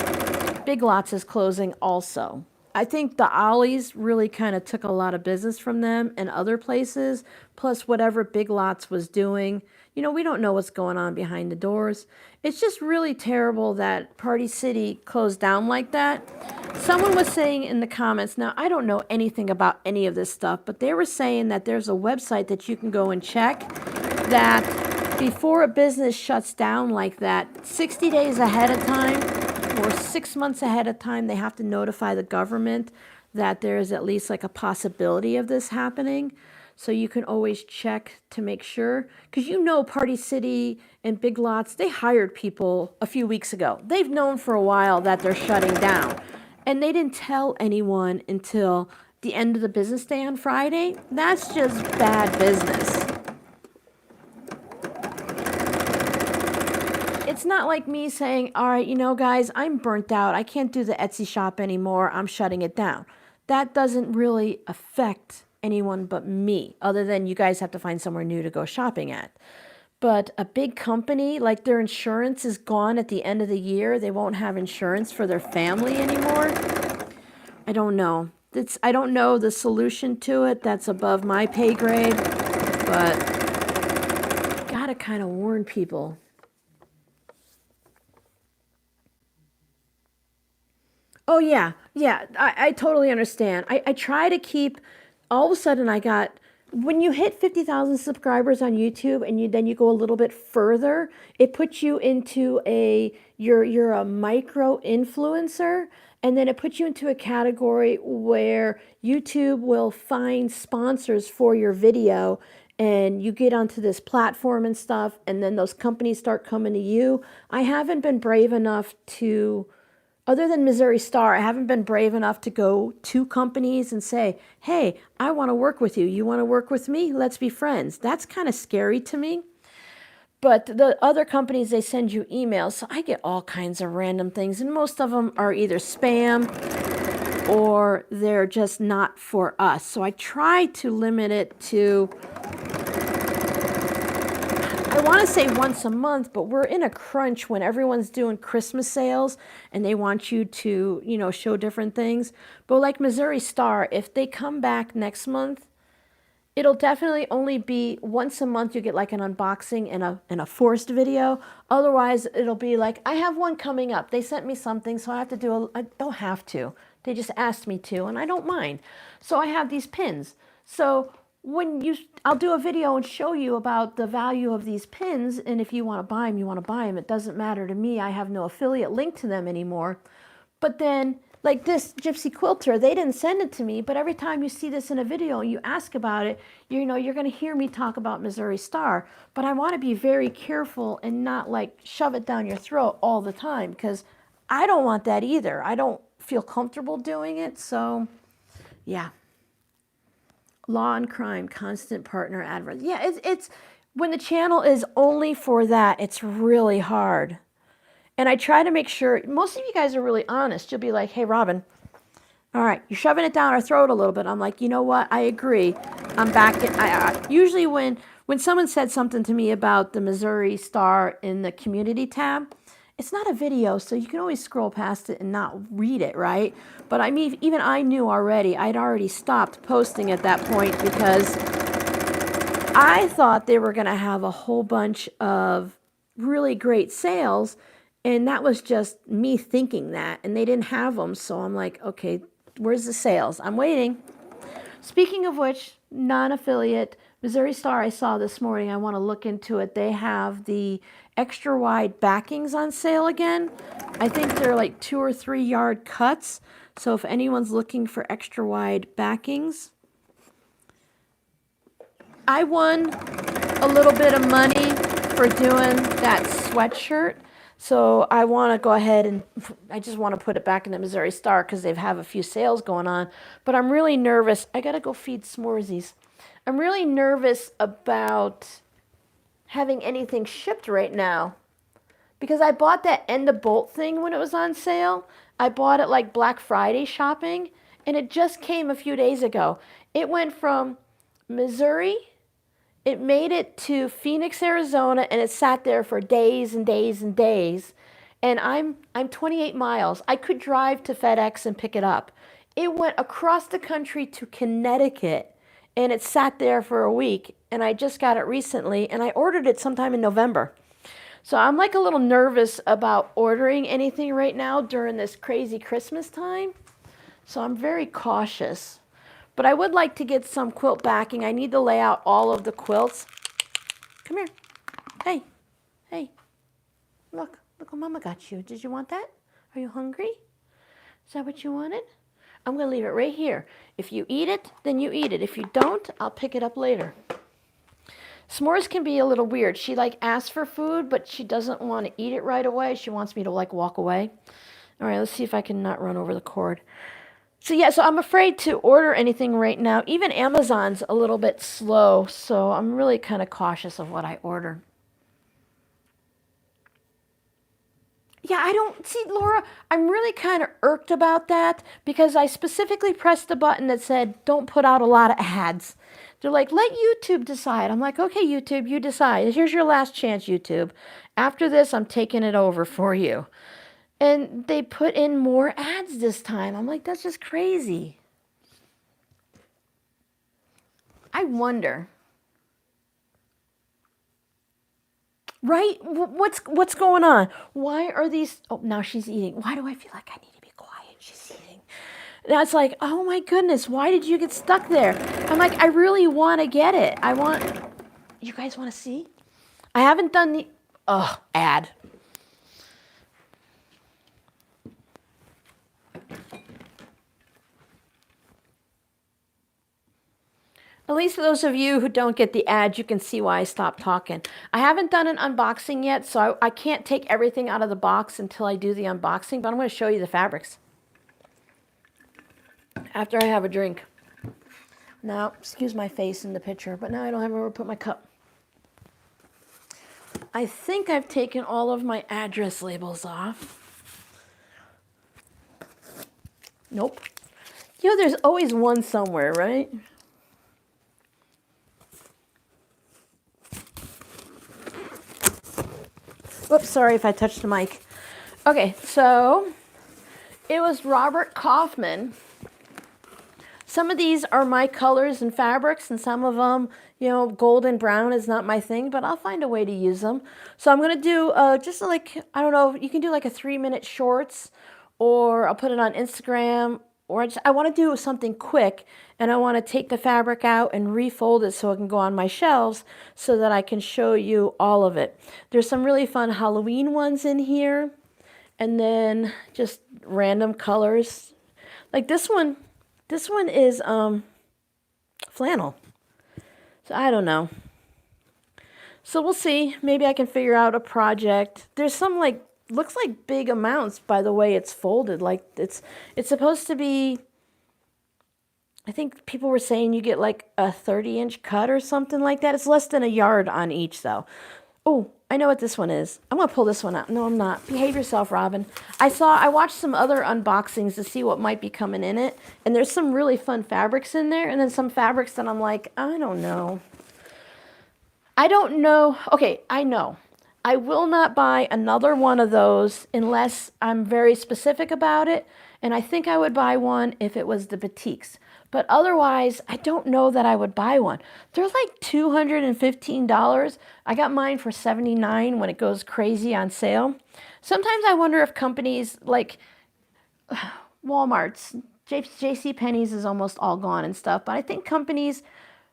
Big Lots is closing also. I think the Ollies really kind of took a lot of business from them and other places, plus whatever Big Lots was doing. We don't know what's going on behind the doors. It's just really terrible that Party City closed down like that. Someone was saying in the comments, now I don't know anything about any of this stuff, but they were saying that there's a website that you can go and check that before a business shuts down like that, 60 days ahead of time, or 6 months ahead of time, they have to notify the government that there is at least like a possibility of this happening. So you can always check to make sure. Because Party City and Big Lots, they hired people a few weeks ago. They've known for a while that they're shutting down. And they didn't tell anyone until the end of the business day on Friday. That's just bad business. It's not like me saying, all right, guys, I'm burnt out. I can't do the Etsy shop anymore. I'm shutting it down. That doesn't really affect anyone but me, other than you guys have to find somewhere new to go shopping at. But a big company, like their insurance is gone at the end of the year. They won't have insurance for their family anymore. I don't know. I don't know the solution to it. That's above my pay grade. But gotta kind of warn people. Oh, yeah. Yeah, I totally understand. I try to keep, all of a sudden when you hit 50,000 subscribers on YouTube and then you go a little bit further, it puts you into you're a micro influencer, and then it puts you into a category where YouTube will find sponsors for your video, and you get onto this platform and stuff, and then those companies start coming to you. I haven't been brave enough to, other than Missouri Star, I haven't been brave enough to go to companies and say, hey, I want to work with you. You want to work with me? Let's be friends. That's kind of scary to me. But the other companies, they send you emails. So I get all kinds of random things. And most of them are either spam or they're just not for us. So I try to limit it to, I want to say once a month, but we're in a crunch when everyone's doing Christmas sales and they want you to, show different things. But like Missouri Star, if they come back next month, it'll definitely only be once a month. You get like an unboxing and a forced video. Otherwise, it'll be like, I have one coming up. They sent me something, so I have to do I don't have to. They just asked me to, and I don't mind. So I have these pins. So I'll do a video and show you about the value of these pins, and if you want to buy them, you want to buy them. It doesn't matter to me. I have no affiliate link to them anymore. But then, like this Gypsy Quilter, they didn't send it to me, but every time you see this in a video and you ask about it, you're going to hear me talk about Missouri Star. But I want to be very careful and not like shove it down your throat all the time, because I don't want that either. I don't feel comfortable doing it. So, yeah. Law and crime, constant partner adverts. Yeah, it's when the channel is only for that, it's really hard. And I try to make sure, most of you guys are really honest. You'll be like, hey, Robin, all right, you're shoving it down our throat a little bit. I'm like, you know what? I agree. I'm back. Usually when someone said something to me about the Missouri Star in the community tab, it's not a video, so you can always scroll past it and not read it, right? But I mean, even I knew already. I'd already stopped posting at that point because I thought they were going to have a whole bunch of really great sales. And that was just me thinking that, and they didn't have them. So I'm like, okay, where's the sales? I'm waiting. Speaking of which, non-affiliate, Missouri Star I saw this morning. I want to look into it. They have the extra wide backings on sale again. I think they're like 2 or 3 yard cuts. So if anyone's looking for extra wide backings, I won a little bit of money for doing that sweatshirt. So I want to go ahead and I just want to put it back in the Missouri Star because they have a few sales going on. But I'm really nervous. I got to go feed S'moresies. I'm really nervous about having anything shipped right now because I bought that end of bolt thing when it was on sale. I bought it like Black Friday shopping, and it just came a few days ago. It went from Missouri, it made it to Phoenix, Arizona, and it sat there for days and days and days. And I'm 28 miles. I could drive to FedEx and pick it up. It went across the country to Connecticut, and it sat there for a week. And I just got it recently, and I ordered it sometime in November. So I'm like a little nervous about ordering anything right now during this crazy Christmas time. So I'm very cautious. But I would like to get some quilt backing. I need to lay out all of the quilts. Come here. Hey. Hey. Look what Mama got you. Did you want that? Are you hungry? Is that what you wanted? I'm going to leave it right here. If you eat it, then you eat it. If you don't, I'll pick it up later. S'mores can be a little weird. She like asks for food, but she doesn't want to eat it right away. She wants me to like walk away. All right, let's see if I can not run over the cord. So yeah, so I'm afraid to order anything right now. Even Amazon's a little bit slow, so I'm really kind of cautious of what I order. Yeah, I don't see, Laura, I'm really kind of irked about that because I specifically pressed the button that said, don't put out a lot of ads. They're like, let YouTube decide. I'm like, okay, YouTube, you decide. Here's your last chance, YouTube. After this, I'm taking it over for you. And they put in more ads this time. I'm like, that's just crazy. I wonder. Right? What's going on? Why are these... Oh, now she's eating. Why do I feel like I need to be quiet? She's eating. That's like, oh my goodness, why did you get stuck there? I'm like, I really want to get it. I want... You guys want to see? I haven't done the... Oh, ad. At least for those of you who don't get the ad, you can see why I stopped talking. I haven't done an unboxing yet, so I can't take everything out of the box until I do the unboxing, but I'm going to show you the fabrics after I have a drink. Now, excuse my face in the picture, but now I don't have where to put my cup. I think I've taken all of my address labels off. Nope. You know, there's always one somewhere, right? Oops, sorry if I touched the mic. Okay, so it was Robert Kaufman. Some of these are my colors and fabrics, and some of them, you know, gold and brown is not my thing, but I'll find a way to use them. So I'm going to do just like, I don't know, you can do like a 3-minute shorts, or I'll put it on Instagram, or I want to do something quick, and I want to take the fabric out and refold it so it can go on my shelves so that I can show you all of it. There's some really fun Halloween ones in here, and then just random colors. Like this one is flannel. So I don't know. So we'll see. Maybe I can figure out a project. There's some like, looks like big amounts by the way it's folded. Like it's supposed to be, I think people were saying you get like a 30-inch cut or something like that. It's less than a yard on each though. Oh, I know what this one is. I'm going to pull this one out. No, I'm not. Behave yourself, Robin. I watched some other unboxings to see what might be coming in it. And there's some really fun fabrics in there. And then some fabrics that I'm like, I don't know. I don't know. Okay, I know. I will not buy another one of those unless I'm very specific about it. And I think I would buy one if it was the batiks. But otherwise, I don't know that I would buy one. They're like $215. I got mine for $79 when it goes crazy on sale. Sometimes I wonder if companies like Walmart's, J.C. Penney's is almost all gone and stuff, but I think companies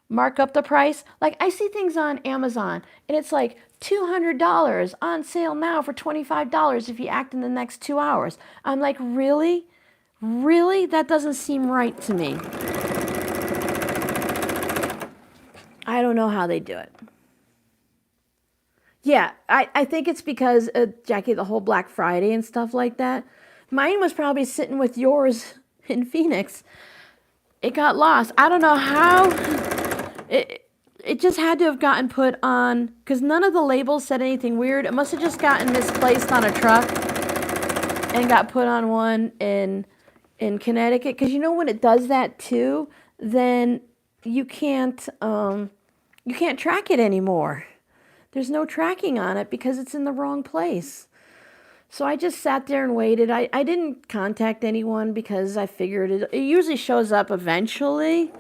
mark up the price. Like I see things on Amazon and it's like $200 on sale now for $25 if you act in the next 2 hours. I'm like, really? Really? That doesn't seem right to me. I don't know how they do it. Yeah, I think it's because, Jackie, the whole Black Friday and stuff like that. Mine was probably sitting with yours in Phoenix. It got lost. I don't know how. It just had to have gotten put on, because none of the labels said anything weird. It must have just gotten misplaced on a truck and got put on one in Connecticut. Because you know when it does that too, then you can't track it anymore. There's no tracking on it because it's in the wrong place. So I just sat there and waited. I didn't contact anyone because I figured it usually shows up eventually.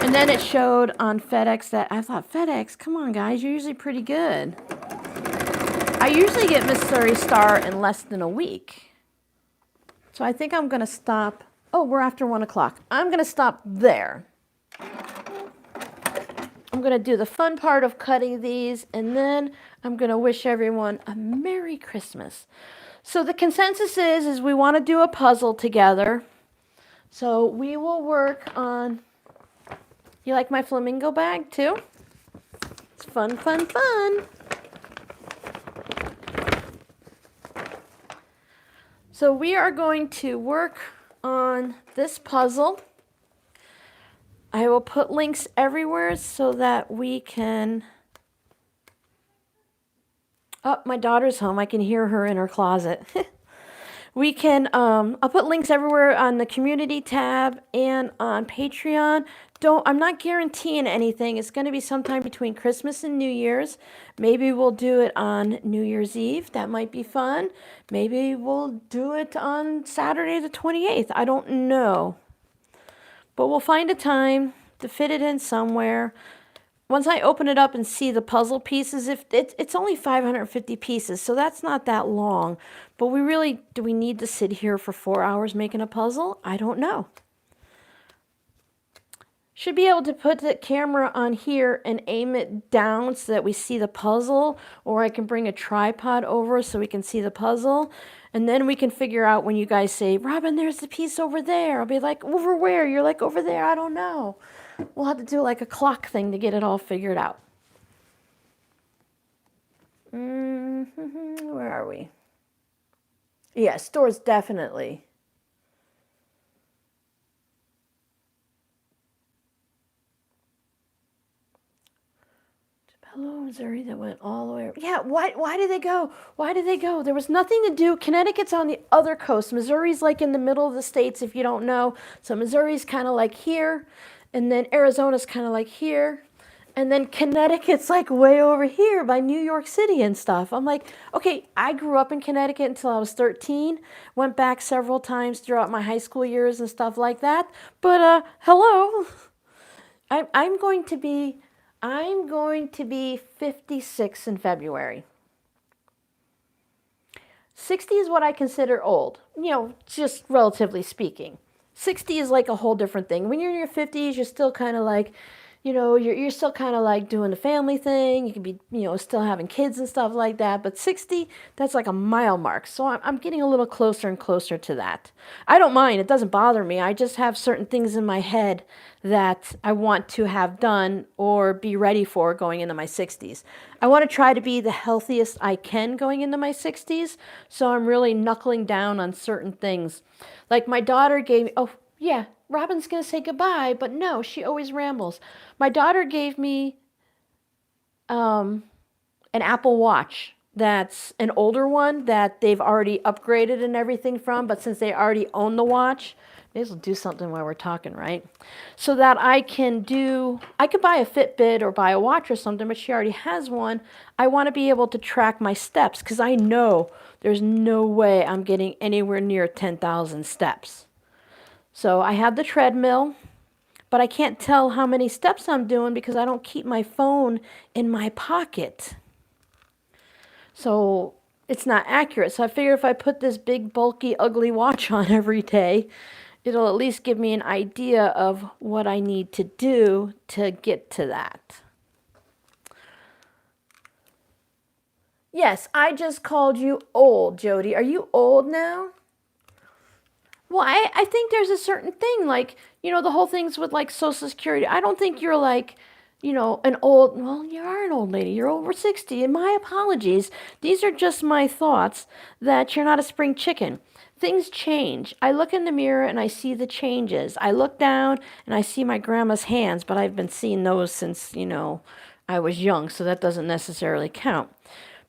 And then it showed on FedEx that I thought, FedEx, come on guys, you're usually pretty good. I usually get Missouri Star in less than a week. So I think I'm going to stop. Oh, we're after 1 o'clock. I'm going to stop there. I'm going to do the fun part of cutting these, and then I'm going to wish everyone a Merry Christmas. So the consensus is we want to do a puzzle together. So we will work on... You like my flamingo bag too? It's fun, fun, fun. So we are going to work on this puzzle. I will put links everywhere so that we can... Oh, my daughter's home. I can hear her in her closet. We can, I'll put links everywhere on the community tab and on Patreon. I'm not guaranteeing anything. It's going to be sometime between Christmas and New Year's. Maybe we'll do it on New Year's Eve. That might be fun. Maybe we'll do it on Saturday the 28th. I don't know. But we'll find a time to fit it in somewhere. Once I open it up and see the puzzle pieces, if it's only 550 pieces, so that's not that long. But do we need to sit here for 4 hours making a puzzle? I don't know. Should be able to put the camera on here and aim it down so that we see the puzzle, or I can bring a tripod over so we can see the puzzle. And then we can figure out when you guys say, Robin, there's the piece over there. I'll be like, over where? You're like, over there. I don't know. We'll have to do like a clock thing to get it all figured out. Where are we? Yeah, stores definitely. Hello, Missouri, that went all the way. Yeah, why did they go? Why did they go? There was nothing to do. Connecticut's on the other coast. Missouri's like in the middle of the states, if you don't know. So Missouri's kind of like here, and then Arizona's kind of like here, and then Connecticut's like way over here by New York City and stuff. I'm like, okay, I grew up in Connecticut until I was 13. Went back several times throughout my high school years and stuff like that. But hello, I'm going to be 56 in February. 60 is what I consider old, just relatively speaking. 60 is like a whole different thing. When you're in your 50s, you're still kind of like, you're still kind of like doing the family thing. You can be, still having kids and stuff like that. But 60, that's like a mile mark. So I'm getting a little closer and closer to that. I don't mind. It doesn't bother me. I just have certain things in my head that I want to have done or be ready for going into my 60s. I want to try to be the healthiest I can going into my 60s. So I'm really knuckling down on certain things. Like my daughter gave me, oh yeah, Robin's going to say goodbye, but no, she always rambles. My daughter gave me an Apple Watch. That's an older one that they've already upgraded and everything from, but since they already own the watch, maybe we'll do something while we're talking, right? So that I could buy a Fitbit or buy a watch or something, but she already has one. I want to be able to track my steps because I know there's no way I'm getting anywhere near 10,000 steps. So I have the treadmill, but I can't tell how many steps I'm doing because I don't keep my phone in my pocket. So it's not accurate. So I figured if I put this big, bulky, ugly watch on every day, it'll at least give me an idea of what I need to do to get to that. Yes, I just called you old, Jody. Are you old now? Well, I think there's a certain thing, like, the whole things with like Social Security. I don't think you're like, an old, well, you are an old lady. You're over 60. And my apologies. These are just my thoughts that you're not a spring chicken. Things change. I look in the mirror and I see the changes. I look down and I see my grandma's hands, but I've been seeing those since, I was young, so that doesn't necessarily count.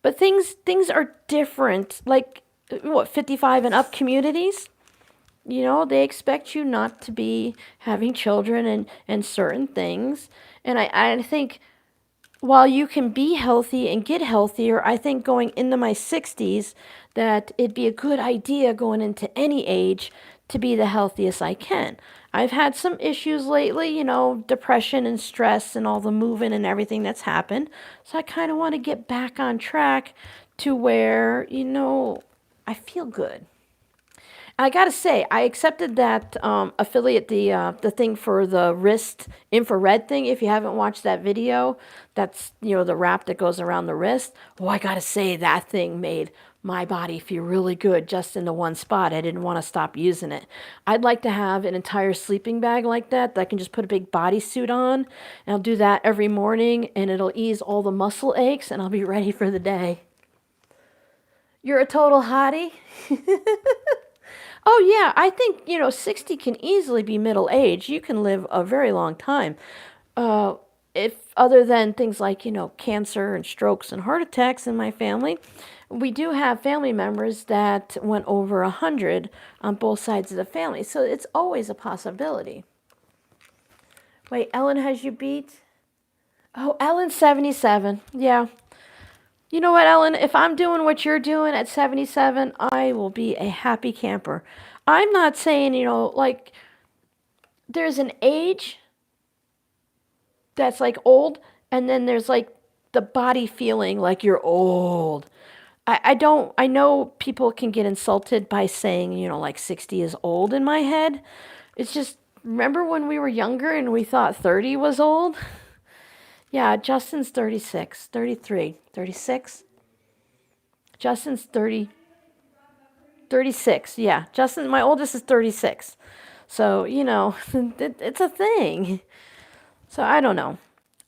But things are different, like what, 55 and up communities? They expect you not to be having children and certain things. And I think while you can be healthy and get healthier, I think going into my 60s that it'd be a good idea going into any age to be the healthiest I can. I've had some issues lately, depression and stress and all the moving and everything that's happened. So I kind of want to get back on track to where, I feel good. I gotta say, I accepted that affiliate, the thing for the wrist infrared thing. If you haven't watched that video, that's the wrap that goes around the wrist. Oh, I gotta say that thing made my body feel really good just in the one spot. I didn't want to stop using it. I'd like to have an entire sleeping bag like that I can just put a big bodysuit on, and I'll do that every morning, and it'll ease all the muscle aches, and I'll be ready for the day. You're a total hottie. Oh, yeah, I think, 60 can easily be middle age. You can live a very long time. If other than things like, cancer and strokes and heart attacks in my family, we do have family members that went over 100 on both sides of the family. So it's always a possibility. Wait, Ellen has you beat? Oh, Ellen's 77. Yeah. You know what, Ellen? If I'm doing what you're doing at 77, I will be a happy camper. I'm not saying, like, there's an age that's like old, and then there's like the body feeling like you're old. I know people can get insulted by saying, like 60 is old in my head. It's just, remember when we were younger and we thought 30 was old? Yeah, Justin's 36, 33, 36. Justin's 30, 36. Yeah, Justin, my oldest is 36. So, it's a thing. So I don't know.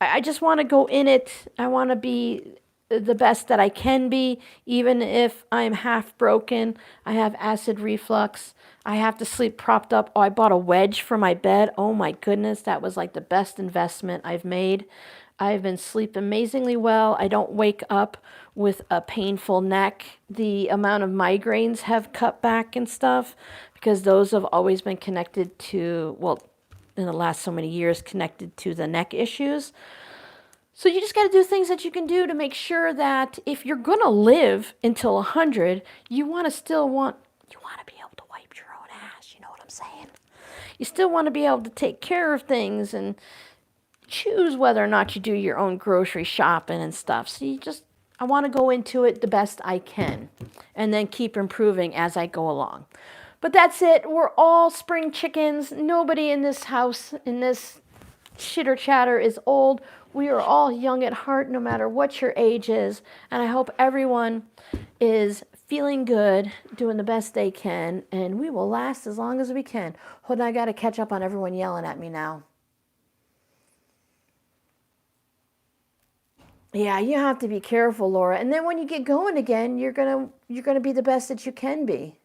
I just want to go in it. I want to be the best that I can be, even if I'm half broken. I have acid reflux. I have to sleep propped up. Oh, I bought a wedge for my bed. Oh my goodness, that was like the best investment I've made. I've been sleeping amazingly well. I don't wake up with a painful neck. The amount of migraines have cut back and stuff because those have always been connected to, well, in the last so many years, connected to the neck issues. So you just got to do things that you can do to make sure that if you're going to live until 100, you want to be able to wipe your own ass. You know what I'm saying? You still want to be able to take care of things and choose whether or not you do your own grocery shopping and stuff. So I want to go into it the best I can and then keep improving as I go along. But that's it. We're all spring chickens. Nobody in this house, in this chitter chatter, is old. We are all young at heart, no matter what your age is. And I hope everyone is feeling good, doing the best they can, and we will last as long as we can. Hold on, I got to catch up on everyone yelling at me now. Yeah, you have to be careful, Laura. And then when you get going again, you're gonna be the best that you can be.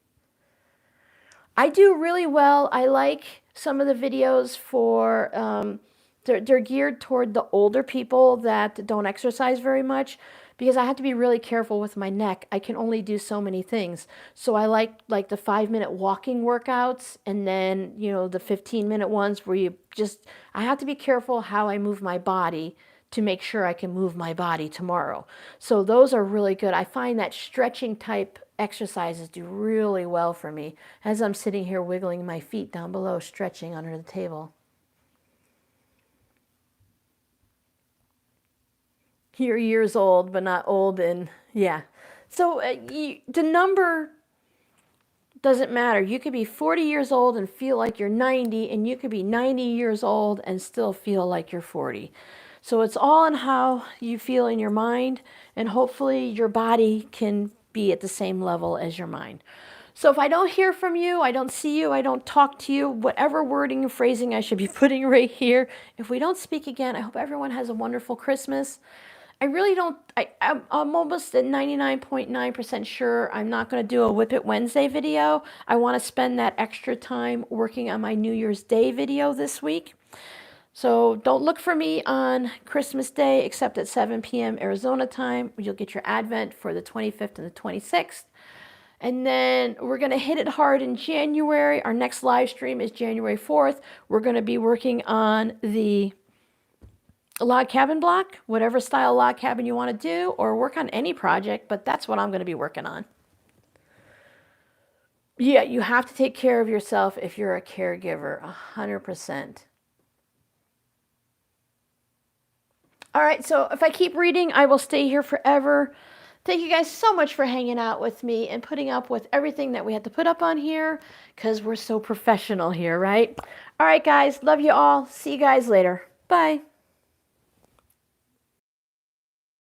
I do really well. I like some of the videos for they're geared toward the older people that don't exercise very much because I have to be really careful with my neck. I can only do so many things. So I like the 5-minute walking workouts, and then the 15-minute ones where I have to be careful how I move my body to make sure I can move my body tomorrow. So those are really good. I find that stretching type exercises do really well for me as I'm sitting here wiggling my feet down below, stretching under the table. You're years old, but not old, and yeah, So the number doesn't matter. You could be 40 years old and feel like you're 90, and you could be 90 years old and still feel like you're 40. So it's all in how you feel in your mind, and hopefully your body can be at the same level as your mind. So if I don't hear from you, I don't see you, I don't talk to you, whatever wording and phrasing I should be putting right here, if we don't speak again, I hope everyone has a wonderful Christmas. I really don't, I'm almost at 99.9% sure I'm not going to do a Whip It Wednesday video. I want to spend that extra time working on my New Year's Day video this week. So don't look for me on Christmas Day except at 7 p.m. Arizona time. You'll get your Advent for the 25th and the 26th. And then we're going to hit it hard in January. Our next live stream is January 4th. We're going to be working on the log cabin block, whatever style log cabin you want to do, or work on any project, but that's what I'm going to be working on. Yeah, you have to take care of yourself if you're a caregiver, 100%. All right, so if I keep reading, I will stay here forever. Thank you guys so much for hanging out with me and putting up with everything that we had to put up on here, because we're so professional here, right? All right, guys, love you all. See you guys later. Bye.